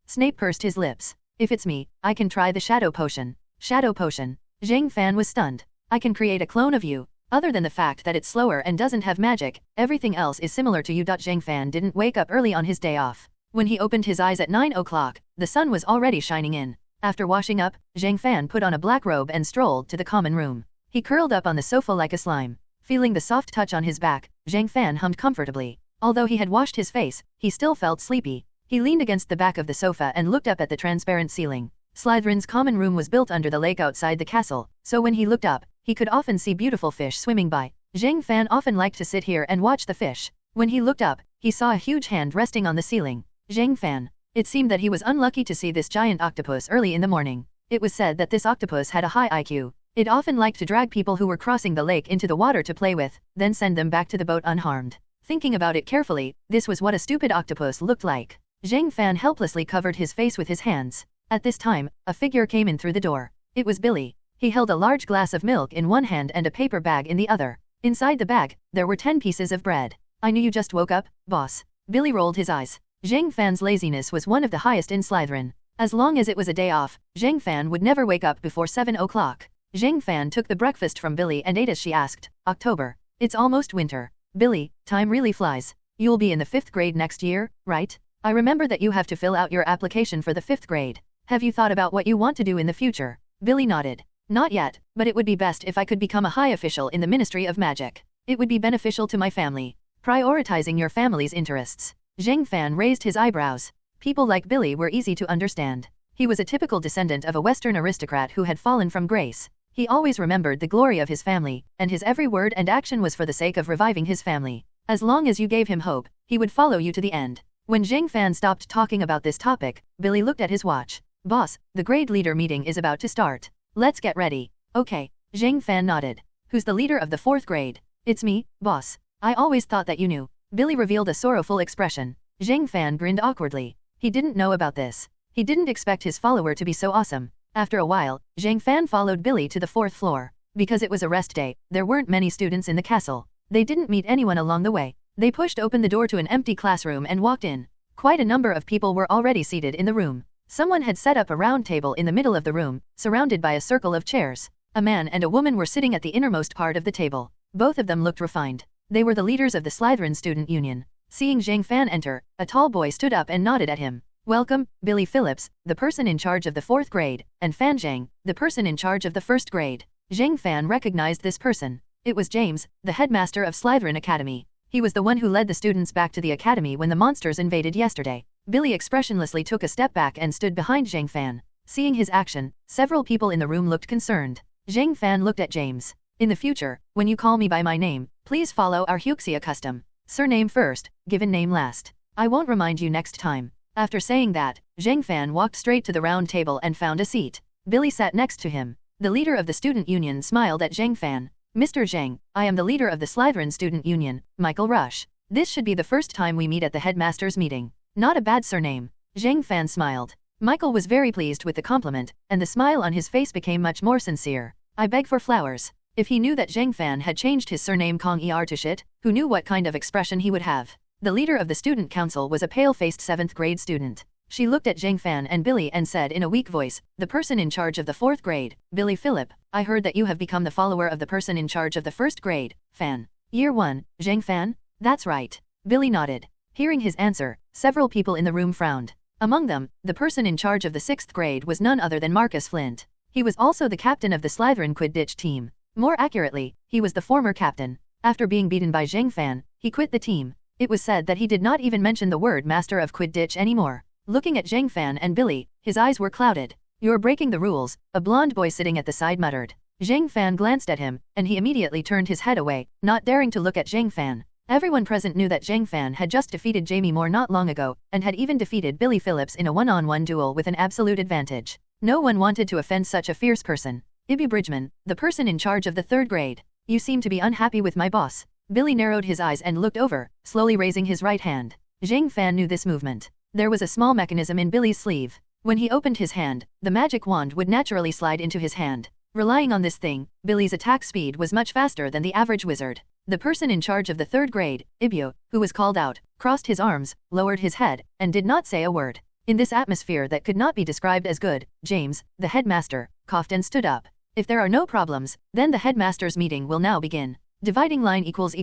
Snape pursed his lips. If it's me, I can try the shadow potion. Shadow potion. Zhang Fan was stunned. I can create a clone of you. Other than the fact that it's slower and doesn't have magic, everything else is similar to you. Zhang Fan didn't wake up early on his day off. When he opened his eyes at 9 o'clock, the sun was already shining in. After washing up, Zhang Fan put on a black robe and strolled to the common room. He curled up on the sofa like a slime. Feeling the soft touch on his back, Zhang Fan hummed comfortably. Although he had washed his face, he still felt sleepy. He leaned against the back of the sofa and looked up at the transparent ceiling. Slytherin's common room was built under the lake outside the castle, so when he looked up, he could often see beautiful fish swimming by. Zhang Fan often liked to sit here and watch the fish. When he looked up, he saw a huge hand resting on the ceiling. Zhang Fan. It seemed that he was unlucky to see this giant octopus early in the morning. It was said that this octopus had a high IQ. It often liked to drag people who were crossing the lake into the water to play with, then send them back to the boat unharmed. Thinking about it carefully, this was what a stupid octopus looked like. Zhang Fan helplessly covered his face with his hands. At this time, a figure came in through the door. It was Billy. He held a large glass of milk in one hand and a paper bag in the other. Inside the bag, there were 10 pieces of bread. I knew you just woke up, boss. Billy rolled his eyes. Zhang Fan's laziness was one of the highest in Slytherin. As long as it was a day off, Zhang Fan would never wake up before 7 o'clock. Zhang Fan took the breakfast from Billy and ate as she asked, October. It's almost winter. Billy, time really flies. You'll be in the 5th grade next year, right? I remember that you have to fill out your application for the 5th grade. Have you thought about what you want to do in the future? Billy nodded. Not yet, but it would be best if I could become a high official in the Ministry of Magic. It would be beneficial to my family. Prioritizing your family's interests. Zhang Fan raised his eyebrows. People like Billy were easy to understand. He was a typical descendant of a Western aristocrat who had fallen from grace. He always remembered the glory of his family, and his every word and action was for the sake of reviving his family. As long as you gave him hope, he would follow you to the end. When Zhang Fan stopped talking about this topic, Billy looked at his watch. Boss, the grade leader meeting is about to start. Let's get ready. Okay. Zhang Fan nodded. Who's the leader of the 4th grade? It's me, boss. I always thought that you knew. Billy revealed a sorrowful expression. Zhang Fan grinned awkwardly. He didn't know about this. He didn't expect his follower to be so awesome. After a while, Zhang Fan followed Billy to the 4th floor. Because it was a rest day, there weren't many students in the castle. They didn't meet anyone along the way. They pushed open the door to an empty classroom and walked in. Quite a number of people were already seated in the room. Someone had set up a round table in the middle of the room, surrounded by a circle of chairs. A man and a woman were sitting at the innermost part of the table. Both of them looked refined. They were the leaders of the Slytherin Student Union. Seeing Zhang Fan enter, a tall boy stood up and nodded at him. Welcome, Billy Phillips, the person in charge of the 4th grade, and Fan Zhang, the person in charge of the 1st grade. Zhang Fan recognized this person. It was James, the headmaster of Slytherin Academy. He was the one who led the students back to the academy when the monsters invaded yesterday. Billy expressionlessly took a step back and stood behind Zhang Fan. Seeing his action, several people in the room looked concerned. Zhang Fan looked at James. In the future, when you call me by my name, please follow our Huxia custom. Surname first, given name last. I won't remind you next time. After saying that, Zhang Fan walked straight to the round table and found a seat. Billy sat next to him. The leader of the student union smiled at Zhang Fan. Mr. Zhang, I am the leader of the Slytherin Student Union, Michael Rush. This should be the first time we meet at the headmaster's meeting. Not a bad surname. Zhang Fan smiled. Michael was very pleased with the compliment, and the smile on his face became much more sincere. I beg for flowers. If he knew that Zhang Fan had changed his surname Kong Er to Shit, who knew what kind of expression he would have. The leader of the student council was a pale-faced 7th grade student. She looked at Zhang Fan and Billy and said in a weak voice, "The person in charge of the 4th grade, Billy Philip, I heard that you have become the follower of the person in charge of the 1st grade, Fan. Year 1, Zhang Fan?" "That's right." Billy nodded. Hearing his answer, several people in the room frowned. Among them, the person in charge of the 6th grade was none other than Marcus Flint. He was also the captain of the Slytherin Quidditch team. More accurately, he was the former captain. After being beaten by Zhang Fan, he quit the team. It was said that he did not even mention the word master of Quidditch anymore. Looking at Zhang Fan and Billy, his eyes were clouded. "You're breaking the rules," a blonde boy sitting at the side muttered. Zhang Fan glanced at him, and he immediately turned his head away, not daring to look at Zhang Fan. Everyone present knew that Zhang Fan had just defeated Jamie Moore not long ago, and had even defeated Billy Phillips in a one-on-one duel with an absolute advantage. No one wanted to offend such a fierce person. "Ibby Bridgman, the person in charge of the 3rd grade. You seem to be unhappy with my boss." Billy narrowed his eyes and looked over, slowly raising his right hand. Zhang Fan knew this movement. There was a small mechanism in Billy's sleeve. When he opened his hand, the magic wand would naturally slide into his hand. Relying on this thing, Billy's attack speed was much faster than the average wizard. The person in charge of the 3rd grade, Ibyo, who was called out, crossed his arms, lowered his head, and did not say a word. In this atmosphere that could not be described as good, James, the headmaster, coughed and stood up. "If there are no problems, then the headmaster's meeting will now begin. Dividing line equals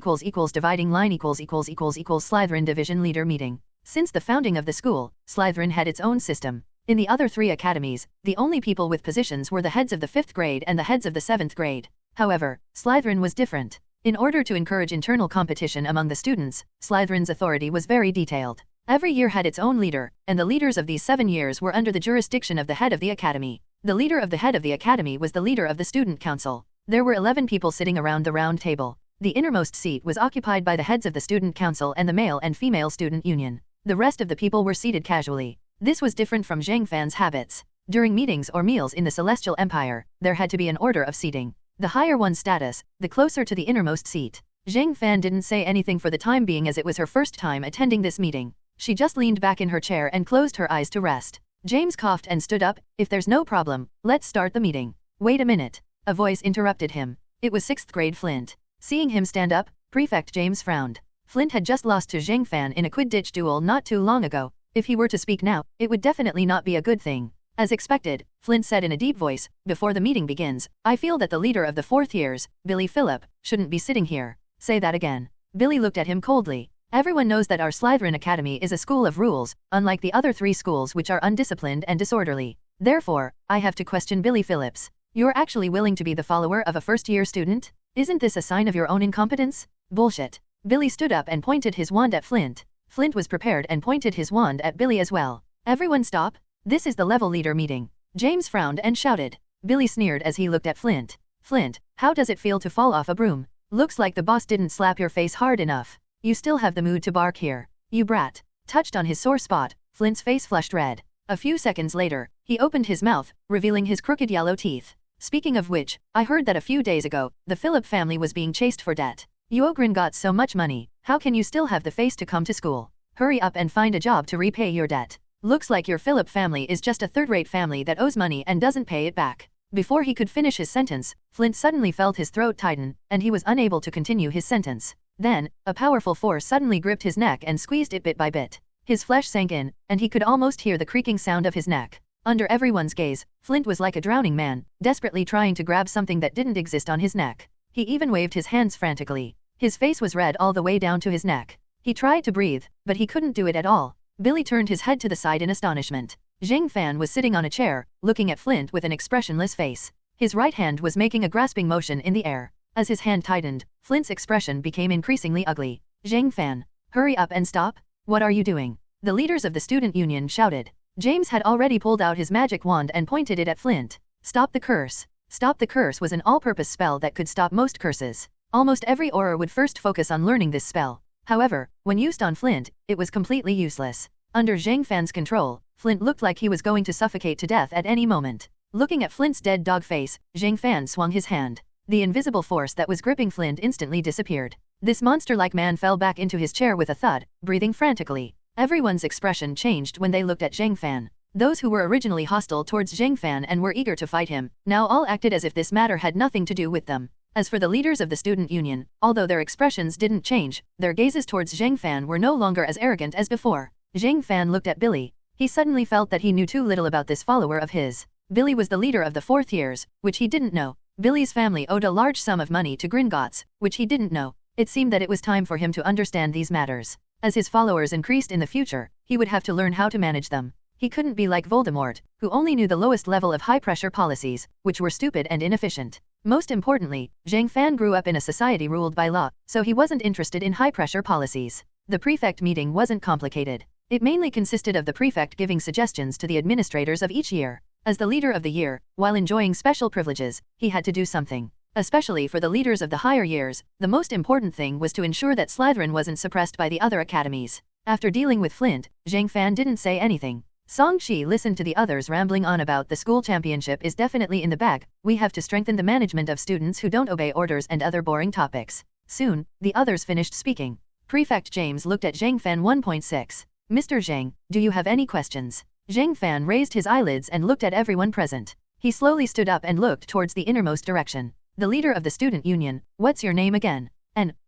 dividing line equals Slytherin division leader meeting." Since the founding of the school, Slytherin had its own system. In the other 3 academies, the only people with positions were the heads of the 5th grade and the heads of the 7th grade. However, Slytherin was different. In order to encourage internal competition among the students, Slytherin's authority was very detailed. Every year had its own leader, and the leaders of these 7 years were under the jurisdiction of the head of the academy. The leader of the head of the academy was the leader of the student council. There were 11 people sitting around the round table. The innermost seat was occupied by the heads of the student council and the male and female student union. The rest of the people were seated casually. This was different from Zhang Fan's habits. During meetings or meals in the Celestial Empire, there had to be an order of seating. The higher one's status, the closer to the innermost seat. Zhang Fan didn't say anything for the time being as it was her first time attending this meeting. She just leaned back in her chair and closed her eyes to rest. James coughed and stood up. "If there's no problem, let's start the meeting." "Wait a minute." A voice interrupted him. It was 6th grade Flint. Seeing him stand up, Prefect James frowned. Flint had just lost to Zhang Fan in a Quidditch duel not too long ago. If he were to speak now, it would definitely not be a good thing. As expected, Flint said in a deep voice, "Before the meeting begins, I feel that the leader of the 4th years, Billy Philip, shouldn't be sitting here." "Say that again." Billy looked at him coldly. "Everyone knows that our Slytherin Academy is a school of rules, unlike the other 3 schools which are undisciplined and disorderly. Therefore, I have to question Billy Phillips. You're actually willing to be the follower of a first-year student? Isn't this a sign of your own incompetence?" "Bullshit." Billy stood up and pointed his wand at Flint. Flint was prepared and pointed his wand at Billy as well. "Everyone stop. This is the level leader meeting." James frowned and shouted. Billy sneered as he looked at Flint. "Flint, how does it feel to fall off a broom? Looks like the boss didn't slap your face hard enough. You still have the mood to bark here. You brat." Touched on his sore spot, Flint's face flushed red. A few seconds later, he opened his mouth, revealing his crooked yellow teeth. "Speaking of which, I heard that a few days ago, the Phillip family was being chased for debt. You Ogren got so much money, how can you still have the face to come to school? Hurry up and find a job to repay your debt. Looks like your Phillip family is just a third-rate family that owes money and doesn't pay it back." Before he could finish his sentence, Flint suddenly felt his throat tighten, and he was unable to continue his sentence. Then, a powerful force suddenly gripped his neck and squeezed it bit by bit. His flesh sank in, and he could almost hear the creaking sound of his neck. Under everyone's gaze, Flint was like a drowning man, desperately trying to grab something that didn't exist on his neck. He even waved his hands frantically. His face was red all the way down to his neck. He tried to breathe, but he couldn't do it at all. Billy turned his head to the side in astonishment. Zhang Fan was sitting on a chair, looking at Flint with an expressionless face. His right hand was making a grasping motion in the air. As his hand tightened, Flint's expression became increasingly ugly. "Zhang Fan, hurry up and stop. What are you doing?" The leaders of the student union shouted. James had already pulled out his magic wand and pointed it at Flint. "Stop the curse." Stop the curse was an all-purpose spell that could stop most curses. Almost every Auror would first focus on learning this spell. However, when used on Flint, it was completely useless. Under Zhang Fan's control, Flint looked like he was going to suffocate to death at any moment. Looking at Flint's dead dog face, Zhang Fan swung his hand. The invisible force that was gripping Flint instantly disappeared. This monster-like man fell back into his chair with a thud, breathing frantically. Everyone's expression changed when they looked at Zhang Fan. Those who were originally hostile towards Zhang Fan and were eager to fight him, now all acted as if this matter had nothing to do with them. As for the leaders of the student union, although their expressions didn't change, their gazes towards Zhang Fan were no longer as arrogant as before. Zhang Fan looked at Billy. He suddenly felt that he knew too little about this follower of his. Billy was the leader of the 4th years, which he didn't know. Billy's family owed a large sum of money to Gringotts, which he didn't know. It seemed that it was time for him to understand these matters. As his followers increased in the future, he would have to learn how to manage them. He couldn't be like Voldemort, who only knew the lowest level of high-pressure policies, which were stupid and inefficient. Most importantly, Zhang Fan grew up in a society ruled by law, so he wasn't interested in high-pressure policies. The prefect meeting wasn't complicated. It mainly consisted of the prefect giving suggestions to the administrators of each year. As the leader of the year, while enjoying special privileges, he had to do something. Especially for the leaders of the higher years, the most important thing was to ensure that Slytherin wasn't suppressed by the other academies. After dealing with Flint, Zhang Fan didn't say anything. Song Shi listened to the others rambling on about the school championship is definitely in the bag, we have to strengthen the management of students who don't obey orders and other boring topics. Soon, the others finished speaking. Prefect James looked at Zhang Fan 1.6. Mr. Zhang, do you have any questions? Zhang Fan raised his eyelids and looked at everyone present. He slowly stood up and looked towards the innermost direction. The leader of the student union, what's your name again?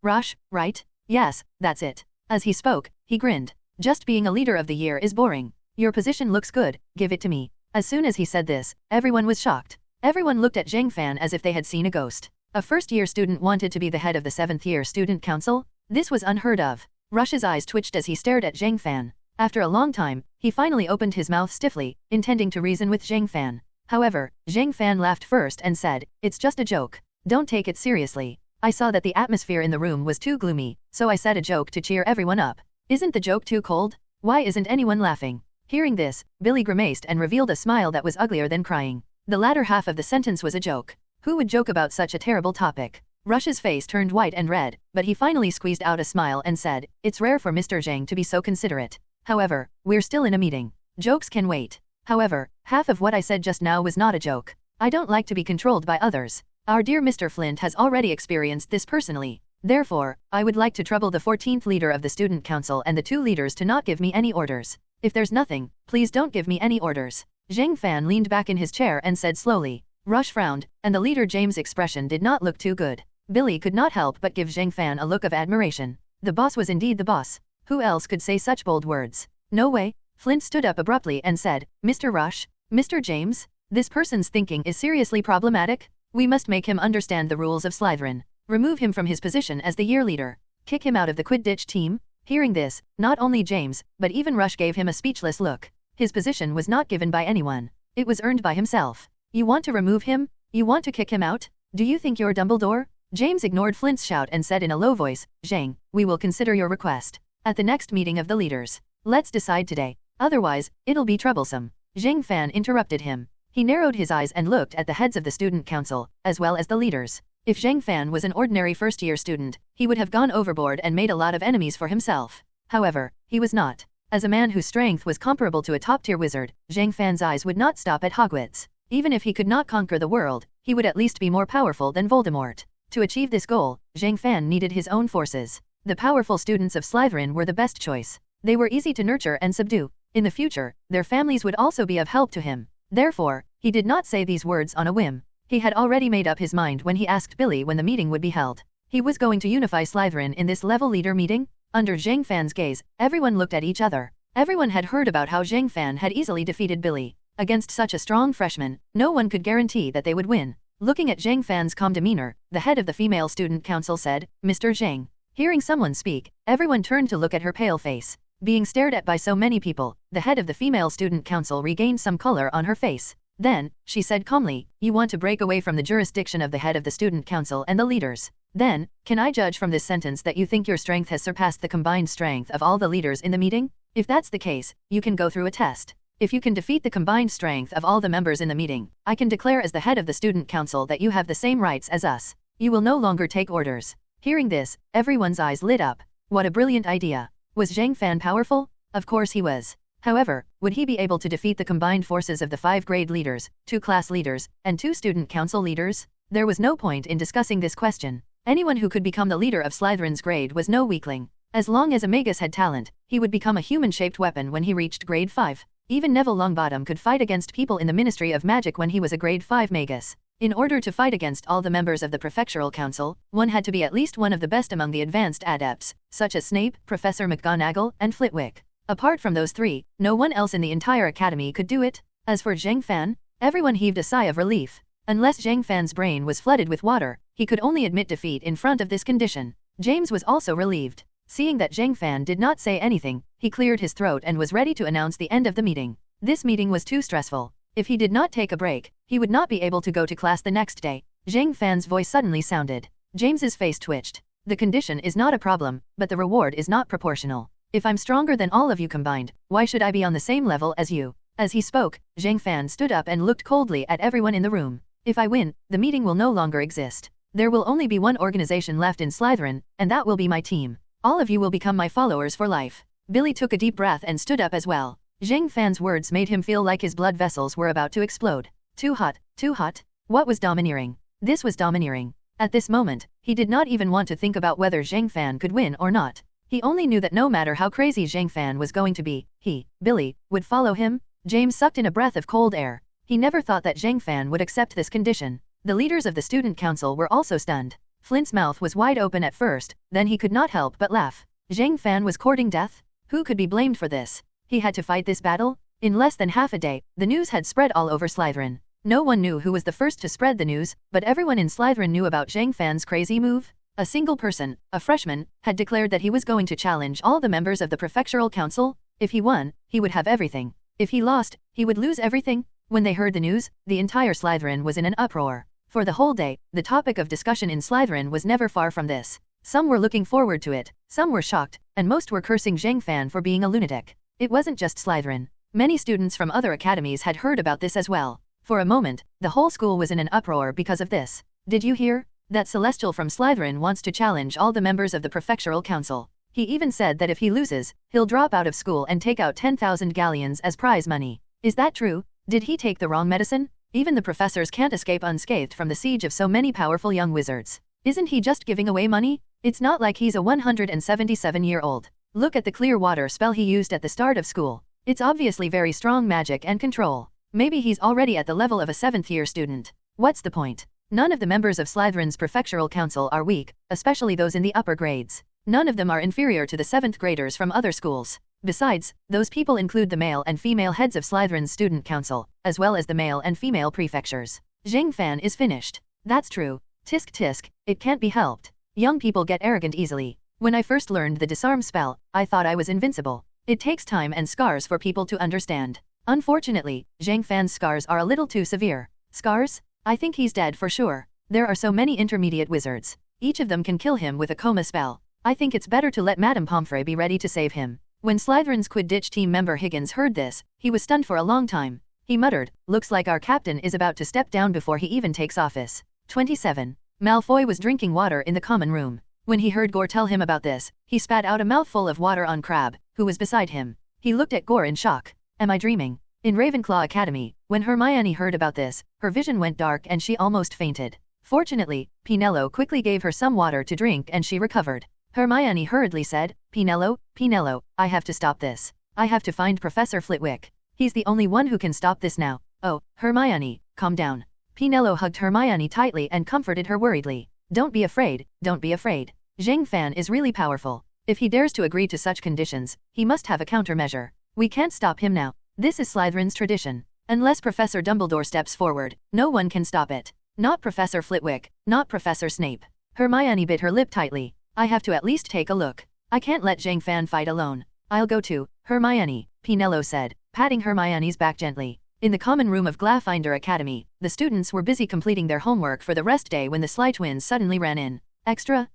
Rush, right? Yes, that's it. As he spoke, he grinned. Just being a leader of the year is boring. Your position looks good, give it to me. As soon as he said this, everyone was shocked. Everyone looked at Zhang Fan as if they had seen a ghost. A first-year student wanted to be the head of the 7th-year student council? This was unheard of. Rush's eyes twitched as he stared at Zhang Fan. After a long time, he finally opened his mouth stiffly, intending to reason with Zhang Fan. However, Zhang Fan laughed first and said, it's just a joke. Don't take it seriously. I saw that the atmosphere in the room was too gloomy, so I said a joke to cheer everyone up. Isn't the joke too cold? Why isn't anyone laughing? Hearing this, Billy grimaced and revealed a smile that was uglier than crying. The latter half of the sentence was a joke. Who would joke about such a terrible topic? Rush's face turned white and red, but he finally squeezed out a smile and said, it's rare for Mr. Zhang to be so considerate. However, we're still in a meeting. Jokes can wait. However, half of what I said just now was not a joke. I don't like to be controlled by others. Our dear Mr. Flint has already experienced this personally. Therefore, I would like to trouble the 14th leader of the student council and the 2 leaders to not give me any orders. If there's nothing, please don't give me any orders. Zhang Fan leaned back in his chair and said slowly. Rush frowned, and the leader James' expression did not look too good. Billy could not help but give Zhang Fan a look of admiration. The boss was indeed the boss. Who else could say such bold words? No way. Flint stood up abruptly and said, Mr. Rush? Mr. James? This person's thinking is seriously problematic. We must make him understand the rules of Slytherin. Remove him from his position as the year leader. Kick him out of the Quidditch team? Hearing this, not only James, but even Rush gave him a speechless look. His position was not given by anyone. It was earned by himself. You want to remove him? You want to kick him out? Do you think you're Dumbledore? James ignored Flint's shout and said in a low voice, Zhang, we will consider your request. At the next meeting of the leaders. Let's decide today. Otherwise, it'll be troublesome. Zhang Fan interrupted him. He narrowed his eyes and looked at the heads of the student council, as well as the leaders. If Zhang Fan was an ordinary first-year student, he would have gone overboard and made a lot of enemies for himself. However, he was not. As a man whose strength was comparable to a top-tier wizard, Zhang Fan's eyes would not stop at Hogwarts. Even if he could not conquer the world, he would at least be more powerful than Voldemort. To achieve this goal, Zhang Fan needed his own forces. The powerful students of Slytherin were the best choice. They were easy to nurture and subdue. In the future, their families would also be of help to him. Therefore, he did not say these words on a whim. He had already made up his mind when he asked Billy when the meeting would be held. He was going to unify Slytherin in this level leader meeting. Under Zhang Fan's gaze, everyone looked at each other. Everyone had heard about how Zhang Fan had easily defeated Billy. Against such a strong freshman, no one could guarantee that they would win. Looking at Zhang Fan's calm demeanor, the head of the female student council said, Mr. Zhang. Hearing someone speak, everyone turned to look at her pale face. Being stared at by so many people, the head of the female student council regained some color on her face. Then, she said calmly, you want to break away from the jurisdiction of the head of the student council and the leaders. Then, can I judge from this sentence that you think your strength has surpassed the combined strength of all the leaders in the meeting? If that's the case, you can go through a test. If you can defeat the combined strength of all the members in the meeting, I can declare as the head of the student council that you have the same rights as us. You will no longer take orders. Hearing this, everyone's eyes lit up. What a brilliant idea. Was Zhang Fan powerful? Of course he was. However, would he be able to defeat the combined forces of the 5 grade leaders, 2 class leaders, and 2 student council leaders? There was no point in discussing this question. Anyone who could become the leader of Slytherin's grade was no weakling. As long as a magus had talent, he would become a human-shaped weapon when he reached grade 5. Even Neville Longbottom could fight against people in the Ministry of Magic when he was a grade 5 magus. In order to fight against all the members of the Prefectural Council, one had to be at least one of the best among the advanced adepts, such as Snape, Professor McGonagall, and Flitwick. Apart from those three, no one else in the entire academy could do it. As for Zhang Fan, everyone heaved a sigh of relief. Unless Zhang Fan's brain was flooded with water, he could only admit defeat in front of this condition. James was also relieved. Seeing that Zhang Fan did not say anything, he cleared his throat and was ready to announce the end of the meeting. This meeting was too stressful. If he did not take a break, he would not be able to go to class the next day. Zhang Fan's voice suddenly sounded. James's face twitched. The condition is not a problem, but the reward is not proportional. If I'm stronger than all of you combined, why should I be on the same level as you? As he spoke, Zhang Fan stood up and looked coldly at everyone in the room. If I win, the meeting will no longer exist. There will only be one organization left in Slytherin, and that will be my team. All of you will become my followers for life. Billy took a deep breath and stood up as well. Zhang Fan's words made him feel like his blood vessels were about to explode. Too hot, too hot. What was domineering? This was domineering. At this moment, he did not even want to think about whether Zhang Fan could win or not. He only knew that no matter how crazy Zhang Fan was going to be, he, Billy, would follow him. James sucked in a breath of cold air. He never thought that Zhang Fan would accept this condition. The leaders of the student council were also stunned. Flint's mouth was wide open at first, then he could not help but laugh. Zhang Fan was courting death? Who could be blamed for this? He had to fight this battle? In less than half a day, the news had spread all over Slytherin. No one knew who was the first to spread the news, but everyone in Slytherin knew about Zhang Fan's crazy move. A single person, a freshman, had declared that he was going to challenge all the members of the prefectural council. If he won, he would have everything. If he lost, he would lose everything. When they heard the news, the entire Slytherin was in an uproar. For the whole day, the topic of discussion in Slytherin was never far from this. Some were looking forward to it, some were shocked, and most were cursing Zhang Fan for being a lunatic. It wasn't just Slytherin. Many students from other academies had heard about this as well. For a moment, the whole school was in an uproar because of this. Did you hear? That Celestial from Slytherin wants to challenge all the members of the prefectural council. He even said that if he loses, he'll drop out of school and take out 10,000 galleons as prize money. Is that true? Did he take the wrong medicine? Even the professors can't escape unscathed from the siege of so many powerful young wizards. Isn't he just giving away money? It's not like he's a 177-year-old. Look at the clear water spell he used at the start of school. It's obviously very strong magic and control. Maybe he's already at the level of a 7th-year student. What's the point? None of the members of Slytherin's prefectural council are weak, especially those in the upper grades. None of them are inferior to the 7th graders from other schools. Besides, those people include the male and female heads of Slytherin's student council, as well as the male and female prefectures. Zhang Fan is finished. That's true. Tisk tisk, it can't be helped. Young people get arrogant easily. When I first learned the disarm spell, I thought I was invincible. It takes time and scars for people to understand. Unfortunately, Zhang Fan's scars are a little too severe. Scars? I think he's dead for sure. There are so many intermediate wizards. Each of them can kill him with a coma spell. I think it's better to let Madame Pomfrey be ready to save him. When Slytherin's Quidditch team member Higgins heard this, he was stunned for a long time. He muttered, "Looks like our captain is about to step down before he even takes office." 27. Malfoy was drinking water in the common room. When he heard Gore tell him about this, he spat out a mouthful of water on Crabbe, who was beside him. He looked at Gore in shock. Am I dreaming? In Ravenclaw Academy, when Hermione heard about this, her vision went dark and she almost fainted. Fortunately, Pinello quickly gave her some water to drink and she recovered. Hermione hurriedly said, Pinello, I have to stop this. I have to find Professor Flitwick. He's the only one who can stop this now. Oh, Hermione, calm down. Pinello hugged Hermione tightly and comforted her worriedly. Don't be afraid, don't be afraid. Zhang Fan is really powerful. If he dares to agree to such conditions, he must have a countermeasure. We can't stop him now. This is Slytherin's tradition. Unless Professor Dumbledore steps forward, no one can stop it. Not Professor Flitwick, not Professor Snape. Hermione bit her lip tightly. I have to at least take a look. I can't let Zhang Fan fight alone. I'll go too, Hermione, Pinello said, patting Hermione's back gently. In the common room of Gryffindor Academy, the students were busy completing their homework for the rest day when the Sly twins suddenly ran in. Extra!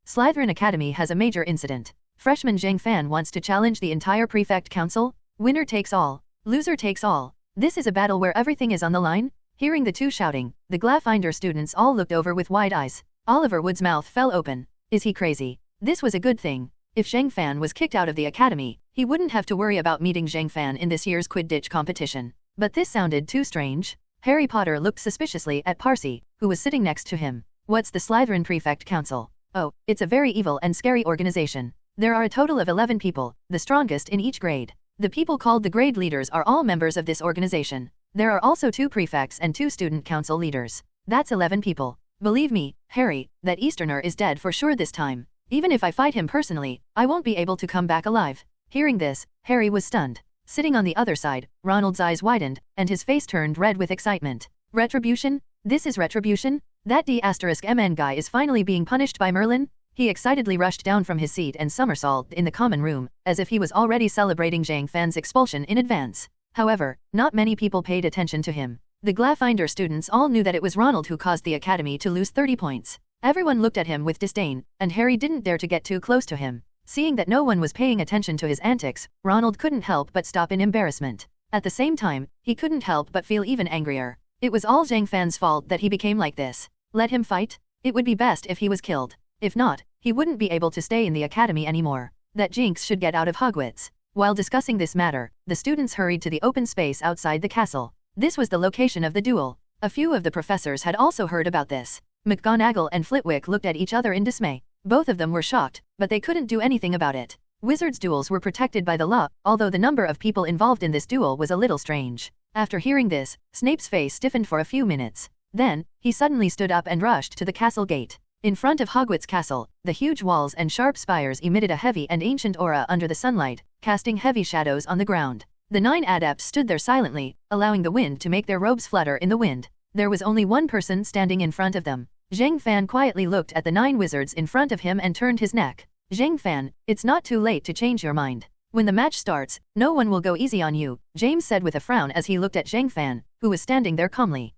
Slytherin Academy has a major incident. Freshman Zhang Fan wants to challenge the entire prefect council. Winner takes all. Loser takes all. This is a battle where everything is on the line. Hearing the two shouting, the Gryffindor students all looked over with wide eyes. Oliver Wood's mouth fell open. Is he crazy? This was a good thing. If Zhang Fan was kicked out of the academy, he wouldn't have to worry about meeting Zhang Fan in this year's Quidditch competition. But this sounded too strange. Harry Potter looked suspiciously at Parsi, who was sitting next to him. What's the Slytherin Prefect Council? Oh, it's a very evil and scary organization. There are a total of 11 people, the strongest in each grade. The people called the grade leaders are all members of this organization. There are also 2 prefects and 2 student council leaders. That's 11 people. Believe me, Harry, that Easterner is dead for sure this time. Even if I fight him personally, I won't be able to come back alive. Hearing this, Harry was stunned. Sitting on the other side, Ronald's eyes widened, and his face turned red with excitement. Retribution? This is retribution? That D*MN guy is finally being punished by Merlin? He excitedly rushed down from his seat and somersaulted in the common room, as if he was already celebrating Zhang Fan's expulsion in advance. However, not many people paid attention to him. The Glafinder students all knew that it was Ronald who caused the academy to lose 30 points. Everyone looked at him with disdain, and Harry didn't dare to get too close to him. Seeing that no one was paying attention to his antics, Ronald couldn't help but stop in embarrassment. At the same time, he couldn't help but feel even angrier. It was all Zhang Fan's fault that he became like this. Let him fight? It would be best if he was killed. If not, he wouldn't be able to stay in the academy anymore. That Jinx should get out of Hogwarts. While discussing this matter, the students hurried to the open space outside the castle. This was the location of the duel. A few of the professors had also heard about this. McGonagall and Flitwick looked at each other in dismay. Both of them were shocked, but they couldn't do anything about it. Wizards' duels were protected by the law, although the number of people involved in this duel was a little strange. After hearing this, Snape's face stiffened for a few minutes. Then, he suddenly stood up and rushed to the castle gate. In front of Hogwarts Castle, the huge walls and sharp spires emitted a heavy and ancient aura under the sunlight, casting heavy shadows on the ground. The 9 adepts stood there silently, allowing the wind to make their robes flutter in the wind. There was only one person standing in front of them. Zhang Fan quietly looked at the 9 wizards in front of him and turned his neck. Zhang Fan, it's not too late to change your mind. When the match starts, no one will go easy on you, James said with a frown as he looked at Zhang Fan, who was standing there calmly.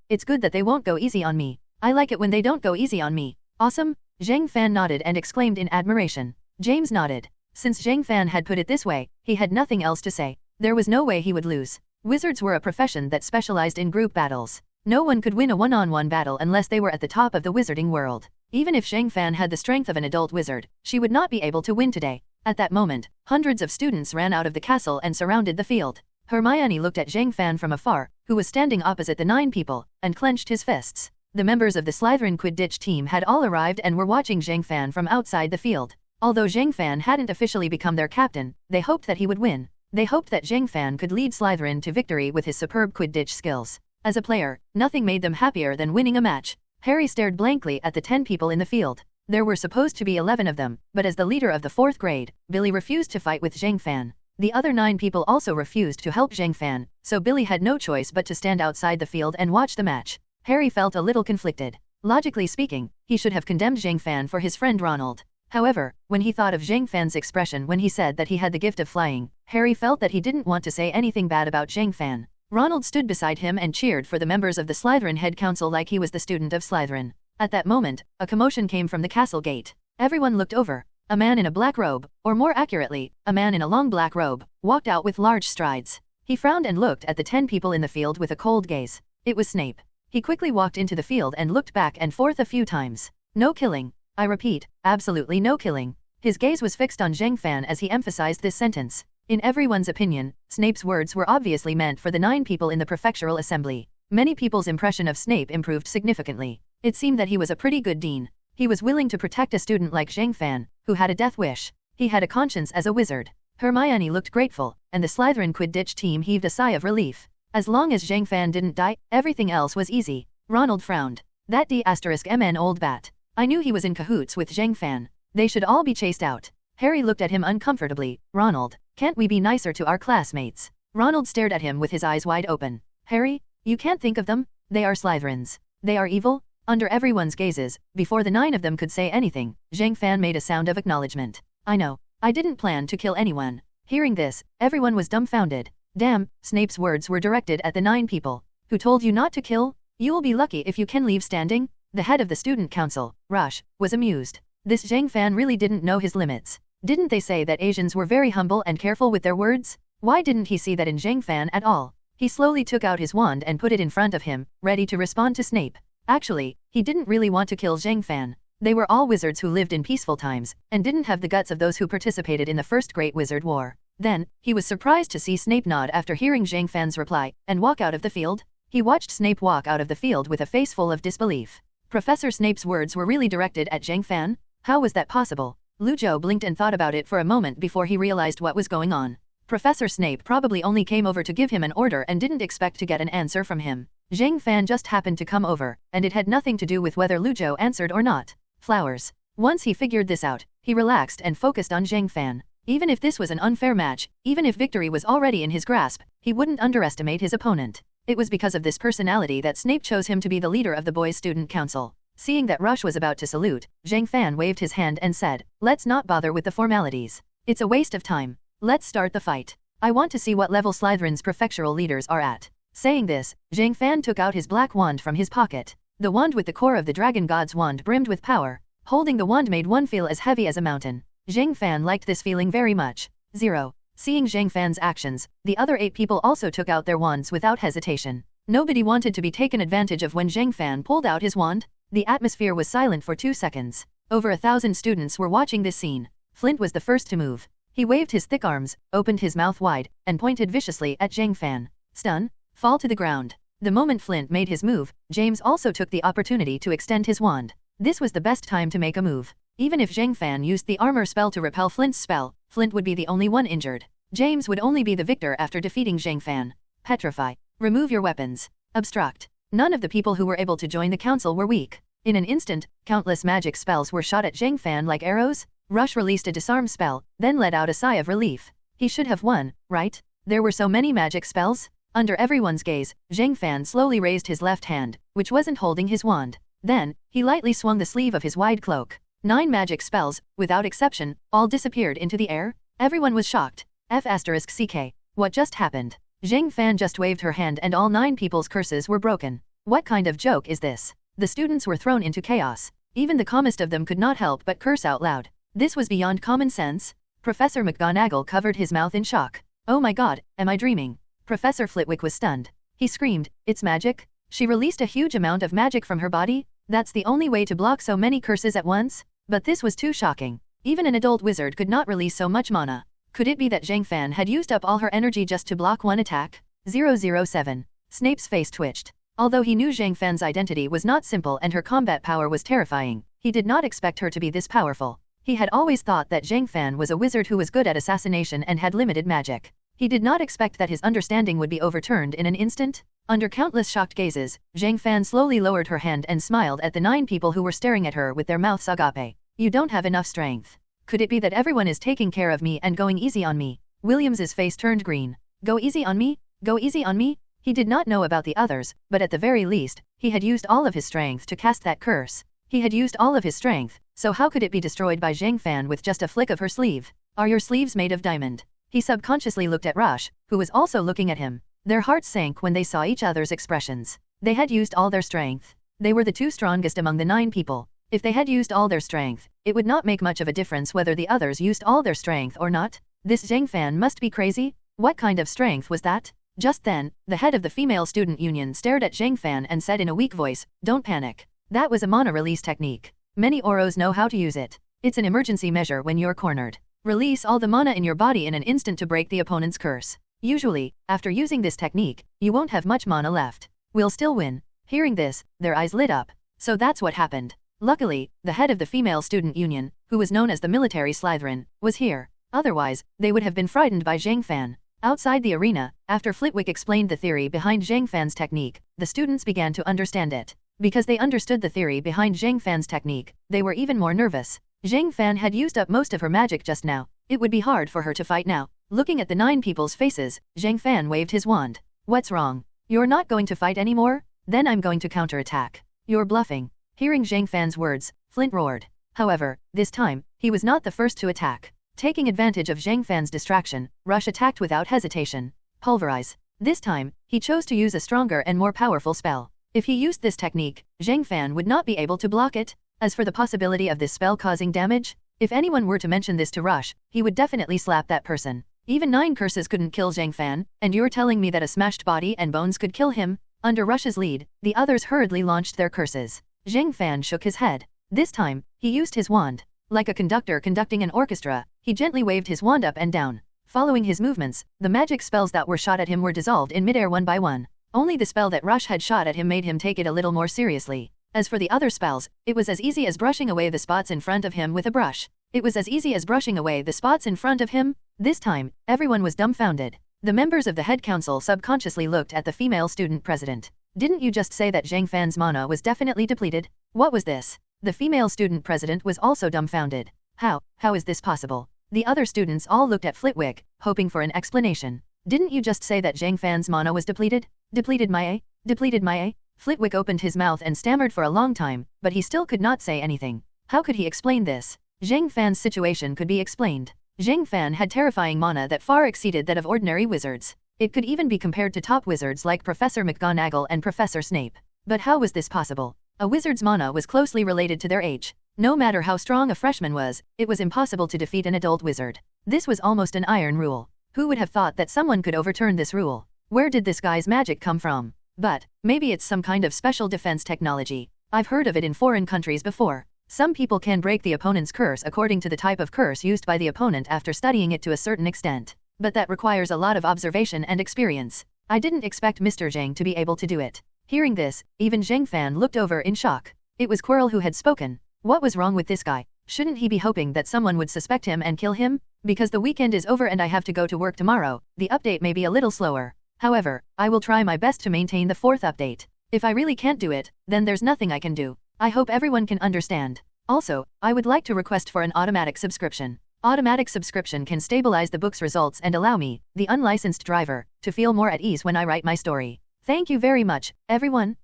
It's good that they won't go easy on me. I like it when they don't go easy on me. Awesome? Zhang Fan nodded and exclaimed in admiration. James nodded. Since Zhang Fan had put it this way, he had nothing else to say. There was no way he would lose. Wizards were a profession that specialized in group battles. No one could win a one-on-one battle unless they were at the top of the wizarding world. Even if Zhang Fan had the strength of an adult wizard, she would not be able to win today. At that moment, hundreds of students ran out of the castle and surrounded the field. Hermione looked at Zhang Fan from afar, who was standing opposite the 9 people, and clenched his fists. The members of the Slytherin Quidditch team had all arrived and were watching Zhang Fan from outside the field. Although Zhang Fan hadn't officially become their captain, they hoped that he would win. They hoped that Zhang Fan could lead Slytherin to victory with his superb Quidditch skills. As a player, nothing made them happier than winning a match. Harry stared blankly at the 10 people in the field. There were supposed to be 11 of them, but as the leader of the 4th grade, Billy refused to fight with Zhang Fan. The other 9 people also refused to help Zhang Fan, so Billy had no choice but to stand outside the field and watch the match. Harry felt a little conflicted. Logically speaking, he should have condemned Zhang Fan for his friend Ronald. However, when he thought of Zhang Fan's expression when he said that he had the gift of flying, Harry felt that he didn't want to say anything bad about Zhang Fan. Ronald stood beside him and cheered for the members of the Slytherin Head Council like he was the student of Slytherin. At that moment, a commotion came from the castle gate. Everyone looked over. A man in a black robe, or more accurately, a man in a long black robe, walked out with large strides. He frowned and looked at the 10 people in the field with a cold gaze. It was Snape. He quickly walked into the field and looked back and forth a few times. No killing. I repeat, absolutely no killing. His gaze was fixed on Zhang Fan as he emphasized this sentence. In everyone's opinion, Snape's words were obviously meant for the 9 people in the prefectural assembly. Many people's impression of Snape improved significantly. It seemed that he was a pretty good dean. He was willing to protect a student like Zhang Fan, who had a death wish. He had a conscience as a wizard. Hermione looked grateful, and the Slytherin Quidditch team heaved a sigh of relief. As long as Zhang Fan didn't die, everything else was easy. Ronald frowned. That D*MN old bat. I knew he was in cahoots with Zhang Fan. They should all be chased out. Harry looked at him uncomfortably. Ronald, can't we be nicer to our classmates? Ronald stared at him with his eyes wide open. Harry, you can't think of them? They are Slytherins. They are evil? Under everyone's gazes, before the 9 of them could say anything, Zhang Fan made a sound of acknowledgement. I know. I didn't plan to kill anyone. Hearing this, everyone was dumbfounded. Damn, Snape's words were directed at the 9 people. Who told you not to kill? You'll be lucky if you can leave standing. The head of the student council, Rush, was amused. This Zhang Fan really didn't know his limits. Didn't they say that Asians were very humble and careful with their words? Why didn't he see that in Zhang Fan at all? He slowly took out his wand and put it in front of him, ready to respond to Snape. Actually, he didn't really want to kill Zhang Fan. They were all wizards who lived in peaceful times, and didn't have the guts of those who participated in the First Great Wizard War. Then, he was surprised to see Snape nod after hearing Zhang Fan's reply, and walk out of the field. He watched Snape walk out of the field with a face full of disbelief. Professor Snape's words were really directed at Zhang Fan? How was that possible? Lu Zhou blinked and thought about it for a moment before he realized what was going on. Professor Snape probably only came over to give him an order and didn't expect to get an answer from him. Zhang Fan just happened to come over, and it had nothing to do with whether Lu Zhou answered or not. Flowers. Once he figured this out, he relaxed and focused on Zhang Fan. Even if this was an unfair match, even if victory was already in his grasp, he wouldn't underestimate his opponent. It was because of this personality that Snape chose him to be the leader of the boys' student council. Seeing that Rush was about to salute, Zhang Fan waved his hand and said, "Let's not bother with the formalities. It's a waste of time. Let's start the fight. I want to see what level Slytherin's prefectural leaders are at." Saying this, Zhang Fan took out his black wand from his pocket. The wand with the core of the dragon god's wand brimmed with power. Holding the wand made one feel as heavy as a mountain. Zhang Fan liked this feeling very much. 0. Seeing Zhang Fan's actions, the other 8 people also took out their wands without hesitation. Nobody wanted to be taken advantage of when Zhang Fan pulled out his wand. The atmosphere was silent for 2 seconds. Over 1,000 students were watching this scene. Flint was the first to move. He waved his thick arms, opened his mouth wide, and pointed viciously at Zhang Fan. "Stun, fall to the ground." The moment Flint made his move, James also took the opportunity to extend his wand. This was the best time to make a move. Even if Zhang Fan used the armor spell to repel Flint's spell, Flint would be the only one injured. James would only be the victor after defeating Zhang Fan. Petrify. Remove your weapons. Obstruct. None of the people who were able to join the council were weak. In an instant, countless magic spells were shot at Zhang Fan like arrows. Rush released a disarm spell, then let out a sigh of relief. He should have won, right? There were so many magic spells. Under everyone's gaze, Zhang Fan slowly raised his left hand, which wasn't holding his wand. Then, he lightly swung the sleeve of his wide cloak. 9 magic spells, without exception, all disappeared into the air. Everyone was shocked. F***ck. What just happened? Zhang Fan just waved her hand and all 9 people's curses were broken. What kind of joke is this? The students were thrown into chaos. Even the calmest of them could not help but curse out loud. This was beyond common sense. Professor McGonagall covered his mouth in shock. "Oh my god, am I dreaming?" Professor Flitwick was stunned. He screamed, "It's magic?" She released a huge amount of magic from her body? That's the only way to block so many curses at once? But this was too shocking. Even an adult wizard could not release so much mana. Could it be that Zhang Fan had used up all her energy just to block one attack? 007. Snape's face twitched. Although he knew Zhang Fan's identity was not simple and her combat power was terrifying, he did not expect her to be this powerful. He had always thought that Zhang Fan was a wizard who was good at assassination and had limited magic. He did not expect that his understanding would be overturned in an instant. Under countless shocked gazes, Zhang Fan slowly lowered her hand and smiled at the 9 people who were staring at her with their mouths agape. "You don't have enough strength. Could it be that everyone is taking care of me and going easy on me?" Williams's face turned green. "Go easy on me? Go easy on me?" He did not know about the others, but at the very least, he had used all of his strength to cast that curse. He had used all of his strength, so how could it be destroyed by Zhang Fan with just a flick of her sleeve? "Are your sleeves made of diamond?" He subconsciously looked at Rush, who was also looking at him. Their hearts sank when they saw each other's expressions. They had used all their strength. They were the 2 strongest among the 9 people. If they had used all their strength, it would not make much of a difference whether the others used all their strength or not. This Zhang Fan must be crazy? What kind of strength was that? Just then, the head of the female student union stared at Zhang Fan and said in a weak voice, "Don't panic. That was a mana release technique. Many Oros know how to use it. It's an emergency measure when you're cornered. Release all the mana in your body in an instant to break the opponent's curse. Usually, after using this technique, you won't have much mana left. We'll still win." Hearing this, their eyes lit up. So that's what happened. Luckily, the head of the female student union, who was known as the military Slytherin, was here. Otherwise, they would have been frightened by Zhang Fan. Outside the arena, after Flitwick explained the theory behind Zhang Fan's technique, the students began to understand it. Because they understood the theory behind Zhang Fan's technique, they were even more nervous. Zhang Fan had used up most of her magic just now. It would be hard for her to fight now. Looking at the 9 people's faces, Zhang Fan waved his wand. "What's wrong? You're not going to fight anymore? Then I'm going to counterattack." "You're bluffing." Hearing Zhang Fan's words, Flint roared. However, this time, he was not the first to attack. Taking advantage of Zhang Fan's distraction, Rush attacked without hesitation. Pulverize. This time, he chose to use a stronger and more powerful spell. If he used this technique, Zhang Fan would not be able to block it. As for the possibility of this spell causing damage, if anyone were to mention this to Rush, he would definitely slap that person. Even 9 curses couldn't kill Zhang Fan, and you're telling me that a smashed body and bones could kill him? Under Rush's lead, the others hurriedly launched their curses. Zhang Fan shook his head. This time, he used his wand. Like a conductor conducting an orchestra, he gently waved his wand up and down. Following his movements, the magic spells that were shot at him were dissolved in midair one by one. Only the spell that Rush had shot at him made him take it a little more seriously. As for the other spells, it was as easy as brushing away the spots in front of him with a brush. It was as easy as brushing away the spots in front of him. This time, everyone was dumbfounded. The members of the head council subconsciously looked at the female student president. "Didn't you just say that Zhang Fan's mana was definitely depleted? What was this?" The female student president was also dumbfounded. How is this possible? The other students all looked at Flitwick, hoping for an explanation. Didn't you just say that Zhang Fan's mana was depleted? Depleted my A? Depleted my A? Flitwick opened his mouth and stammered for a long time, but he still could not say anything. How could he explain this? Zhang Fan's situation could be explained. Zhang Fan had terrifying mana that far exceeded that of ordinary wizards. It could even be compared to top wizards like Professor McGonagall and Professor Snape. But how was this possible? A wizard's mana was closely related to their age. No matter how strong a freshman was, it was impossible to defeat an adult wizard. This was almost an iron rule. Who would have thought that someone could overturn this rule? Where did this guy's magic come from? But maybe it's some kind of special defense technology. I've heard of it in foreign countries before. Some people can break the opponent's curse according to the type of curse used by the opponent after studying it to a certain extent. But that requires a lot of observation and experience. I didn't expect Mr. Zhang to be able to do it. Hearing this, even Zhang Fan looked over in shock. It was Quirrell who had spoken. What was wrong with this guy? Shouldn't he be hoping that someone would suspect him and kill him? Because the weekend is over and I have to go to work tomorrow, the update may be a little slower. However, I will try my best to maintain the fourth update. If I really can't do it, then there's nothing I can do. I hope everyone can understand. Also, I would like to request for an automatic subscription. Automatic subscription can stabilize the book's results and allow me, the unlicensed driver, to feel more at ease when I write my story. Thank you very much, everyone.